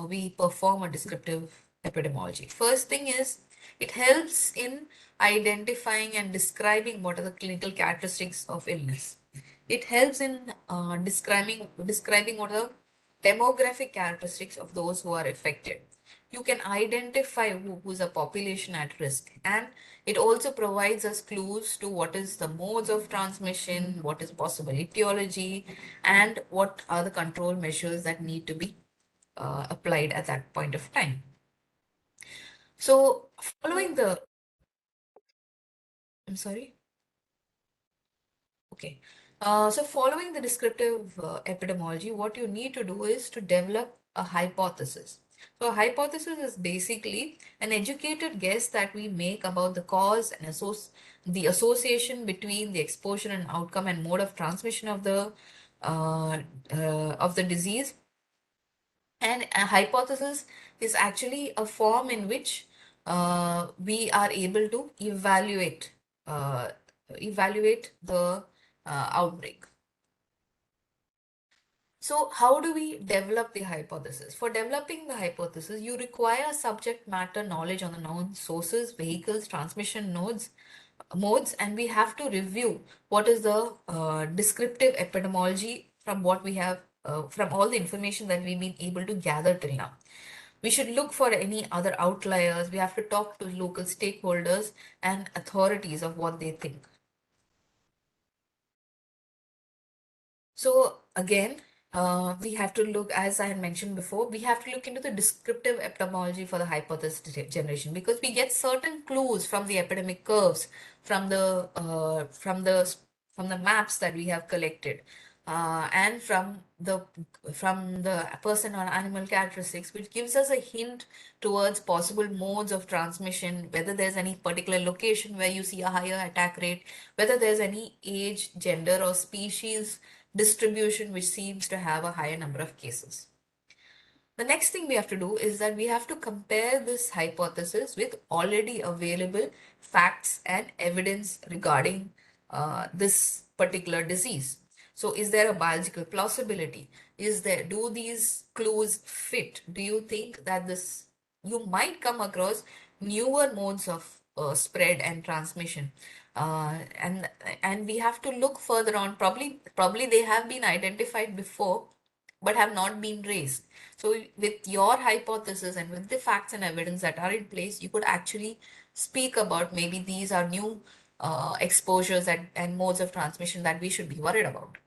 we perform a descriptive epidemiology? First thing is it helps in identifying and describing what are the clinical characteristics of illness. It helps in describing what are the demographic characteristics of those who are affected. You can identify who's a population at risk, and it also provides us clues to what is the modes of transmission, what is possible etiology, and what are the control measures that need to be applied at that point of time. So following the, I'm sorry. Okay. So following the descriptive epidemiology, what you need to do is to develop a hypothesis. So a hypothesis is basically an educated guess that we make about the cause and the association between the exposure and outcome and mode of transmission uh, of the disease. And a hypothesis is actually a form in which we are able to evaluate the outbreak. So how do we develop the hypothesis? For developing the hypothesis, you require subject matter knowledge on the known sources, vehicles, transmission modes, and we have to review what is the descriptive epidemiology from what we have, from all the information that we've been able to gather till now. We should look for any other outliers. We have to talk to local stakeholders and authorities of what they think. So again, we have to look, as I had mentioned before, we have to look into the descriptive epidemiology for the hypothesis generation, because we get certain clues from the epidemic curves, from the maps that we have collected, and from the person or animal characteristics, which gives us a hint towards possible modes of transmission, whether there's any particular location where you see a higher attack rate, whether there's any age, gender, or species distribution which seems to have a higher number of cases. The next thing we have to do is that we have to compare this hypothesis with already available facts and evidence regarding this particular disease. So is there a biological plausibility? Do these clues fit? Do you think that you might come across newer modes of spread and transmission? And we have to look further on. Probably they have been identified before, but have not been raised. So with your hypothesis and with the facts and evidence that are in place, you could actually speak about maybe these are new exposures and modes of transmission that we should be worried about.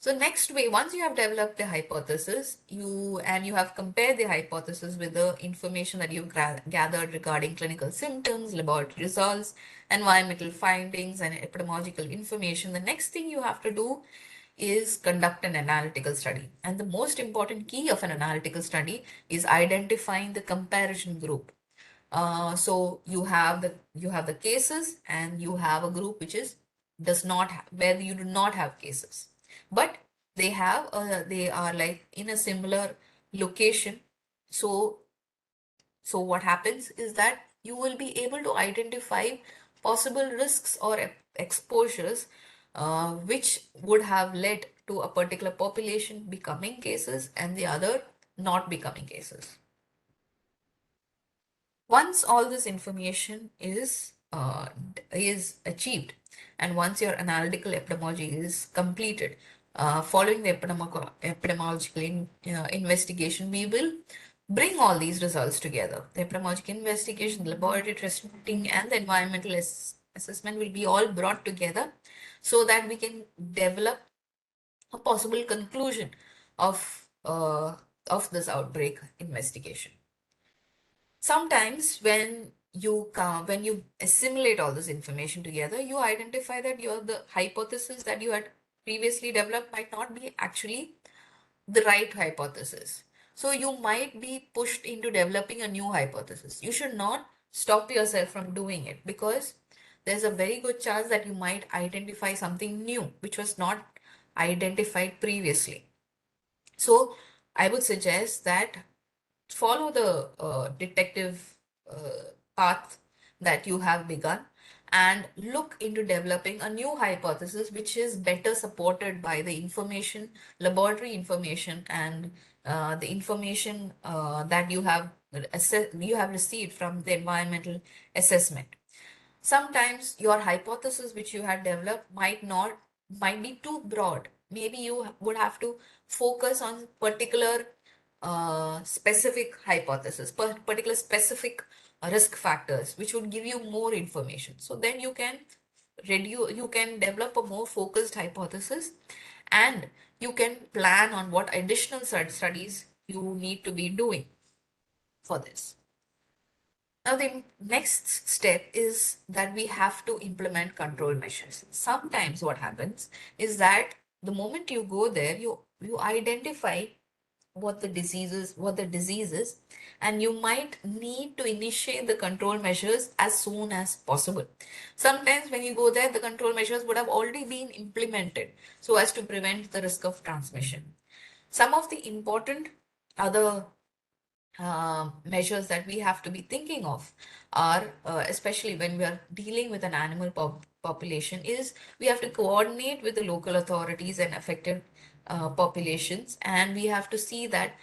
So next way, once you have developed the hypothesis, you have compared the hypothesis with the information that you've gathered regarding clinical symptoms, laboratory results, environmental findings, and epidemiological information, the next thing you have to do is conduct an analytical study. And the most important key of an analytical study is identifying the comparison group. So you have the cases, and you have a group which where you do not have cases, but they are like in a similar location. So what happens is that you will be able to identify possible risks or exposures which would have led to a particular population becoming cases and the other not becoming cases. Once all this information is achieved, and once your analytical epidemiology is completed, following the epidemiological investigation, we will bring all these results together. The epidemiological investigation, the laboratory testing, and the environmental assessment will be all brought together so that we can develop a possible conclusion of this outbreak investigation. Sometimes when you assimilate all this information together, you identify that the hypothesis that you had previously developed might not be actually the right hypothesis. So you might be pushed into developing a new hypothesis. You should not stop yourself from doing it, because there's a very good chance that you might identify something new which was not identified previously. So I would suggest that follow the detective path that you have begun, and look into developing a new hypothesis which is better supported by the laboratory information, and the information that you have received from the environmental assessment. Sometimes your hypothesis which you had developed might be too broad. Maybe you would have to focus on particular specific hypothesis, particular specific risk factors, which would give you more information. So then you can develop a more focused hypothesis, and you can plan on what additional studies you need to be doing for this. Now, the next step is that we have to implement control measures. Sometimes what happens is that the moment you go there, you identify what the disease is, and you might need to initiate the control measures as soon as possible. Sometimes when you go there, the control measures would have already been implemented so as to prevent the risk of transmission. Some of the important other measures that we have to be thinking of are, especially when we are dealing with an animal population, is we have to coordinate with the local authorities and affected populations, and we have to see that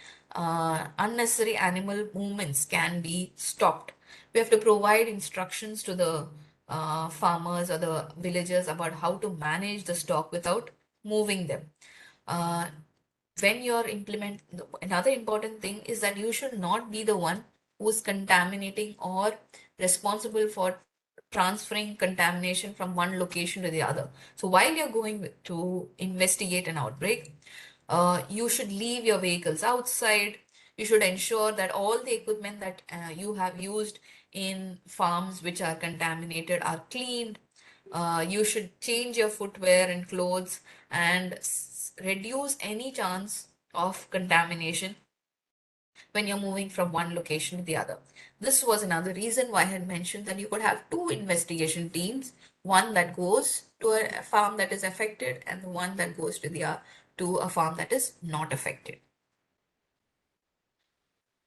unnecessary animal movements can be stopped. We have to provide instructions to the farmers or the villagers about how to manage the stock without moving them. Uh, when you're implement Another important thing is that you should not be the one who's contaminating or responsible for transferring contamination from one location to the other. So while you're going to investigate an outbreak, you should leave your vehicles outside. You should ensure that all the equipment that you have used in farms which are contaminated are cleaned. You should change your footwear and clothes and reduce any chance of contamination when you're moving from one location to the other. This was another reason why I had mentioned that you could have two investigation teams, one that goes to a farm that is affected and the one that goes to a farm that is not affected.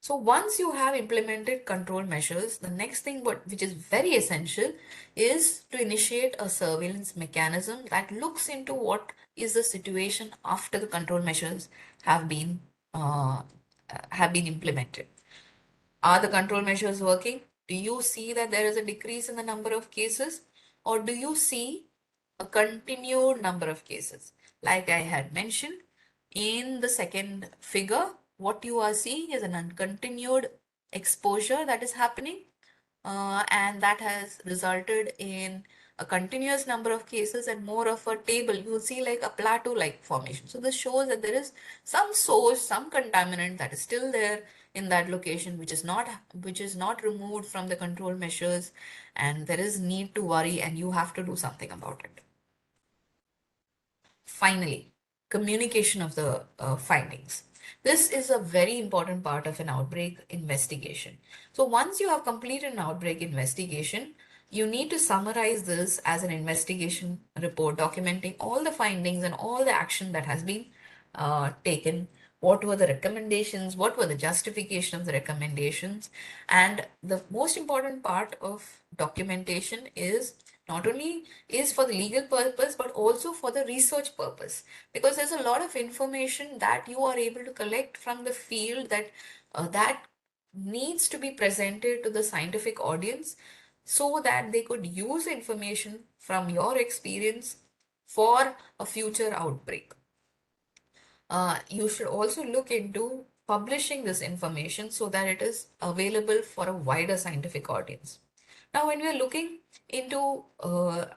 So once you have implemented control measures, the next thing which is very essential is to initiate a surveillance mechanism that looks into what is the situation after the control measures have been uh, implemented. Are the control measures working? Do you see that there is a decrease in the number of cases, or do you see a continued number of cases? Like I had mentioned in the second figure, what you are seeing is an uncontinued exposure that is happening, and that has resulted in a continuous number of cases and more of a table. You will see like a plateau-like formation. So this shows that there is some source, some contaminant that is still there in that location, which is not removed from the control measures, and there is need to worry, and you have to do something about it. Finally, communication of the findings. This is a very important part of an outbreak investigation. So once you have completed an outbreak investigation, you need to summarize this as an investigation report documenting all the findings and all the action that has been taken. What were the recommendations? What were the justification of the recommendations? And the most important part of documentation is not only is for the legal purpose but also for the research purpose, because there's a lot of information that you are able to collect from the field that needs to be presented to the scientific audience so that they could use information from your experience for a future outbreak. You should also look into publishing this information so that it is available for a wider scientific audience. Now, when we are looking into,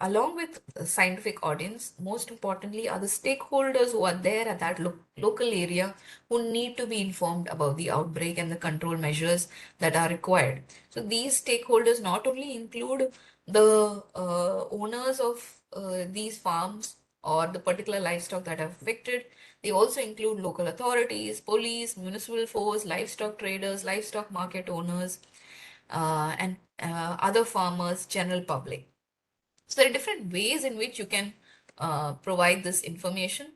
along with the scientific audience, most importantly are the stakeholders who are there at that local area who need to be informed about the outbreak and the control measures that are required. So these stakeholders not only include the owners of these farms or the particular livestock that are affected, they also include local authorities, police, municipal force, livestock traders, livestock market owners, and other farmers, general public. So there are different ways in which you can provide this information.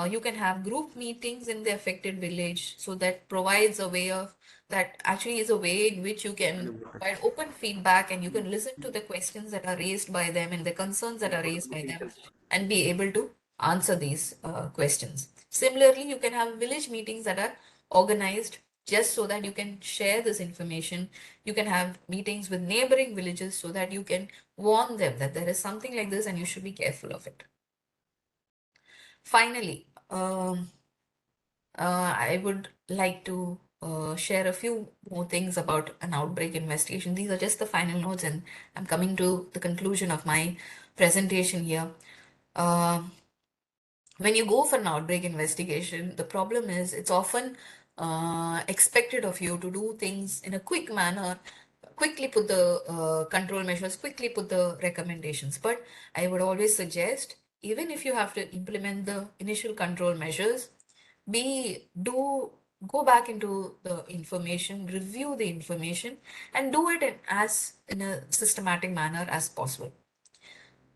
You can have group meetings in the affected village, so that provides a way of that actually is a way in which you can provide open feedback and you can listen to the questions that are raised by them and the concerns that are raised by them and be able to answer these questions. Similarly, you can have village meetings that are organized just so that you can share this information. You can have meetings with neighboring villages so that you can warn them that there is something like this and you should be careful of it. Finally, I would like to share a few more things about an outbreak investigation. These are just the final notes, and I'm coming to the conclusion of my presentation here. When you go for an outbreak investigation, the problem is it's often expected of you to do things in a quick manner, quickly put the control measures, quickly put the recommendations. But I would always suggest, even if you have to implement the initial control measures, do go back into the information, review the information, and do it in a systematic manner as possible.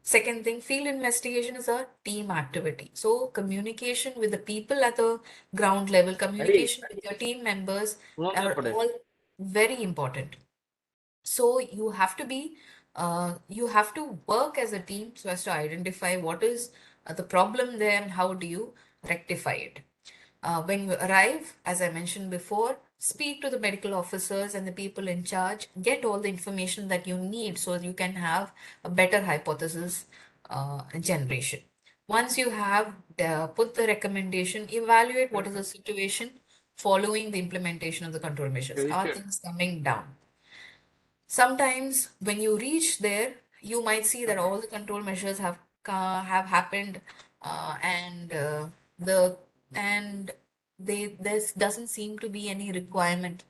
Second thing, field investigation is a team activity. So communication with the people at the ground level, communication with your team members are all very important. So you have to work as a team so as to identify what is the problem there and how do you rectify it. When you arrive, as I mentioned before, speak to the medical officers and the people in charge, get all the information that you need so you can have a better hypothesis generation. Once you have put the recommendation, evaluate what is the situation following the implementation of the control measures. Are things coming down? Sometimes when you reach there, you might see that all the control measures have happened, and the and they there doesn't seem to be any requirement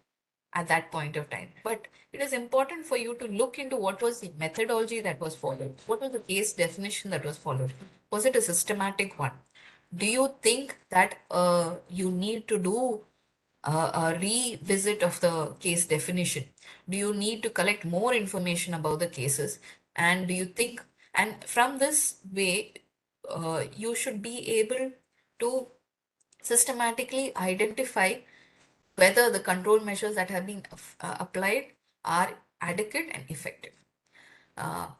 at that point of time. But it is important for you to look into what was the methodology that was followed. What was the case definition that was followed? Was it a systematic one? Do you think that you need to do a revisit of the case definition? Do you need to collect more information about the cases? And do you think, and from this way, you should be able to systematically identify whether the control measures that have been applied are adequate and effective.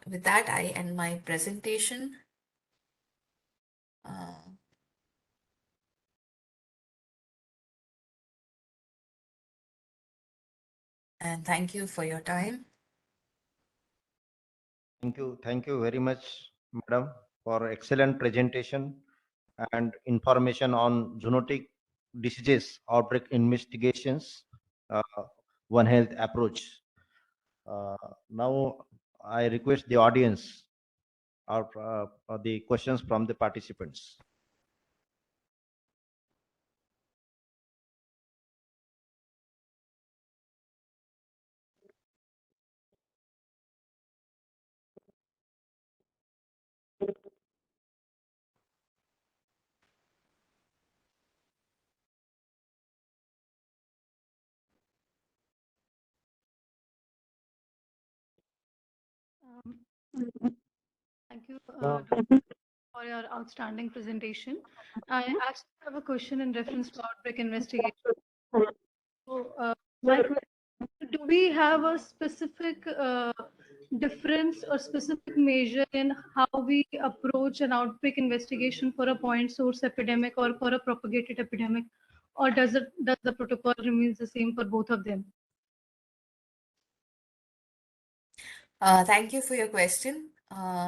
With that, I end my presentation. And thank you for your time. Thank you very much, madam, for excellent presentation and information on zoonotic diseases outbreak investigations, uh, One Health approach. Now, I request the audience or the questions from the participants. Thank you for your outstanding presentation. I actually have a question in reference to outbreak investigation. So, my question, do we have a specific difference or specific measure in how we approach an outbreak investigation for a point source epidemic or for a propagated epidemic, or does the protocol remains the same for both of them? Thank you for your question.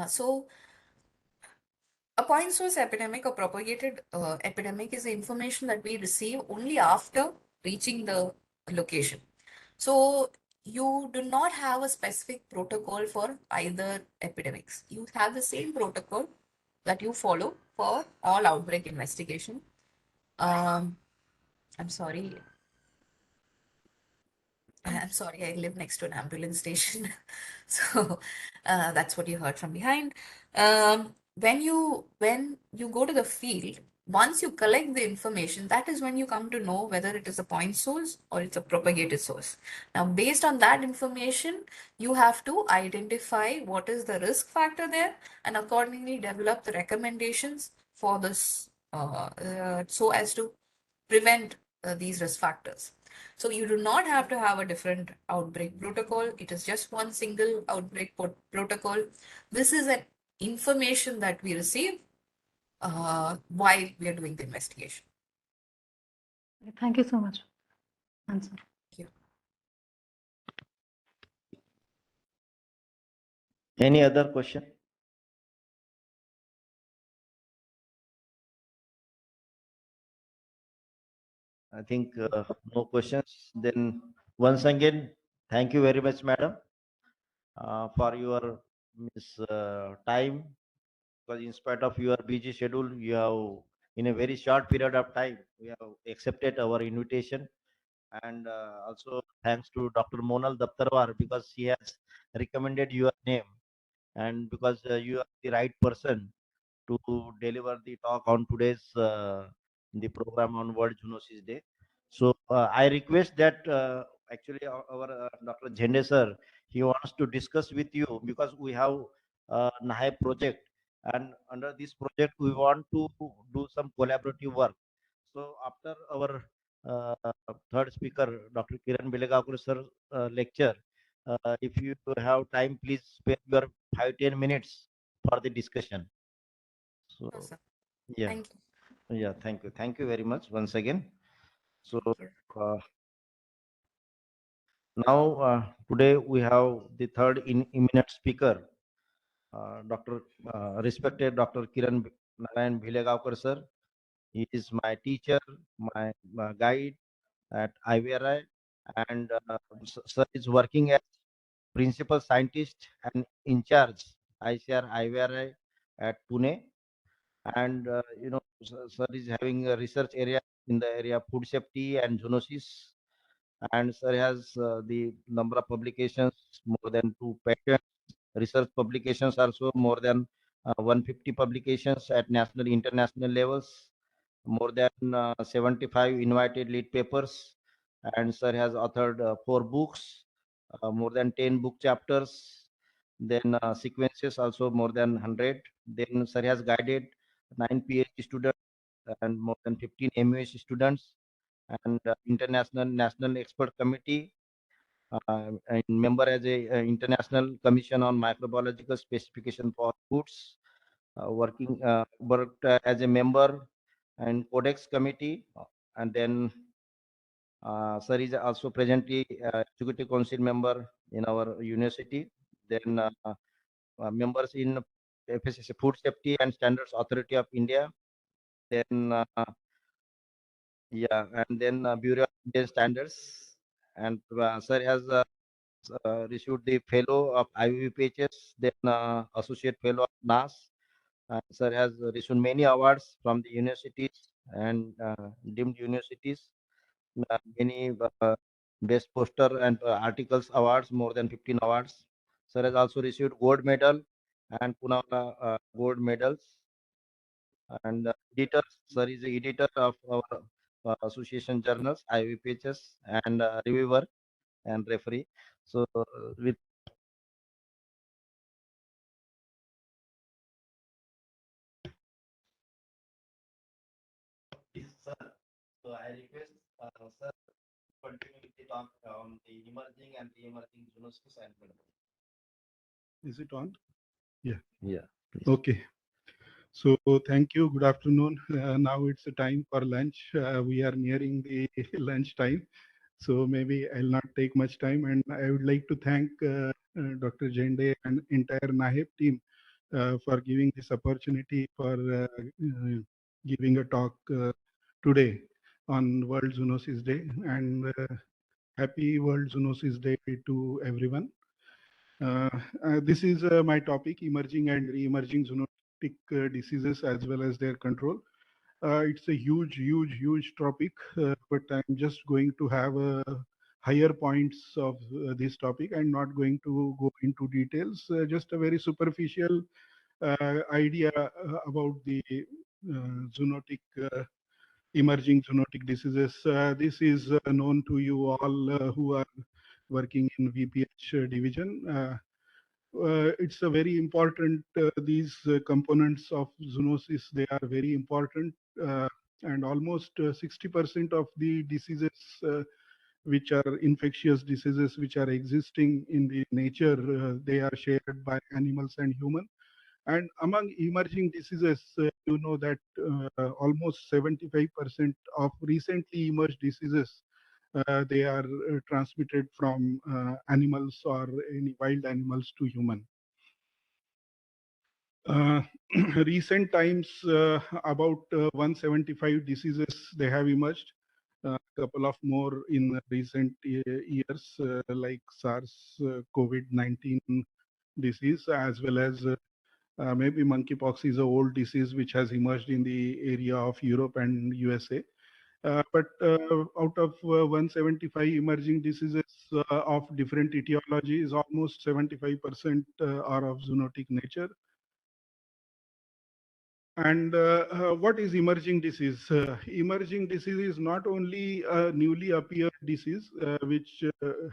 So, a point source epidemic or propagated epidemic is the information that we receive only after reaching the location. So, you do not have a specific protocol for either epidemics. You have the same protocol that you follow for all outbreak investigation. I'm sorry. I'm sorry, I live next to an ambulance station. So that's what you heard from behind. When you go to the field, once you collect the information, that is when you come to know whether it is a point source or it's a propagated source. Now, based on that information, you have to identify what is the risk factor there and accordingly develop the recommendations for this so as to prevent these risk factors. So you do not have to have a different outbreak protocol. It is just one single outbreak protocol. This is an information that we receive while we are doing the investigation. Thank you so much. Answer. Thank you. Any other question? I think no questions. Then once again, thank you very much, madam, for your time. Because in spite of your busy schedule, you have, in a very short period of time, you have accepted our invitation. And also thanks to Dr. Monal Daptarwar, because he has recommended your name, and because you are the right person to deliver the talk on today's the program on World Zoonosis Day. So I request that actually our Dr. Jhende sir, he wants to discuss with you, because we have NAHE project, and under this project we want to do some collaborative work. So after our third speaker, Dr. Kiran Bilegavkar sir lecture, if you have time, please spare your 5-10 minutes for the discussion. So Sure, sir. yeah, Thank you. yeah, thank you very much once again. So Thank you. uh, now today we have the third eminent speaker, Dr. Respected Dr. Kiran Narayan Bhilegavkar sir. He is my teacher, my guide at IVRI, and sir is working as principal scientist and in charge ICR IVRI at Pune. And sir is having a research area in the area of food safety and zoonosis. And sir has the number of publications more than 2 patents, research publications also more than 150 publications at national international levels, more than 75 invited lead papers, and sir has authored 4 books, more than 10 book chapters, then sequences also more than 100. Then sir has guided 9 PhD students and more than 15 MUH students, and international national expert committee, and member as a international commission on microbiological specification for foods, worked as a member and codex committee, and then sir is also presently executive council member in our university. Then members in FSSA Food Safety and Standards Authority of India. Then yeah, and then Bureau of Indian Standards. And sir has received the fellow of IVPHS, then associate fellow of NAS. Sir has received many awards from the universities and deemed universities. Many best poster and articles awards, more than 15 awards. Sir has also received gold medal and Pune gold medals. And editor, sir is the editor of our association journals, IVPHS, and reviewer and referee. So with this, sir, so I request sir continue with the talk on the emerging and re-emerging zoonosis and pandemic. Is it on? Yeah. Yeah. Please. Okay. So thank you. Good afternoon. Now it's the time for lunch. We are nearing the lunch time. So maybe I'll not take much time. And I would like to thank Dr. Jende and entire NAHEP team for giving this opportunity for giving a talk today on World Zoonosis Day. And happy World Zoonosis Day to everyone. This is my topic, emerging and re-emerging zoonotic diseases as well as their control. It's a huge topic, but I'm just going to have higher points of this topic and not going to go into details. Just a very superficial idea about the zoonotic, emerging zoonotic diseases. This is known to you all who are working in VPH division. It's a very important, these components of zoonosis, they are very important, and almost 60% of the diseases which are infectious diseases which are existing in the nature, they are shared by animals and human. And among emerging diseases, you know that almost 75% of recently emerged diseases, they are transmitted from animals or any wild animals to human. Recent times, about 175 diseases they have emerged. A couple of more in recent years, like SARS, COVID-19 disease, as well as maybe monkeypox is an old disease which has emerged in the area of Europe and USA. But out of 175 emerging diseases of different etiologies, almost 75% are of zoonotic nature. And what is emerging disease? Emerging disease is not only a newly appeared disease which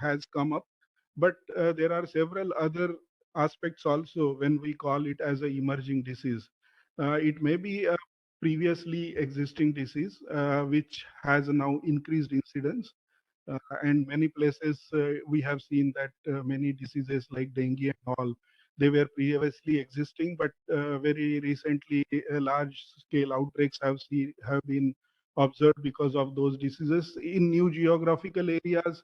has come up, but there are several other aspects also when we call it as a emerging disease. It may be a previously existing disease which has now increased incidence. And many places we have seen that many diseases like dengue and all, they were previously existing, but very recently large scale outbreaks have been observed because of those diseases in new geographical areas.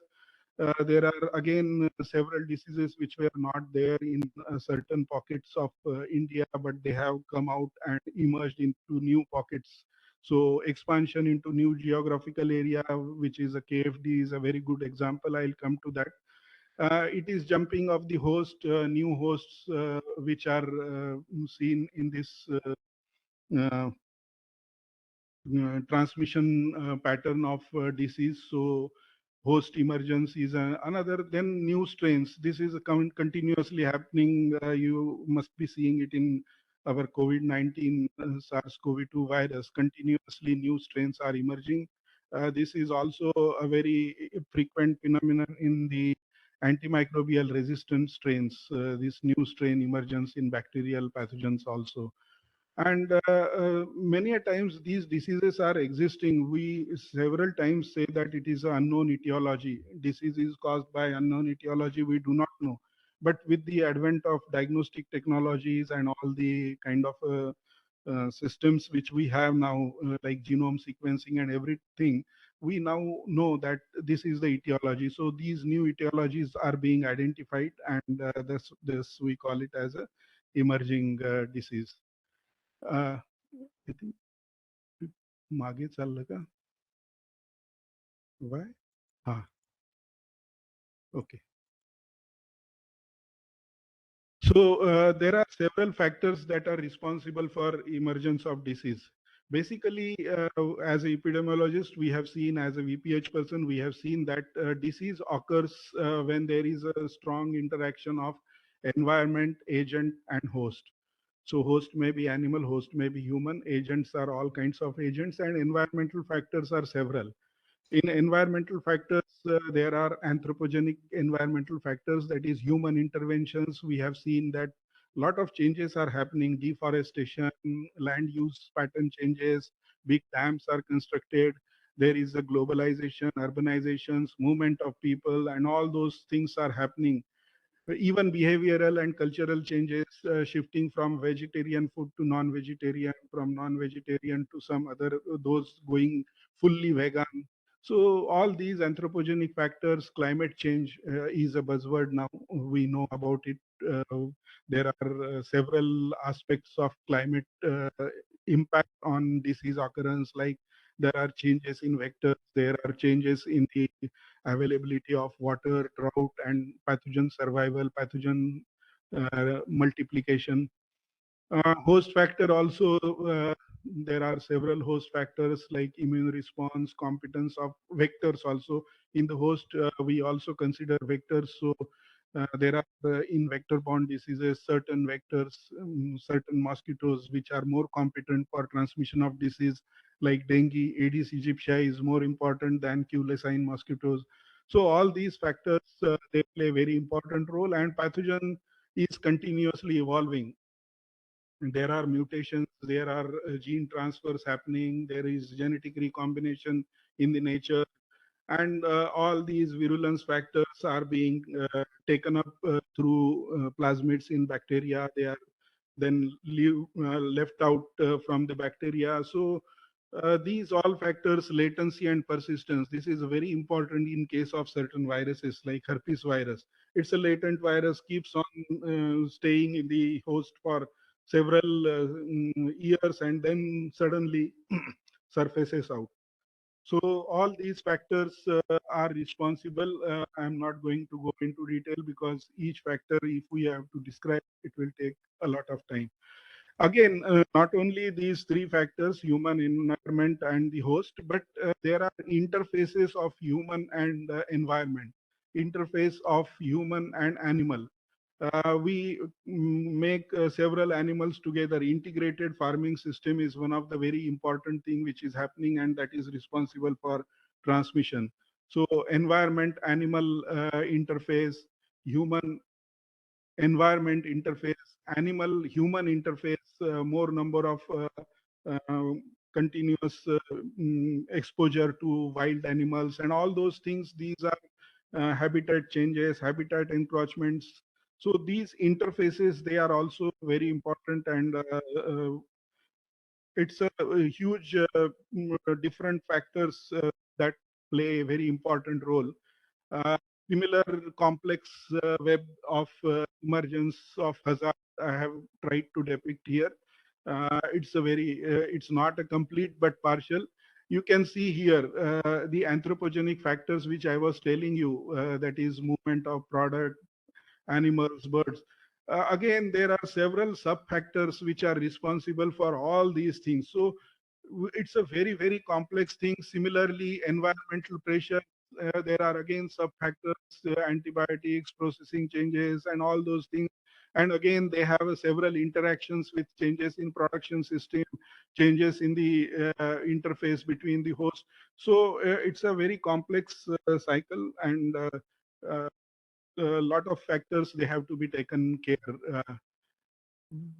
There are again several diseases which were not there in certain pockets of India, but they have come out and emerged into new pockets. So expansion into new geographical area, which is a KFD, is a very good example. I'll come to that. It is jumping of the host, new hosts, which are seen in this uh, transmission pattern of disease. So host emergence is another. Then new strains. This is continuously happening. You must be seeing it in our COVID-19 SARS-CoV-2 virus. Continuously new strains are emerging. This is also a very frequent phenomenon in the antimicrobial resistant strains. This new strain emergence in bacterial pathogens also. And many a times these diseases are existing. We several times say that it is an unknown etiology. Disease is caused by unknown etiology. We do not know. But with the advent of diagnostic technologies and all the kind of systems which we have now, like genome sequencing and everything, we now know that this is the etiology. So these new etiologies are being identified, and this we call it as a emerging disease. I think मागे चाललं का? Why? Okay. So there are several factors that are responsible for emergence of disease. Basically, as an epidemiologist, we have seen, as a VPH person, we have seen that disease occurs when there is a strong interaction of environment, agent, and host. So host may be animal, host may be human, agents are all kinds of agents, and environmental factors are several. In environmental factors, there are anthropogenic environmental factors, that is human interventions. We have seen that a lot of changes are happening: deforestation, land use pattern changes, big dams are constructed, there is a globalization, urbanizations, movement of people, and all those things are happening. Even behavioral and cultural changes, shifting from vegetarian food to non-vegetarian, from non-vegetarian to some other, those going fully vegan. So all these anthropogenic factors, climate change is a buzzword now. We know about it. There are several aspects of climate impact on disease occurrence, like there are changes in vectors, there are changes in the availability of water, drought, and pathogen survival, pathogen multiplication. Host factor also, there are several host factors like immune response, competence of vectors also. In the host, we also consider vectors. So there are in vector-borne diseases, certain vectors, certain mosquitoes which are more competent for transmission of disease, like dengue. Aedes aegypti is more important than Q-lecine mosquitoes. So all these factors, they play a very important role, and pathogen is continuously evolving. There are mutations, there are gene transfers happening, there is genetic recombination in the nature, and all these virulence factors are being taken up through plasmids in bacteria. They are then left out from the bacteria. So these all factors, latency and persistence, this is very important in case of certain viruses like herpes virus. It's a latent virus, keeps on staying in the host for several years, and then suddenly surfaces out. So all these factors are responsible. I'm not going to go into detail because each factor, if we have to describe, it will take a lot of time. Again, not only these three factors, human, environment, and the host, but there are interfaces of human and environment, interface of human and animal. We make several animals together. Integrated farming system is one of the very important thing which is happening, and that is responsible for transmission. So environment, animal interface, human environment interface, animal human interface, more number of uh, continuous exposure to wild animals and all those things. These are habitat changes, habitat encroachments. So these interfaces, they are also very important, and it's a huge different factors that play a very important role. Uh, Similar complex web of emergence of hazard I have tried to depict here. It's not a complete but partial. You can see here the anthropogenic factors which I was telling you, that is movement of product, animals, birds. Again, there are several sub-factors which are responsible for all these things. So it's a very, very complex thing. Similarly, environmental pressure, there are again sub-factors, antibiotics, processing changes, and all those things. And again, they have several interactions with changes in production system, changes in the interface between the host. So it's a very complex cycle, and uh, a lot of factors they have to be taken care.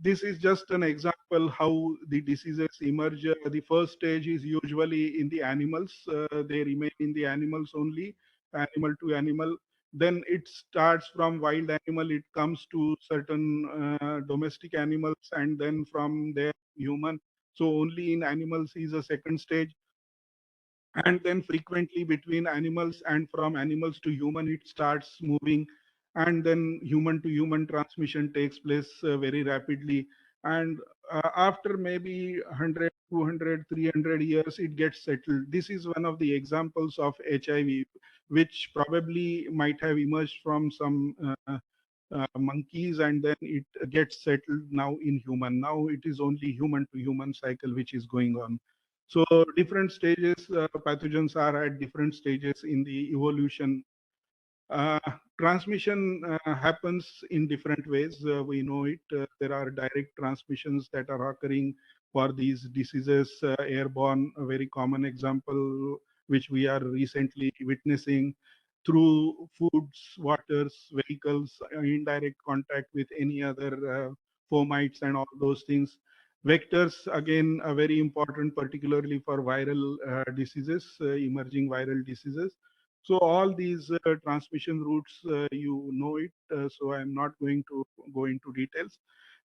This is just an example how the diseases emerge. The first stage is usually in the animals. They remain in the animals only, animal to animal. Then it starts from wild animal, it comes to certain domestic animals, and then from there human. So only in animals is a second stage, and then frequently between animals, and from animals to human it starts moving, and then human to human transmission takes place very rapidly, and after maybe 100, 200, 300 years it gets settled. This is one of the examples of HIV, which probably might have emerged from some monkeys, and then it gets settled now in human. Now it is only human to human cycle which is going on. So different stages, pathogens are at different stages in the evolution. uh, Transmission happens in different ways. We know it. There are direct transmissions that are occurring for these diseases, airborne, a very common example, which we are recently witnessing through foods, waters, vehicles, indirect contact with any other fomites and all those things. Vectors, again, are very important, particularly for viral diseases, emerging viral diseases. So all these transmission routes, you know it, so I'm not going to go into details.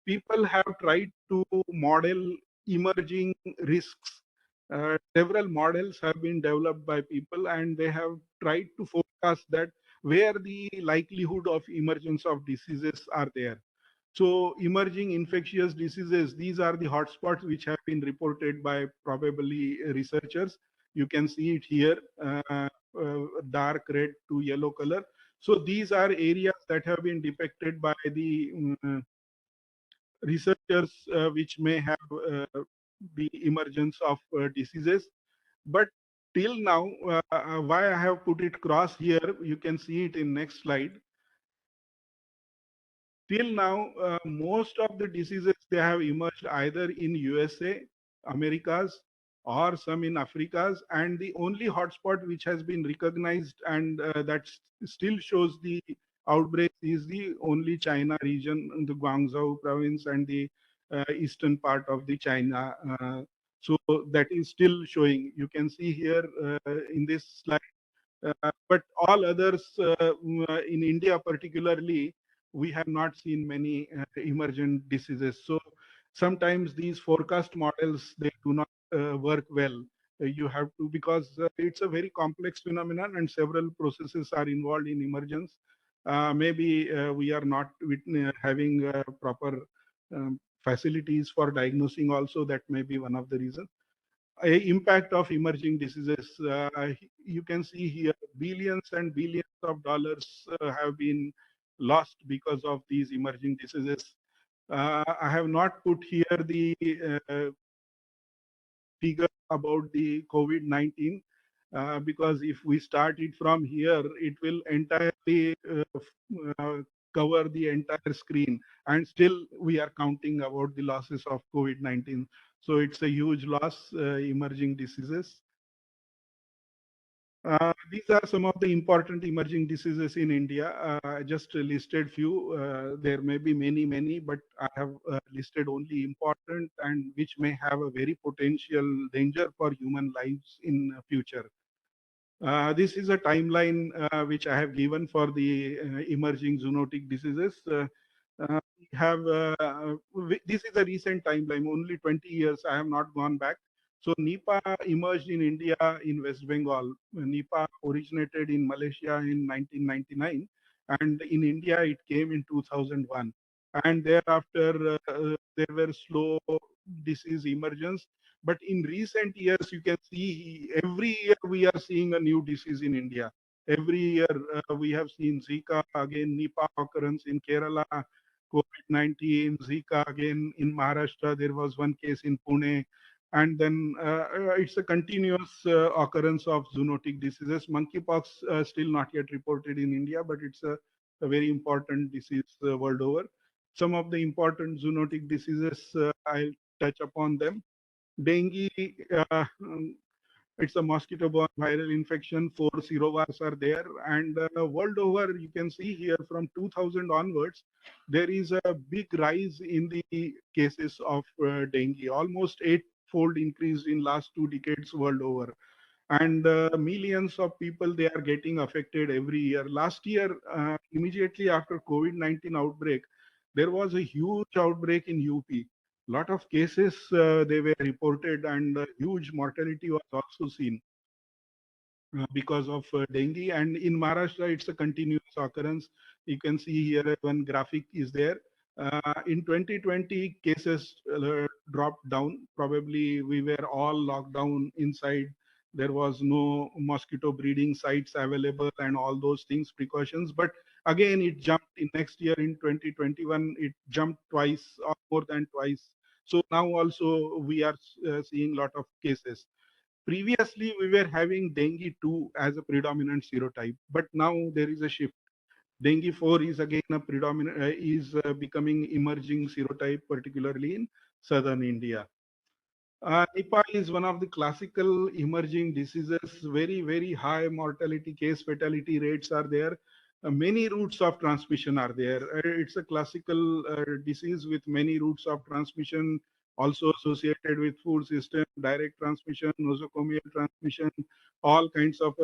People have tried to model emerging risks. Several models have been developed by people, and they have tried to forecast that where the likelihood of emergence of diseases are there. So emerging infectious diseases, these are the hotspots which have been reported by probably researchers. You can see it here, dark red to yellow color. So these are areas that have been depicted by the researchers, which may have the emergence of diseases. But till now, why I have put it cross here, you can see it in next slide. Till now, most of the diseases, they have emerged either in USA, Americas, or some in Africas, and the only hotspot which has been recognized and that still shows the outbreak is the only China region, the Guangzhou province and the eastern part of the China. So that is still showing. You can see here in this slide. But all others, in India particularly, we have not seen many emergent diseases. So sometimes these forecast models, they do not work well. You have to, because it's a very complex phenomenon and several processes are involved in emergence. Maybe we are not having proper facilities for diagnosing also. That may be one of the reasons. Impact of emerging diseases. You can see here billions and billions of dollars have been lost because of these emerging diseases. I have not put here the figure about the COVID-19, because if we start it from here, it will entirely uh, cover the entire screen, and still we are counting about the losses of COVID-19. So it's a huge loss, emerging diseases. These are some of the important emerging diseases in India. I just listed few. There may be many, but I have listed only important and which may have a very potential danger for human lives in future. This is a timeline which I have given for the emerging zoonotic diseases. We have this is a recent timeline, only 20 years. I have not gone back. So Nipah emerged in India in West Bengal. Nipah originated in Malaysia in 1999, and in India it came in 2001. And thereafter, there were slow disease emergence. But in recent years, you can see every year we are seeing a new disease in India. Every year we have seen Zika, again Nipah occurrence in Kerala, COVID-19, Zika again in Maharashtra. There was one case in Pune. And then it's a continuous occurrence of zoonotic diseases. Monkeypox still not yet reported in India, but it's a very important disease world over. Some of the important zoonotic diseases, I'll touch upon them. Dengue, it's a mosquito-borne viral infection. 4 serovars are there, and world over, you can see here from 2000 onwards, there is a big rise in the cases of dengue, almost eightfold increase in last 2 decades world over. And millions of people, they are getting affected every year. Last year, immediately after COVID-19 outbreak, there was a huge outbreak in UP. Lot of cases they were reported, and huge mortality was also seen because of dengue. And in Maharashtra, it's a continuous occurrence. You can see here one graphic is there. In 2020, cases dropped down. Probably we were all locked down inside. There was no mosquito breeding sites available and all those things, precautions. But again, it jumped in next year in 2021. It jumped twice or more than twice. So now also we are seeing a lot of cases. Previously, we were having dengue 2 as a predominant serotype, but now there is a shift. Dengue 4 is again a predominant, is becoming emerging serotype, particularly in southern India. Nipah is one of the classical emerging diseases. Very high mortality, case fatality rates are there. Many routes of transmission are there. It's a classical disease with many routes of transmission, also associated with food system, direct transmission, nosocomial transmission, all kinds of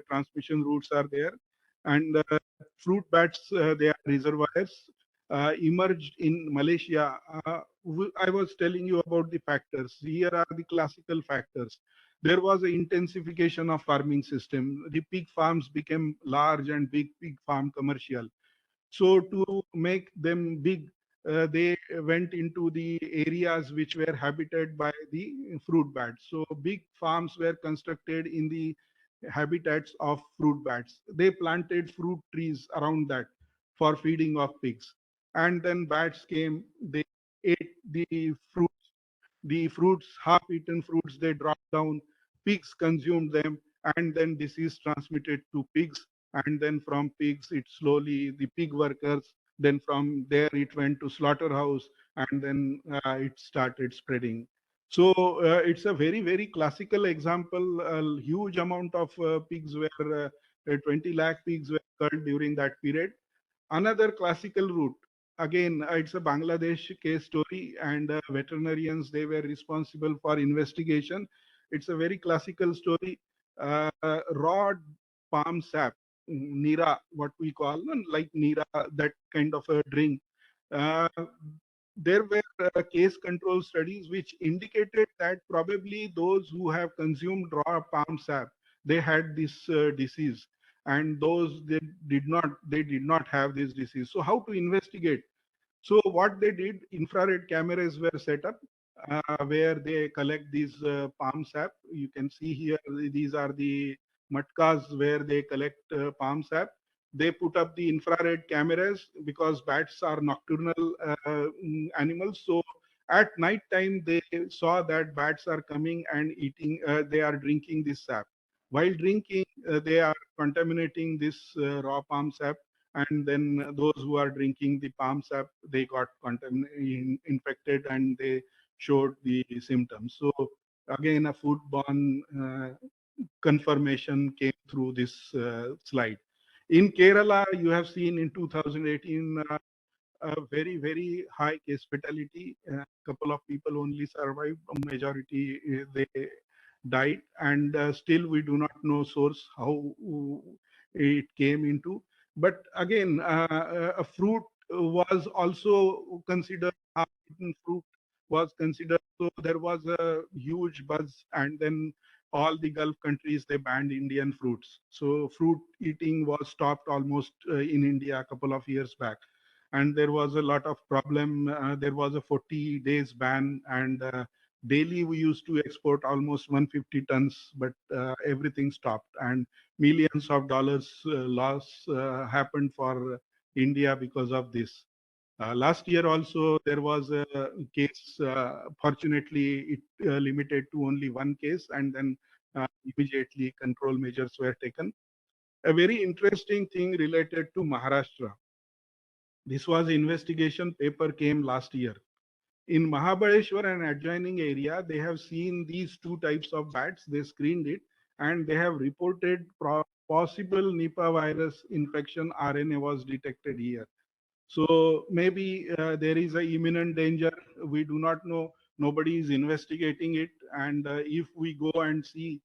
transmission routes are there. And fruit bats, they are reservoirs. Emerged in Malaysia. I was telling you about the factors. Here are the classical factors. There was an intensification of farming system. The pig farms became large and big pig farm commercial. So to make them big, they went into the areas which were habited by the fruit bats. So big farms were constructed in the habitats of fruit bats. They planted fruit trees around that for feeding of pigs. And then bats came, they ate the fruits, half-eaten fruits, they dropped down, pigs consumed them, and then disease transmitted to pigs. And then from pigs, it slowly, the pig workers, then from there it went to slaughterhouse, and then it started spreading. So it's a very classical example. A huge amount of pigs were, 20 lakh pigs were culled during that period. Another classical route, again, it's a Bangladesh case story, and veterinarians, they were responsible for investigation. It's a very classical story. Raw palm sap, nira, what we call, like nira, that kind of a drink. Uh, there were case control studies which indicated that probably those who have consumed raw palm sap, they had this disease, and those they did not have this disease. So how to investigate? So what they did, infrared cameras were set up where they collect these palm sap. You can see here, these are the matkas where they collect palm sap. They put up the infrared cameras because bats are nocturnal animals. So at night time, they saw that bats are coming and eating, they are drinking this sap. While drinking, they are contaminating this raw palm sap, and then those who are drinking the palm sap, they got infected, and they showed the symptoms. So again, a foodborne confirmation came through this slide. In Kerala, you have seen in 2018 a very, very high case fatality. A couple of people only survived. A majority they died, and still we do not know source how it came into. But again, a fruit was also considered. Half-eaten fruit was considered. So there was a huge buzz, and then all the Gulf countries they banned Indian fruits. So fruit eating was stopped almost in India a couple of years back, and there was a lot of problem. There was a 40 days ban, and daily we used to export almost 150 tons, but everything stopped, and millions of dollars loss happened for India because of this. Last year also there was a case. Fortunately, it limited to only one case, and then immediately control measures were taken. A very interesting thing related to Maharashtra. This was investigation paper came last year. In Mahabaleshwar and adjoining area, they have seen these two types of bats. They screened it, and they have reported possible Nipah virus infection RNA was detected here. So maybe there is a imminent danger. We do not know. Nobody is investigating it. And if we go and see,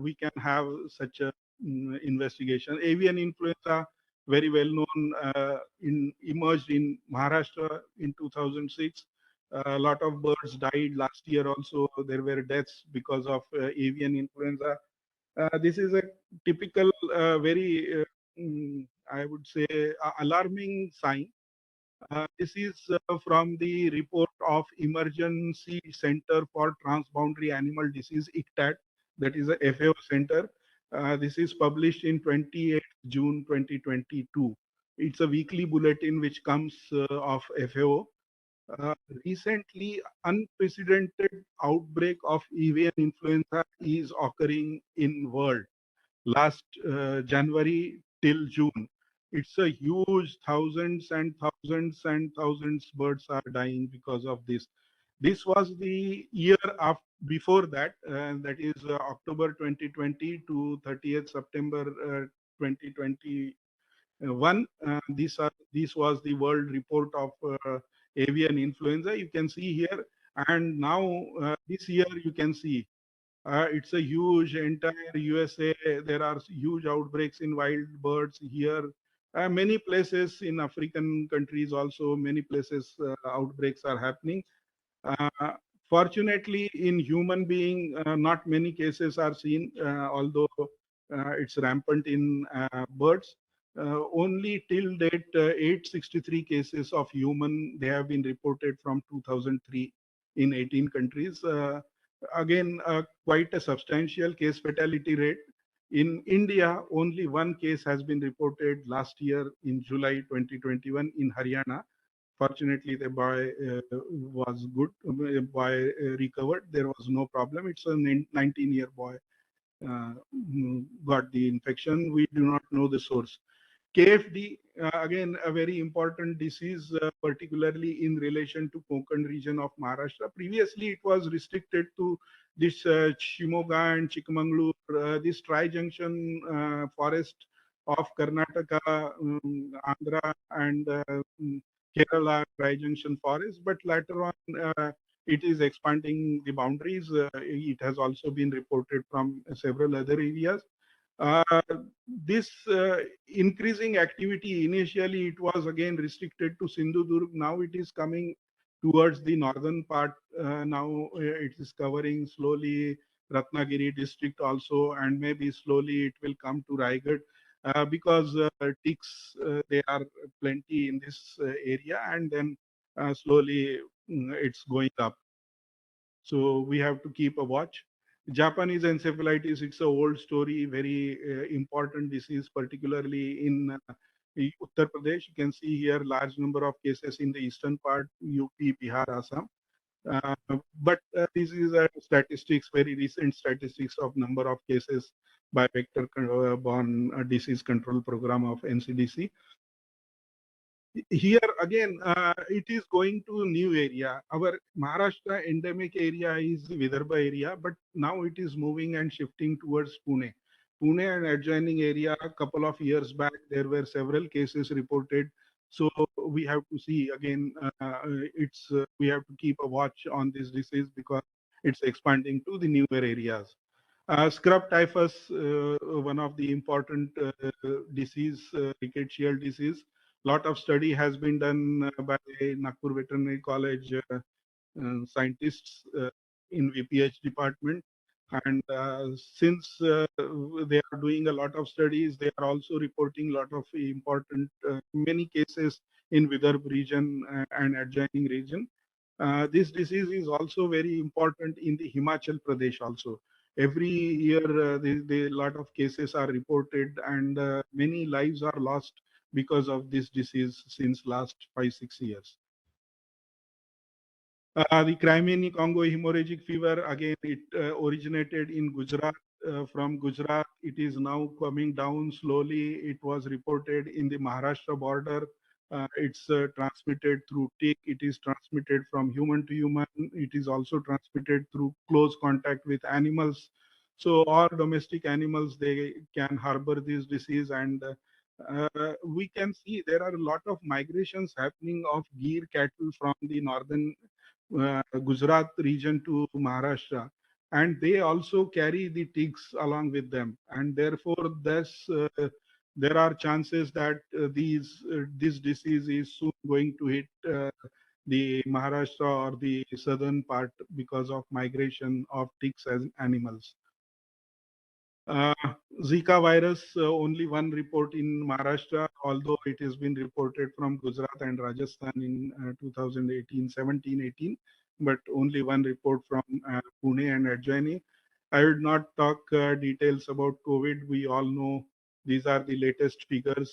we can have such a investigation. Avian influenza, very well known, emerged in Maharashtra in 2006. A lot of birds died last year also. There were deaths because of avian influenza. This is a typical, very, I would say, alarming sign. This is from the report of Emergency Center for Transboundary Animal Disease, ICTAD, that is a FAO center. This is published in 28th June 2022. It's a weekly bulletin which comes of FAO. Recently, unprecedented outbreak of avian influenza is occurring in world. Last January till June, it's a huge thousands and thousands and thousands birds are dying because of this. This was the year of before that, that is October 2020 to 30th September 2020. One, this was the world report of avian influenza. You can see here, and now this year you can see it's a huge entire USA. There are huge outbreaks in wild birds here. Many places in African countries also, many places outbreaks are happening. Uh, Fortunately, in human being, not many cases are seen, although it's rampant in birds. Only till date, 863 cases of human, they have been reported from 2003 in 18 countries. Again, quite a substantial case fatality rate. In India, only one case has been reported last year in July 2021 in Haryana. Fortunately, the boy was good. Boy recovered. There was no problem. It's a 19-year boy got the infection. We do not know the source. KFD, again, a very important disease, particularly in relation to Konkan region of Maharashtra. Previously, it was restricted to this Shimoga and Chikmagalur, this tri-junction forest of Karnataka, Andhra, and Kerala tri-junction forest. But later on, it is expanding the boundaries. It has also been reported from several other areas. Uh, this increasing activity, initially it was again restricted to Sindhudurg. Now it is coming towards the northern part. Now it is covering slowly Ratnagiri district also, and maybe slowly it will come to Raigad because ticks, they are plenty in this area, and then slowly it's going up. So we have to keep a watch. Japanese encephalitis, it's an old story, very important disease, particularly in Uttar Pradesh. You can see here large number of cases in the eastern part, UP, Bihar, Assam. But this is a statistics, very recent statistics of number of cases by vector-borne disease control program of NCDC. Here again, it is going to new area. Our Maharashtra endemic area is Vidarbha area, but now it is moving and shifting towards Pune. Pune and adjoining area, a couple of years back, there were several cases reported. So we have to see again, we have to keep a watch on this disease because it's expanding to the newer areas. Scrub typhus, one of the important disease, rickettsial disease. Lot of study has been done by Nagpur Veterinary College scientists in VPH department. And since they are doing a lot of studies, they are also reporting a lot of important, many cases in Vidarbha region and adjoining region. This disease is also very important in the Himachal Pradesh also. Every year, the lot of cases are reported and many lives are lost because of this disease since last 5-6 years. The Crimean Congo hemorrhagic fever, again, it originated in Gujarat. From Gujarat, it is now coming down slowly. It was reported in the Maharashtra border. It's transmitted through tick. It is transmitted from human to human. It is also transmitted through close contact with animals. So all domestic animals, they can harbor this disease, and we can see there are a lot of migrations happening of Gir cattle from the northern Gujarat region to Maharashtra, and they also carry the ticks along with them, and therefore there are chances that this disease is soon going to hit the Maharashtra or the southern part because of migration of ticks as animals. Uh, Zika virus, only one report in Maharashtra, although it has been reported from Gujarat and Rajasthan in 2018, 17, 18, but only one report from Pune and adjoining. I would not talk details about COVID. We all know these are the latest figures.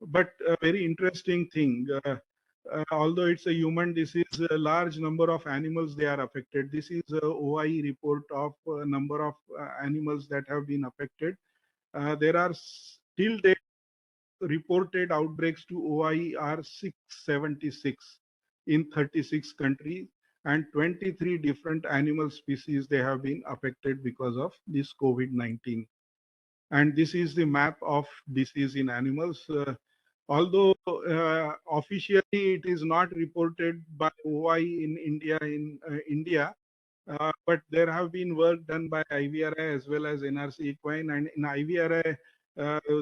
But a very interesting thing, although it's a human disease, a large number of animals they are affected. This is a OIE report of a number of animals that have been affected. There are till date reported outbreaks to OIE are 676 in 36 countries, and 23 different animal species they have been affected because of this COVID-19. And this is the map of disease in animals. Although officially it is not reported by OI in India, but there have been work done by IVRI as well as NRC Equine, and in IVRI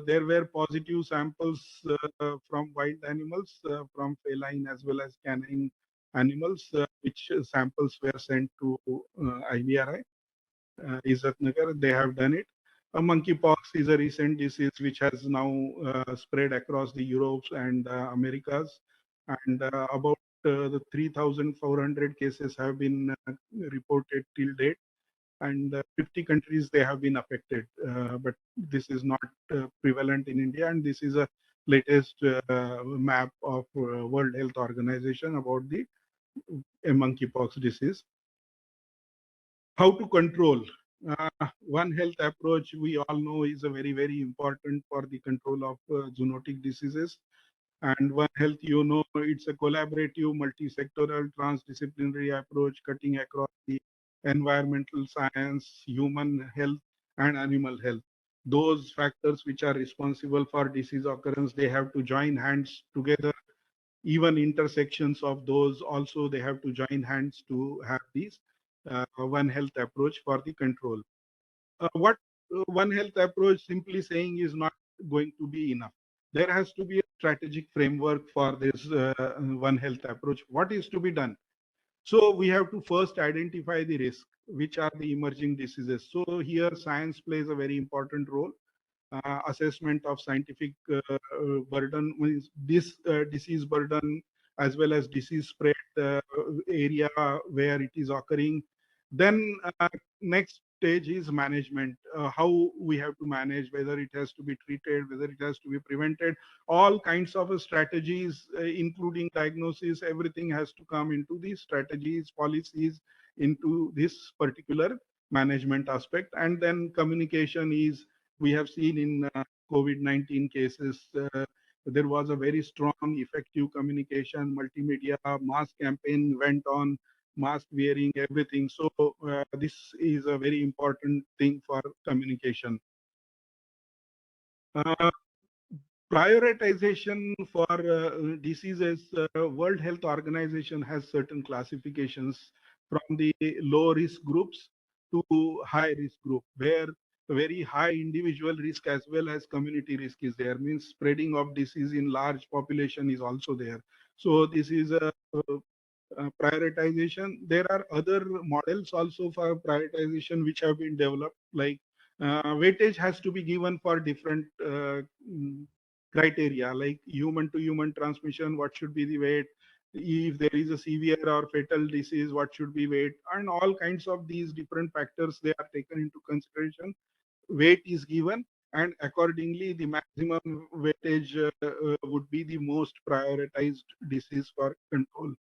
there were positive samples from wild animals, from feline as well as canine animals, which samples were sent to IVRI. Izzatnagar, they have done it. Monkeypox is a recent disease which has now spread across the Europes and Americas, and about the 3,400 cases have been reported till date, and 50 countries they have been affected. But this is not prevalent in India, and this is a latest map of World Health Organization about the monkeypox disease. How to control? One Health approach we all know is a very, very important for the control of zoonotic diseases. And One Health, you know, it's a collaborative, multi-sectoral, transdisciplinary approach cutting across the environmental science, human health, and animal health. Those factors which are responsible for disease occurrence, they have to join hands together. Even intersections of those also, they have to join hands to have these One Health approach for the control. What One Health approach simply saying is not going to be enough. There has to be a strategic framework for this One Health approach. What is to be done? So we have to first identify the risk, which are the emerging diseases. So here science plays a very important role. Assessment of scientific burden means this disease burden as well as disease spread area where it is occurring. Then next stage is management, how we have to manage, whether it has to be treated, whether it has to be prevented, all kinds of strategies, including diagnosis, everything has to come into these strategies, policies, into this particular management aspect. And then communication is, we have seen in COVID-19 cases, there was a very strong, effective communication, multimedia, mask campaign went on, mask wearing, everything. So this is a very important thing for communication. Prioritization for diseases, World Health Organization has certain classifications from the low risk groups to high risk group, where very high individual risk as well as community risk is there, means spreading of disease in large population is also there. So this is a prioritization. There are other models also for prioritization which have been developed, like weightage has to be given for different criteria, like human to human transmission, what should be the weight, if there is a severe or fatal disease, what should be weight, and all kinds of these different factors, they are taken into consideration. Weight is given, and accordingly the maximum weightage would be the most prioritized disease for control.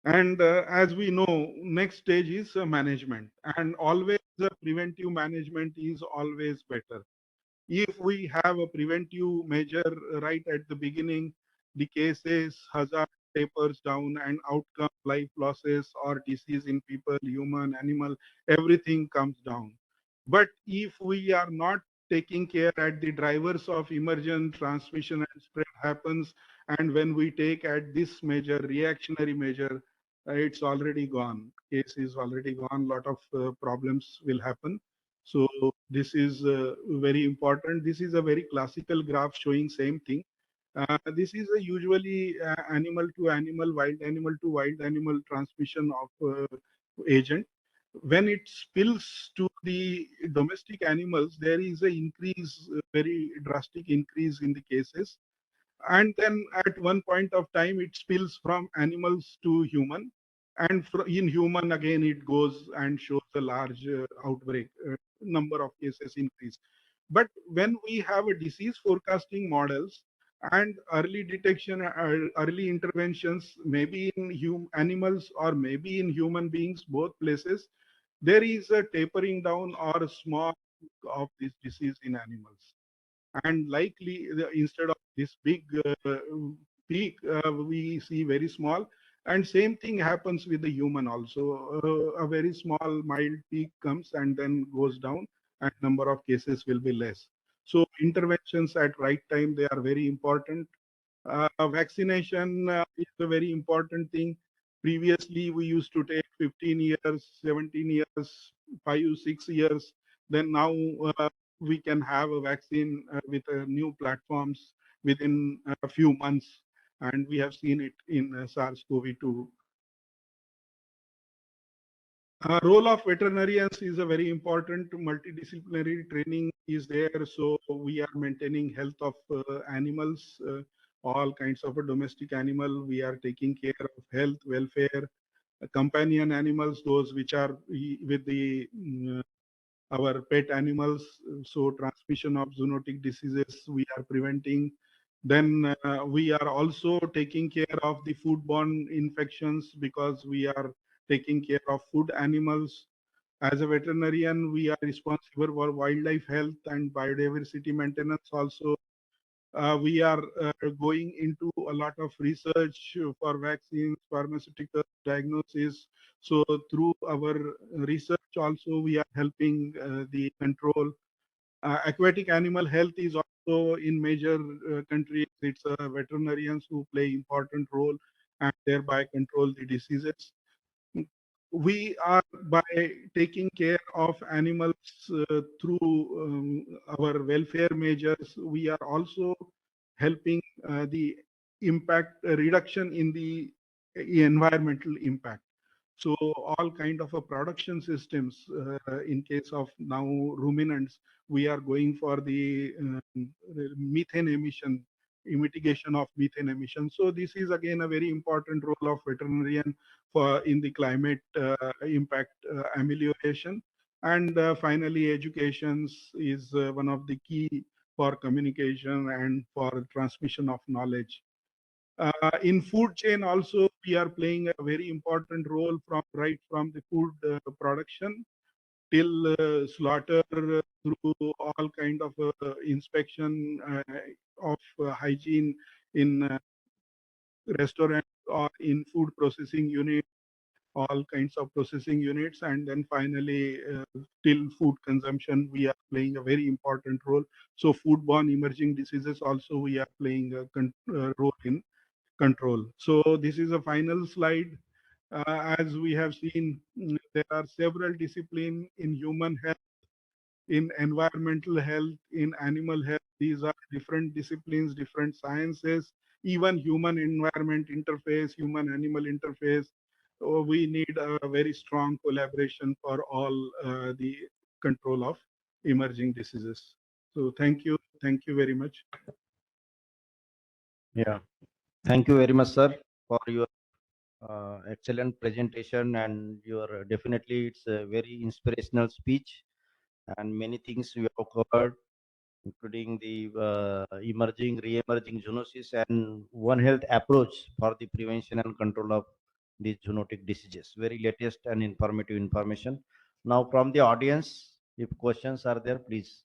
And as we know, next stage is management, and always preventive management is always better. If we have a preventive measure right at the beginning, the cases, hazard tapers down, and outcome, life losses or disease in people, human, animal, everything comes down. But if we are not taking care at the drivers of emergent transmission and spread happens, and when we take at this measure, reactionary measure, it's already gone. Case is already gone. Lot of problems will happen. So this is very important. This is a very classical graph showing same thing. This is a usually animal to animal, wild animal to wild animal transmission of agent. When it spills to the domestic animals, there is a increase, very drastic increase in the cases. And then at one point of time, it spills from animals to human. And in human, again, it goes and shows a large outbreak, number of cases increase. But when we have a disease forecasting models and early detection, early interventions, maybe in animals or maybe in human beings, both places, there is a tapering down or a small of this disease in animals. And likely, instead of this big peak, we see very small. And same thing happens with the human also. A very small mild peak comes and then goes down, and number of cases will be less. So interventions at right time, they are very important. Vaccination is a very important thing. Previously, we used to take 15 years, 17 years, 5, 6 years. Then now we can have a vaccine with new platforms within a few months. And we have seen it in SARS-CoV-2. Role of veterinarians is a very important. Multidisciplinary training is there, so we are maintaining health of animals, all kinds of a domestic animal. We are taking care of health, welfare, companion animals, those which are with the our pet animals. So transmission of zoonotic diseases we are preventing. Then we are also taking care of the foodborne infections because we are taking care of food animals. As a veterinarian, we are responsible for wildlife health and biodiversity maintenance also. We are going into a lot of research for vaccines, pharmaceutical diagnosis. So through our research also, we are helping the control. Aquatic animal health is also in major countries. It's veterinarians who play important role and thereby control the diseases. We are, by taking care of animals through our welfare measures, we are also helping the impact reduction in the environmental impact. So all kind of a production systems, in case of now ruminants, we are going for the methane emission, mitigation of methane emission. So this is again a very important role of veterinarian for in the climate impact amelioration. And finally, educations is one of the key for communication and for transmission of knowledge. In food chain also, we are playing a very important role from right from the food production till slaughter through all kind of inspection of hygiene in restaurant or in food processing unit, all kinds of processing units, and then finally till food consumption, we are playing a very important role. So foodborne emerging diseases also we are playing a role in control. So this is a final slide. As we have seen, there are several disciplines in human health, in environmental health, in animal health. These are different disciplines, different sciences, even human environment interface, human animal interface. We need a very strong collaboration for all the control of emerging diseases. So thank you. Thank you very much. Yeah. Thank you very much, sir, for your excellent presentation, and your definitely it's a very inspirational speech, and many things you have covered, including the emerging, re-emerging zoonosis and One Health approach for the prevention and control of these zoonotic diseases. Very latest and informative information. Now, from the audience, if questions are there, please.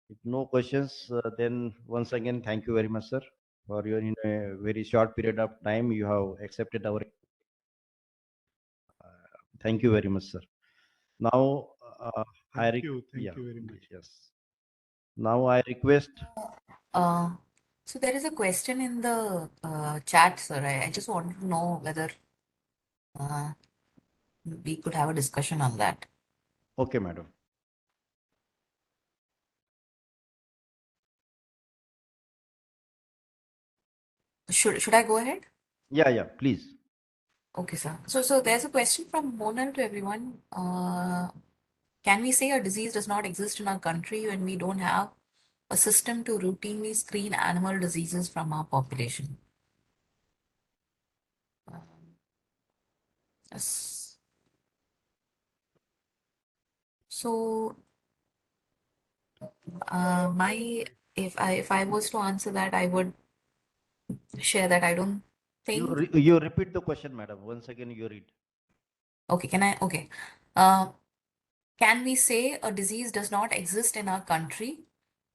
If no questions, then once again, thank you very much, sir, for your in a very short period of time you have accepted our. Thank you very much, sir. Now, Thank you very much. Yes. Now I request. So there is a question in the chat, sir. I just wanted to know whether we could have a discussion on that. Okay, madam. Should I go ahead? Yeah, please. Okay, sir. So there's a question from Monal to everyone. Can we say a disease does not exist in our country when we don't have a system to routinely screen animal diseases from our population? Yes. So, if I was to answer that, I would share that I don't think. You repeat the question, madam. Once again, you read. Okay, can I? Okay. Uh, can we say a disease does not exist in our country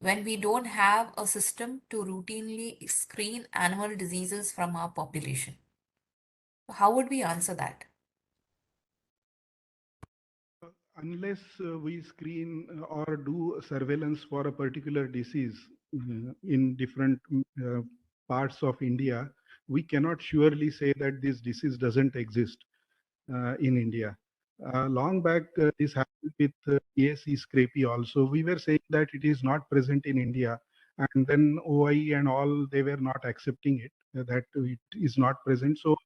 when we don't have a system to routinely screen animal diseases from our population? How would we answer that? Unless we screen or do surveillance for a particular disease in different parts of India, we cannot surely say that this disease doesn't exist in India. Long back, this happened with ESE scrapie also. We were saying that it is not present in India, and then OIE and all, they were not accepting it, that it is not present. So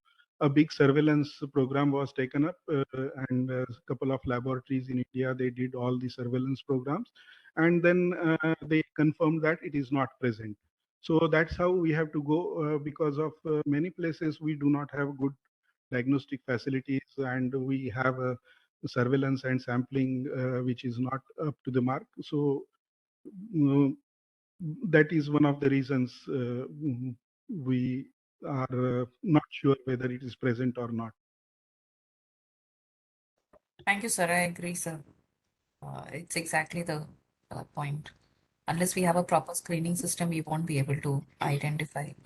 a big surveillance program was taken up, and a couple of laboratories in India, they did all the surveillance programs, and then they confirmed that it is not present. So that's how we have to go, because of many places we do not have good diagnostic facilities, and we have a surveillance and sampling which is not up to the mark. So that is one of the reasons we are not sure whether it is present or not. Thank you, sir. I agree, sir. It's exactly the point. Unless we have a proper screening system, we won't be able to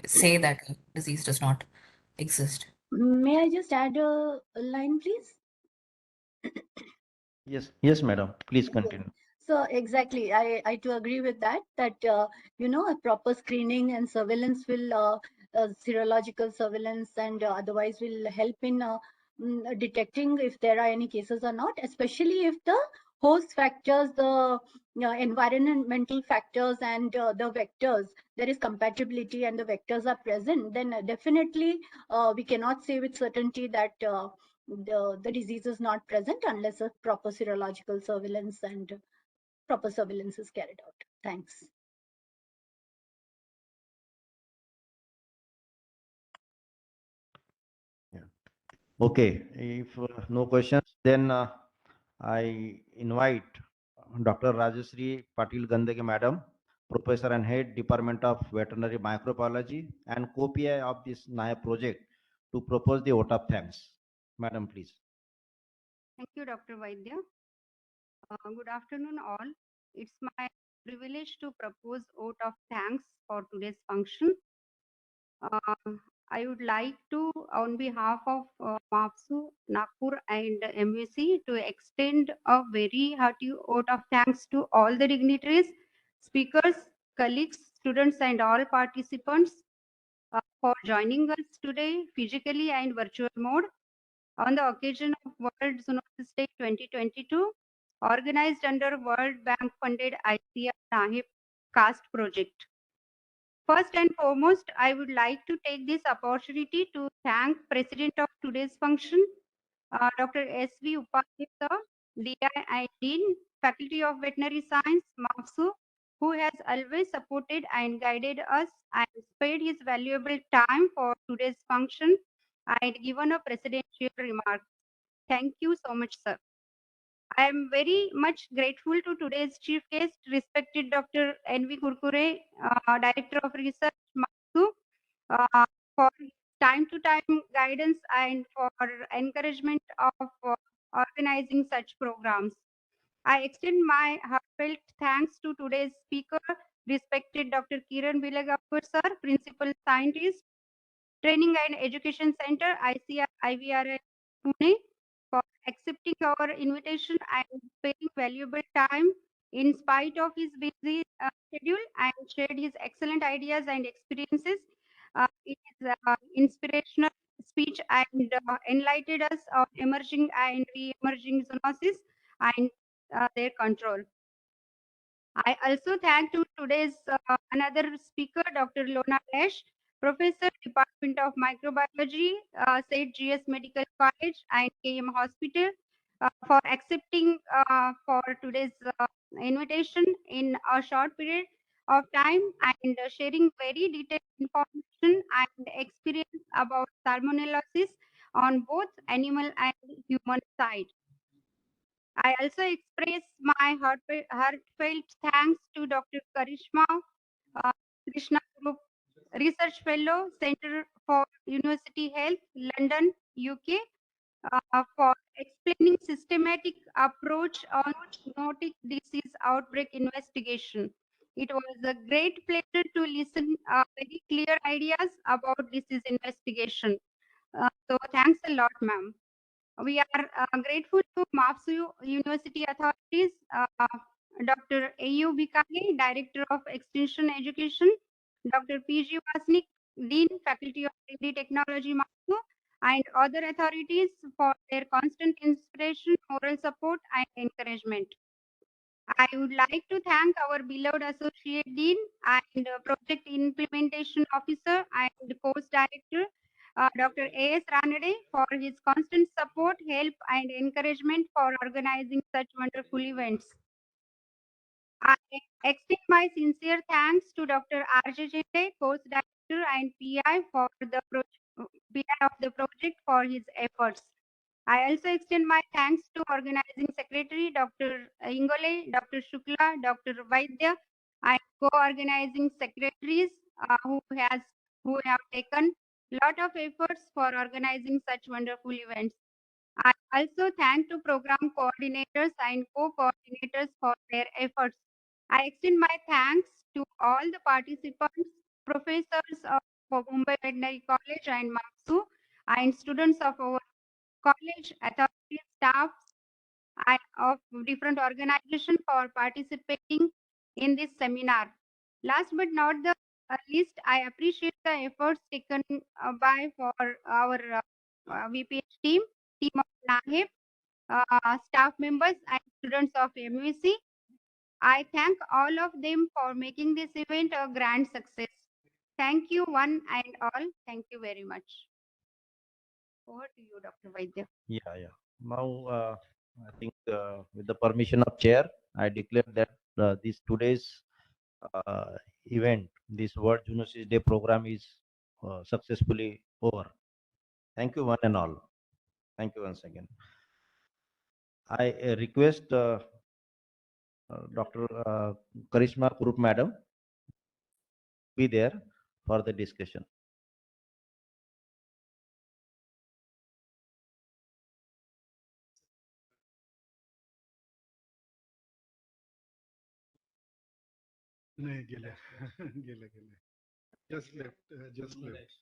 say that a disease does not exist. May I just add a line, please? Yes, madam. Please continue. So exactly, I too agree with that, a proper screening and surveillance will, serological surveillance and otherwise will help in detecting if there are any cases or not, especially if the host factors, the environmental factors and the vectors, there is compatibility and the vectors are present, then definitely we cannot say with certainty that the disease is not present unless a proper serological surveillance and proper surveillance is carried out. Thanks. Yeah. Okay. If no questions, then I invite Dr. Rajashree Patil Gandage Madam, Professor and Head Department of Veterinary Microbiology and co-PI of this NAYA project to propose the vote of thanks. Madam, please. Thank you, Dr. Vaidya. Good afternoon, all. It's my privilege to propose vote of thanks for today's function. I would like to, on behalf of MAPSU, Nagpur and MUC, to extend a very hearty vote of thanks to all the dignitaries, speakers, colleagues, students, and all participants for joining us today physically and virtual mode on the occasion of World Zoonoses Day 2022, organized under World Bank funded ICR Nahib CAST project. First and foremost, I would like to take this opportunity to thank President of today's function, Dr. S.V. Upadhyay, DI and Dean, Faculty of Veterinary Science, MAFSU, who has always supported and guided us and spared his valuable time for today's function and given a presidential remark. Thank you so much, sir. I am very much grateful to today's chief guest, respected Dr. N.V. Kurkure, Director of Research, MASU, for time-to-time guidance and for encouragement of organizing such programs. I extend my heartfelt thanks to today's speaker, respected Dr. Kiran Bilagapur, sir, Principal Scientist, Training and Education Center, ICR IVRI Pune, for accepting our invitation and sparing valuable time in spite of his busy schedule and shared his excellent ideas and experiences in his inspirational speech and enlightened us on emerging and re-emerging zoonosis and their control. I also thank to today's another speaker, Dr. Lona Dash, Professor, Department of Microbiology, St. GS Medical College and KM Hospital, for accepting for today's invitation in a short period of time and sharing very detailed information and experience about salmonellosis on both animal and human side. I also express my heartfelt thanks to Dr. Karishma uh, Krishna Group Research Fellow, Center for University Health, London, UK, for explaining systematic approach on zoonotic disease outbreak investigation. It was a great pleasure to listen very clear ideas about disease investigation. So thanks a lot, ma'am. We are grateful to MAPSU University authorities, Dr. A.U. Bikage, Director of Extension Education, Dr. P.G. Vasnik, Dean, Faculty of Degree Technology, MAPSU, and other authorities for their constant inspiration, moral support, and encouragement. I would like to thank our beloved Associate Dean and Project Implementation Officer and Course Director, Dr. A.S. Ranade, for his constant support, help, and encouragement for organizing such wonderful events. I extend my sincere thanks to Dr. R.J. Jinde, Course Director and PI for the PI of the project for his efforts. I also extend my thanks to organizing secretary Dr. Ingole, Dr. Shukla, Dr. Vaidya, and co-organizing secretaries who have taken lot of efforts for organizing such wonderful events. I also thank to program coordinators and co-coordinators for their efforts. I extend my thanks to all the participants, professors of Mumbai Veterinary College and MAPSU, and students of our college, authorities, staff of different organizations for participating in this seminar. Last but not the least, I appreciate the efforts taken by for our VPH team of NAHIP, staff members and students of MUC. I thank all of them for making this event a grand success. Thank you one and all. Thank you very much. Over to you, Dr. Vaidya. Yeah. Now, I think with the permission of chair, I declare that this today's event, this World Zoonosis Day program is successfully over. Thank you one and all. Thank you once again. I request Dr. Karishma Kurup Madam be there for the discussion. नाही गेल्या गेल्या गेल्या just left.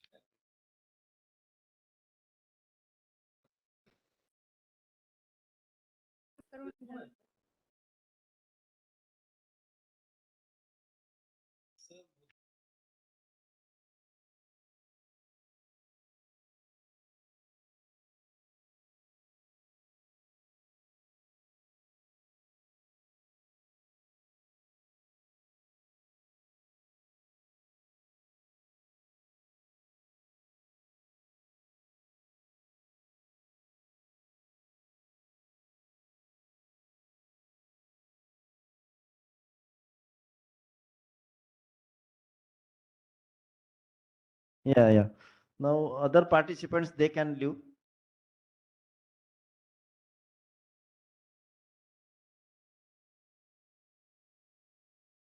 Yeah. Now other participants, they can leave.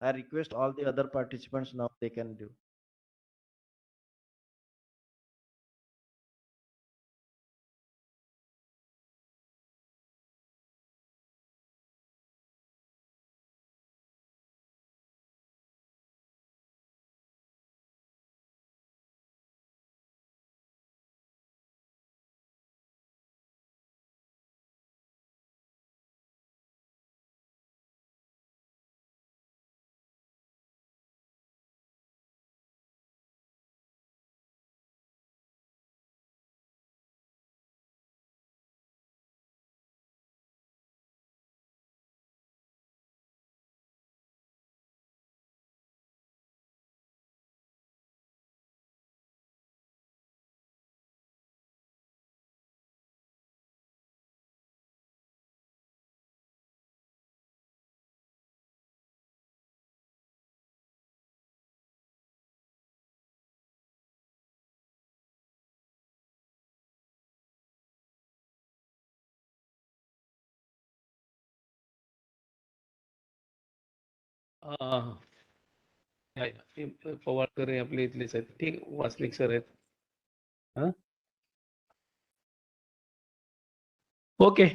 I request all the other participants now they can leave. पवारकर हे आपले इथलेच आहेत. ठीक, Wasnik sir आहेत. हा, okay.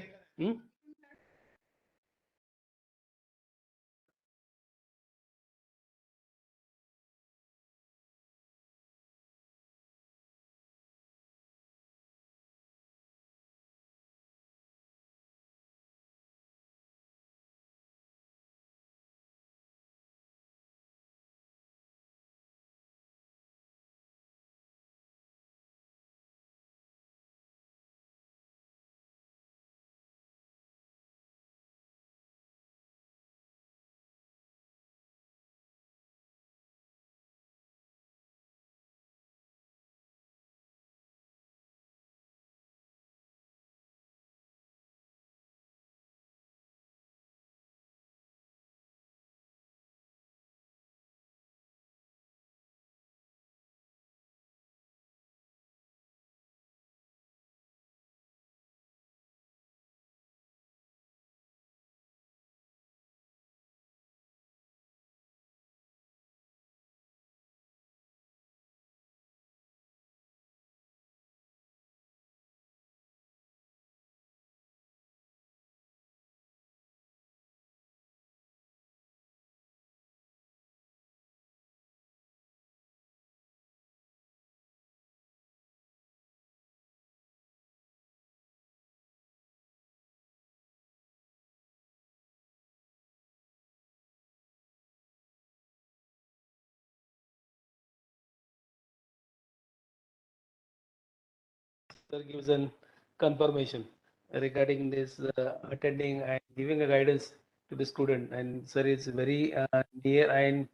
Sir gives an confirmation regarding this attending and giving a guidance to the student, and sir is very near, and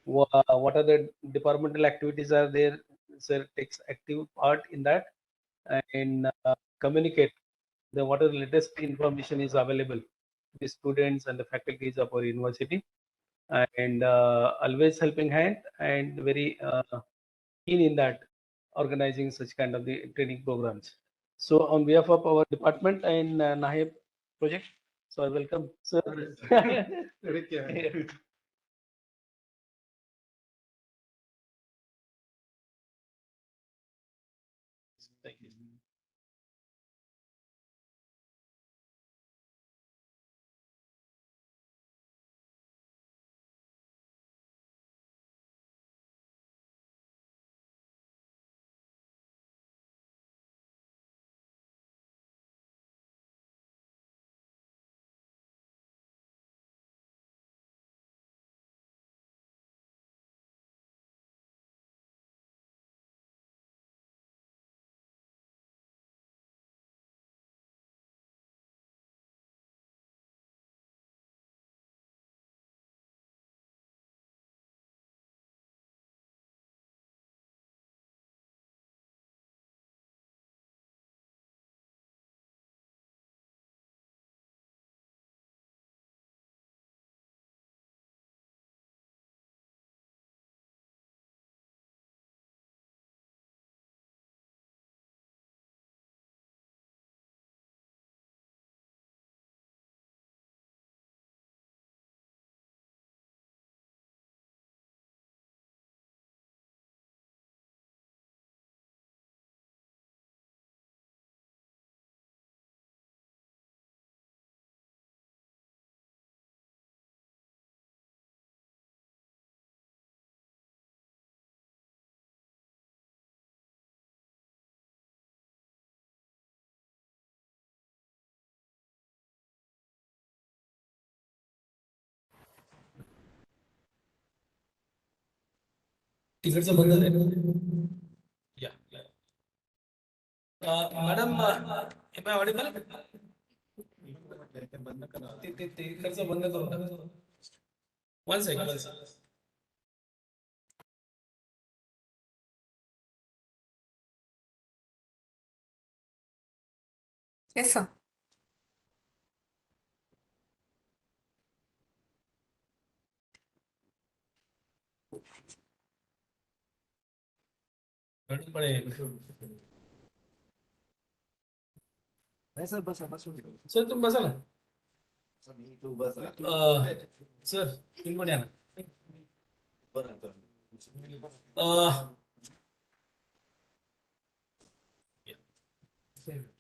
what are the departmental activities are there, sir takes active part in that, and communicate the what are the latest information is available to the students and the faculties of our university, and always helping hand and very keen in that organizing such kind of the training programs. So on behalf of our department and NAHEP project, So I welcome sir. अरे क्या है? Thank you. तिकडचं बंद झालं. या madam M I Audible तिकडचं बंद करू नका. One second. Yes, sir. Madam पडे सर बसा बसून सर तुम्ही बसा ना. तू बस सर तुम्ही पण या ना.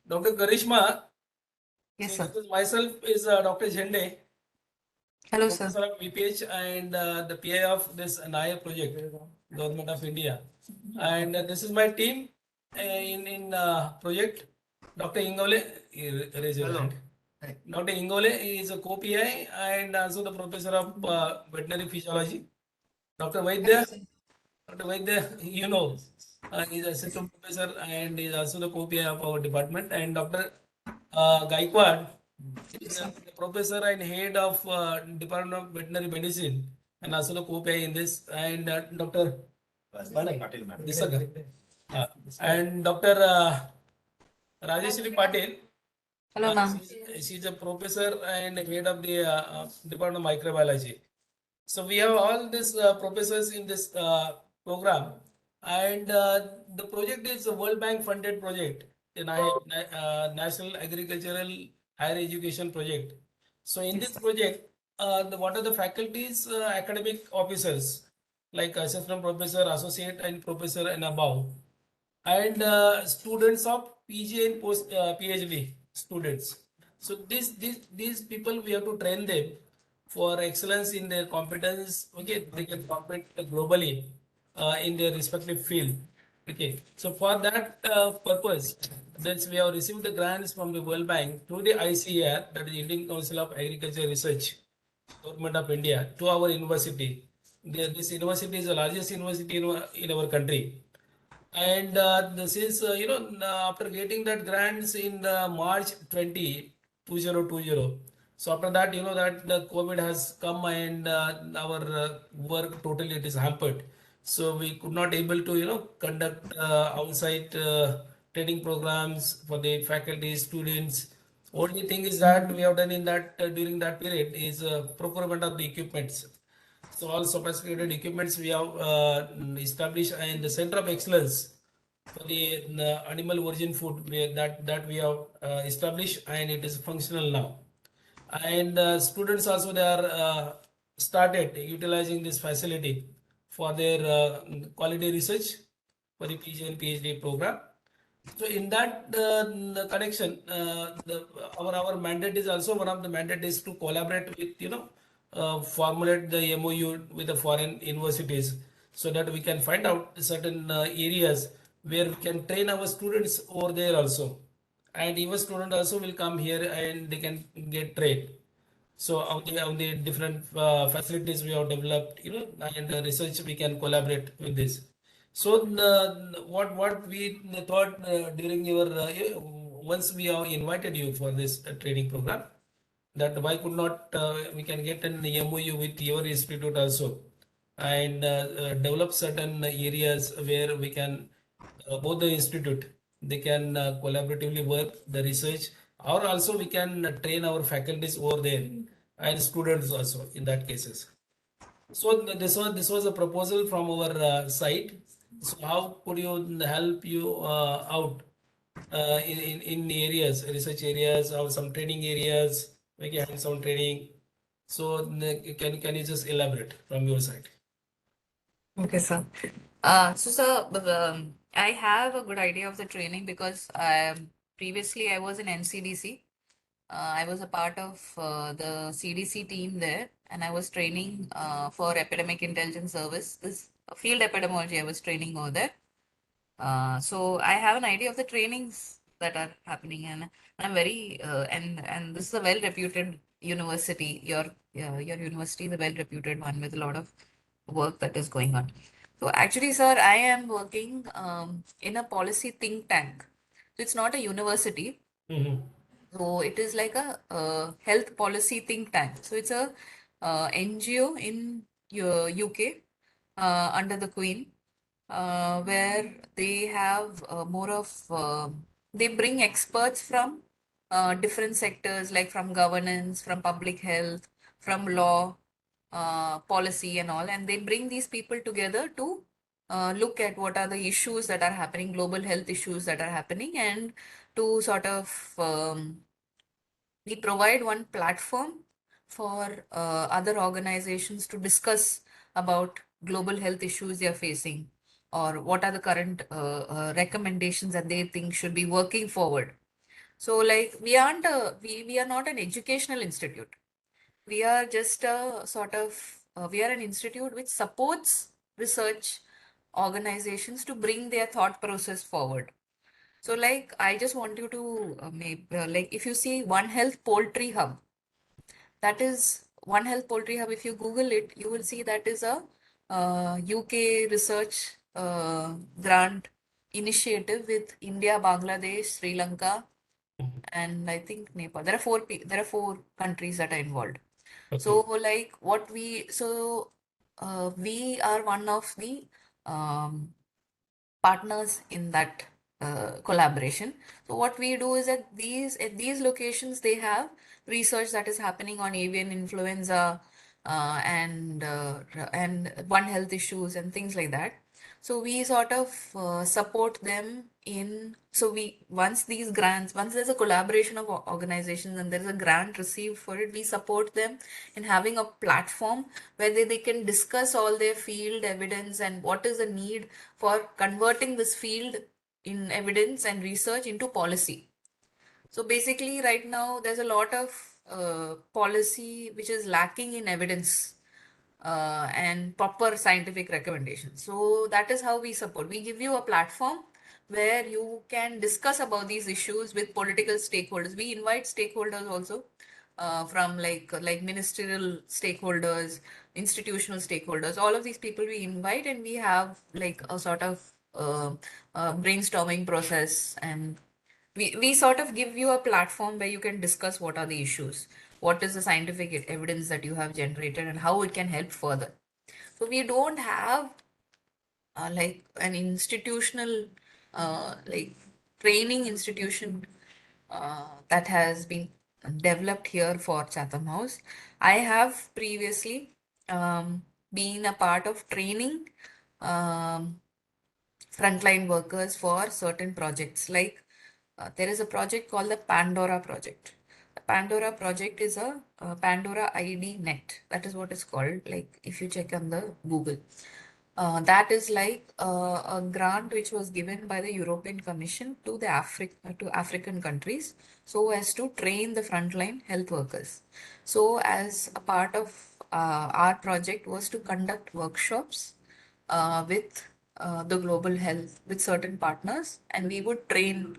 Dr. Karishma, Yes, so sir. this is myself is Dr. Zende, Hello, Professor sir. of BPH and the PI of this NIA project, Government of India. And this is my team in project. Dr. Ingole, raise your hand. Dr. Ingole is a co-PI and also the Professor of Veterinary Physiology. Dr. Vaidya, Dr. Vaidya, you know, is assistant professor and is also the co-PI of our department. And Dr. Gaikwad is the professor and head of Department of Veterinary Medicine and also the co-PI in this. And Dr. Disaka. And Dr. Rajeshri Patil. Hello, ma'am. She's a professor and head of the Department of Microbiology. So we have all these professors in this program, and the project is a World Bank funded project, the National Agricultural Higher Education Project. So in this project, what are the faculties, academic officers like assistant professor, associate, and professor and above, and students of PG and post PhD students. So these people we have to train them for excellence in their competence. Okay, they can compete globally in their respective field. Okay, so for that purpose, that's we have received the grants from the World Bank through the ICAR, that is Indian Council of Agriculture Research, Government of India, to our university. This university is the largest university in our country. And this is, after getting that grants in March 2020. So after that, that the COVID has come and our work totally it is hampered. So we could not able to, conduct on-site training programs for the faculty, students. Only thing is that we have done in that during that period is procurement of the equipments. So all sophisticated equipments we have established and the center of excellence for the animal origin food that we have established and it is functional now. and students also they are started utilizing this facility for their quality research for the PG and PhD program. So in that the connection, our mandate is also one of the mandate is to collaborate with formulate the MOU with the foreign universities so that we can find out certain areas where we can train our students over there also, and even student also will come here and they can get trained. So on the different facilities we have developed, and research we can collaborate with this. So what we thought during your once we have invited you for this training program, that why could not we can get an MOU with your institute also, and develop certain areas where we can both the institute they can collaboratively work the research, or also we can train our faculties over there and students also in that cases. So this was a proposal from our side. So how could you help you out in areas, research areas or some training areas, make a hands-on training? So can you just elaborate from your side? Okay, sir. So, sir, I have a good idea of the training because previously I was in NCDC. I was a part of the CDC team there, and I was training for Epidemic Intelligence Service. This field epidemiology, I was training over there. So I have an idea of the trainings that are happening, and I'm very and this is a well-reputed university. Your university is a well-reputed one with a lot of work that is going on. So actually, sir, I am working in a policy think tank. So it's not a university. Mm-hmm. So it is like a health policy think tank. So it's a NGO in UK under the Queen, where they have more of they bring experts from different sectors, like from governance, from public health, from law, policy, and all, and they bring these people together to look at what are the issues that are happening, global health issues that are happening, and to sort of we provide one platform for other organizations to discuss about global health issues they are facing, or what are the current recommendations that they think should be working forward. So like we are not an educational institute. We are just a sort of we are an institute which supports research organizations to bring their thought process forward. So, like, I just want you to like, if you see One Health Poultry Hub, that is One Health Poultry Hub. If you Google it, you will see that is a UK research grant initiative with India, Bangladesh, Sri Lanka, and I think Nepal. There are four countries that are involved. So, like, we are one of the um, partners in that collaboration. So what we do is at these locations they have research that is happening on avian influenza and one health issues and things like that. So we sort of support them in so we once these grants once there's a collaboration of organizations and there's a grant received for it, we support them in having a platform where they can discuss all their field evidence and what is the need for converting this field in evidence and research into policy. So basically, right now, there's a lot of policy which is lacking in evidence and proper scientific recommendations. So that is how we support. We give you a platform where you can discuss about these issues with political stakeholders. We invite stakeholders also from like ministerial stakeholders, institutional stakeholders. All of these people we invite, and we have like a sort of brainstorming process, and we sort of give you a platform where you can discuss what are the issues, what is the scientific evidence that you have generated, and how it can help further. So we don't have like an institutional like training institution that has been developed here for Chatham House. I have previously been a part of training um, frontline workers for certain projects. Like there is a project called the Pandora project. The Pandora project is a Pandora ID Net. That is what it's called. Like if you check on the Google, that is like a grant which was given by the European Commission to the African countries, so as to train the frontline health workers. So as a part of our project was to conduct workshops with the global health with certain partners, and we would train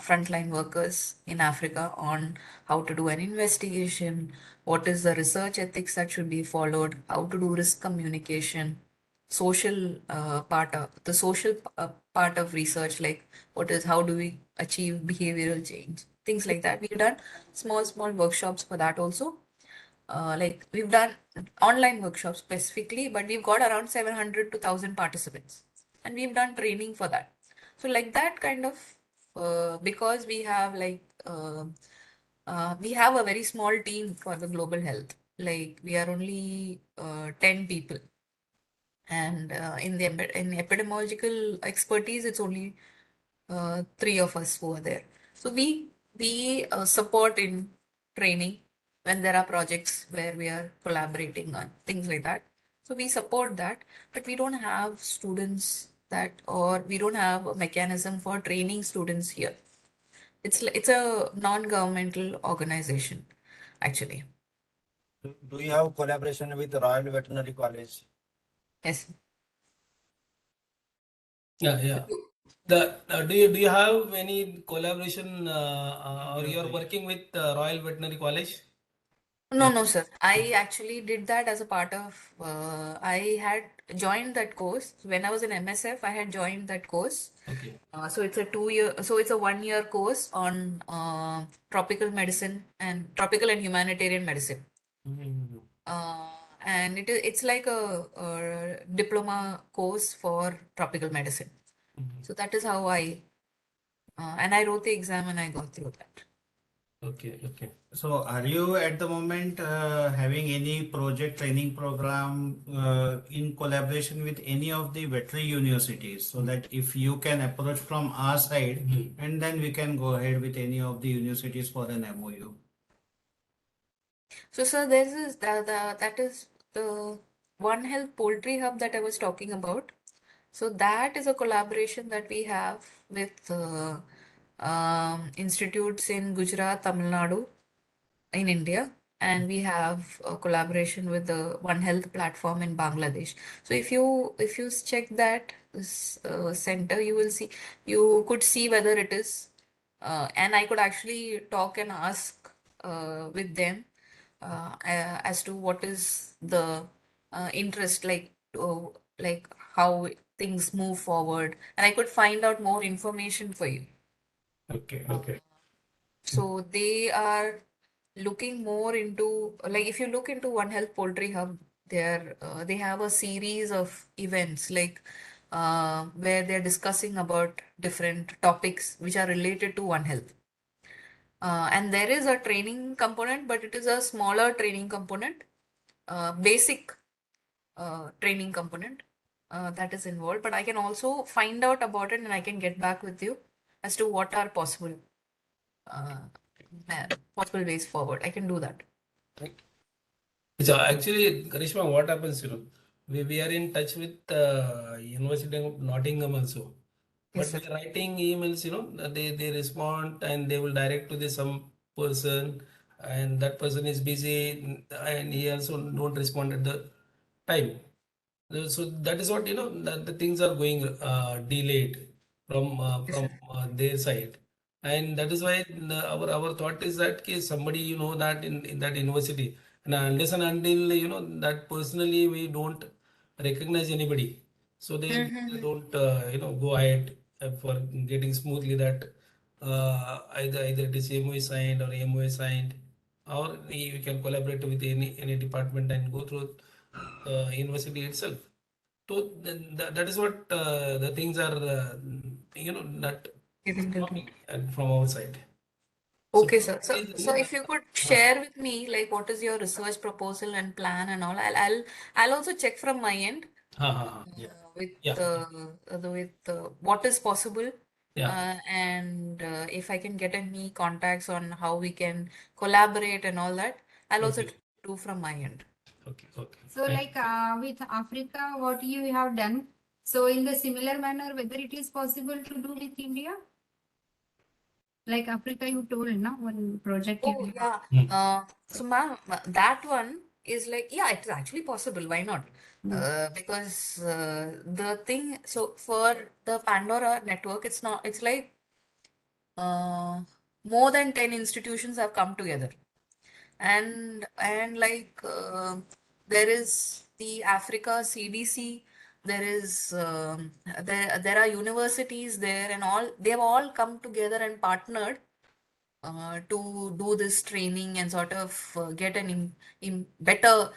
frontline workers in Africa on how to do an investigation, what is the research ethics that should be followed, how to do risk communication, social part of research, like what is how do we achieve behavioral change, things like that. We've done small workshops for that also. Like we've done online workshops specifically, but we've got around 700 to 1,000 participants, and we've done training for that. So like that kind of because we have a very small team for the global health. Like we are only 10 people, and in epidemiological expertise, it's only three of us who are there. So we support in training when there are projects where we are collaborating on things like that. So we support that, but we don't have students that, or we don't have a mechanism for training students here. It's a non-governmental organization, actually. Do you have collaboration with Royal Veterinary College? Yes. Yeah. Do you have any collaboration or you are working with Royal Veterinary College? No, sir. I actually did that as a part of, I had joined that course. When I was in MSF, I had joined that course. Okay. So it's a 2 year, so it's a 1 year course on tropical medicine and tropical and humanitarian medicine. And it's like a diploma course for tropical medicine. So that is how and I wrote the exam and I got through that. Okay. So, are you at the moment having any project training program in collaboration with any of the veterinary universities, so that if you can approach from our side, and then we can go ahead with any of the universities for an MOU? So, sir, there is that is the One Health Poultry Hub that I was talking about. So that is a collaboration that we have with institutes in Gujarat, Tamil Nadu, in India, and we have a collaboration with the One Health platform in Bangladesh. So if you check that center, you could see whether it is, and I could actually talk and ask with them as to what is the interest, like how things move forward, and I could find out more information for you. Okay. So they are looking more into, like if you look into One Health Poultry Hub, they have a series of events like where they're discussing about different topics which are related to One Health. And there is a training component, but it is a smaller training component, basic training component that is involved. But I can also find out about it and I can get back with you as to what are possible ways forward. I can do that. So actually, Karishma, what happens, we are in touch with University of Nottingham also. Yes, But sir. we are writing emails, they respond and they will direct to the some person, and that person is busy and he also don't respond at the time. So that is what, that the things are going delayed from Yes, sir. their side. And that is why our thought is that case somebody that in that university, and unless and until that personally we don't recognize anybody, so they don't go ahead for getting smoothly that either it is MOA signed or MOA signed, or we can collaborate with any department and go through university itself. So that is what the things are, not Getting to coming from our side. Okay, sir. So, Please, so if you could share with me, like, what is your research proposal and plan and all, I'll also check from my end ha. with Yeah. what is possible Yeah. And if I can get any contacts on how we can collaborate and all that, I'll also Okay. do from my end. Okay. Okay. So like with Africa, what you have done, so in the similar manner, whether it is possible to do with India? Like Africa, you told, no, one project Oh, you yeah. So, ma'am, that one is like, yeah, it's actually possible. Why not? Because the thing, so for the Pandora network, it's not, it's like more than 10 institutions have come together. And like there is the Africa CDC, there is there are universities there, and all they've all come together and partnered to do this training and sort of get an better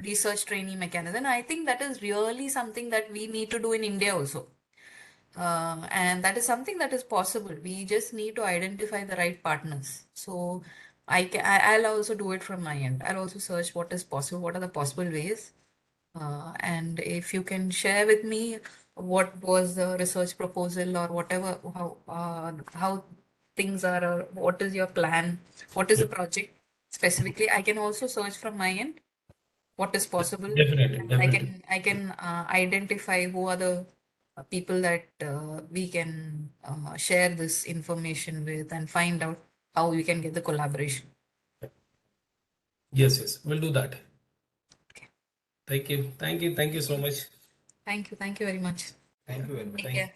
research training mechanism. And I think that is really something that we need to do in India also. And that is something that is possible. We just need to identify the right partners. So I'll also do it from my end. I'll also search what is possible, what are the possible ways. And if you can share with me what was the research proposal or whatever, how things are, or what is your plan, what is the project specifically, I can also search from my end what is possible. Definitely. And Definitely. I can identify who are the people that we can share this information with and find out how we can get the collaboration. Yes. Yes. We'll do that. Okay. Thank you. Thank you. Thank you so much. Thank you. Thank you very much. Thank you very much. Take care.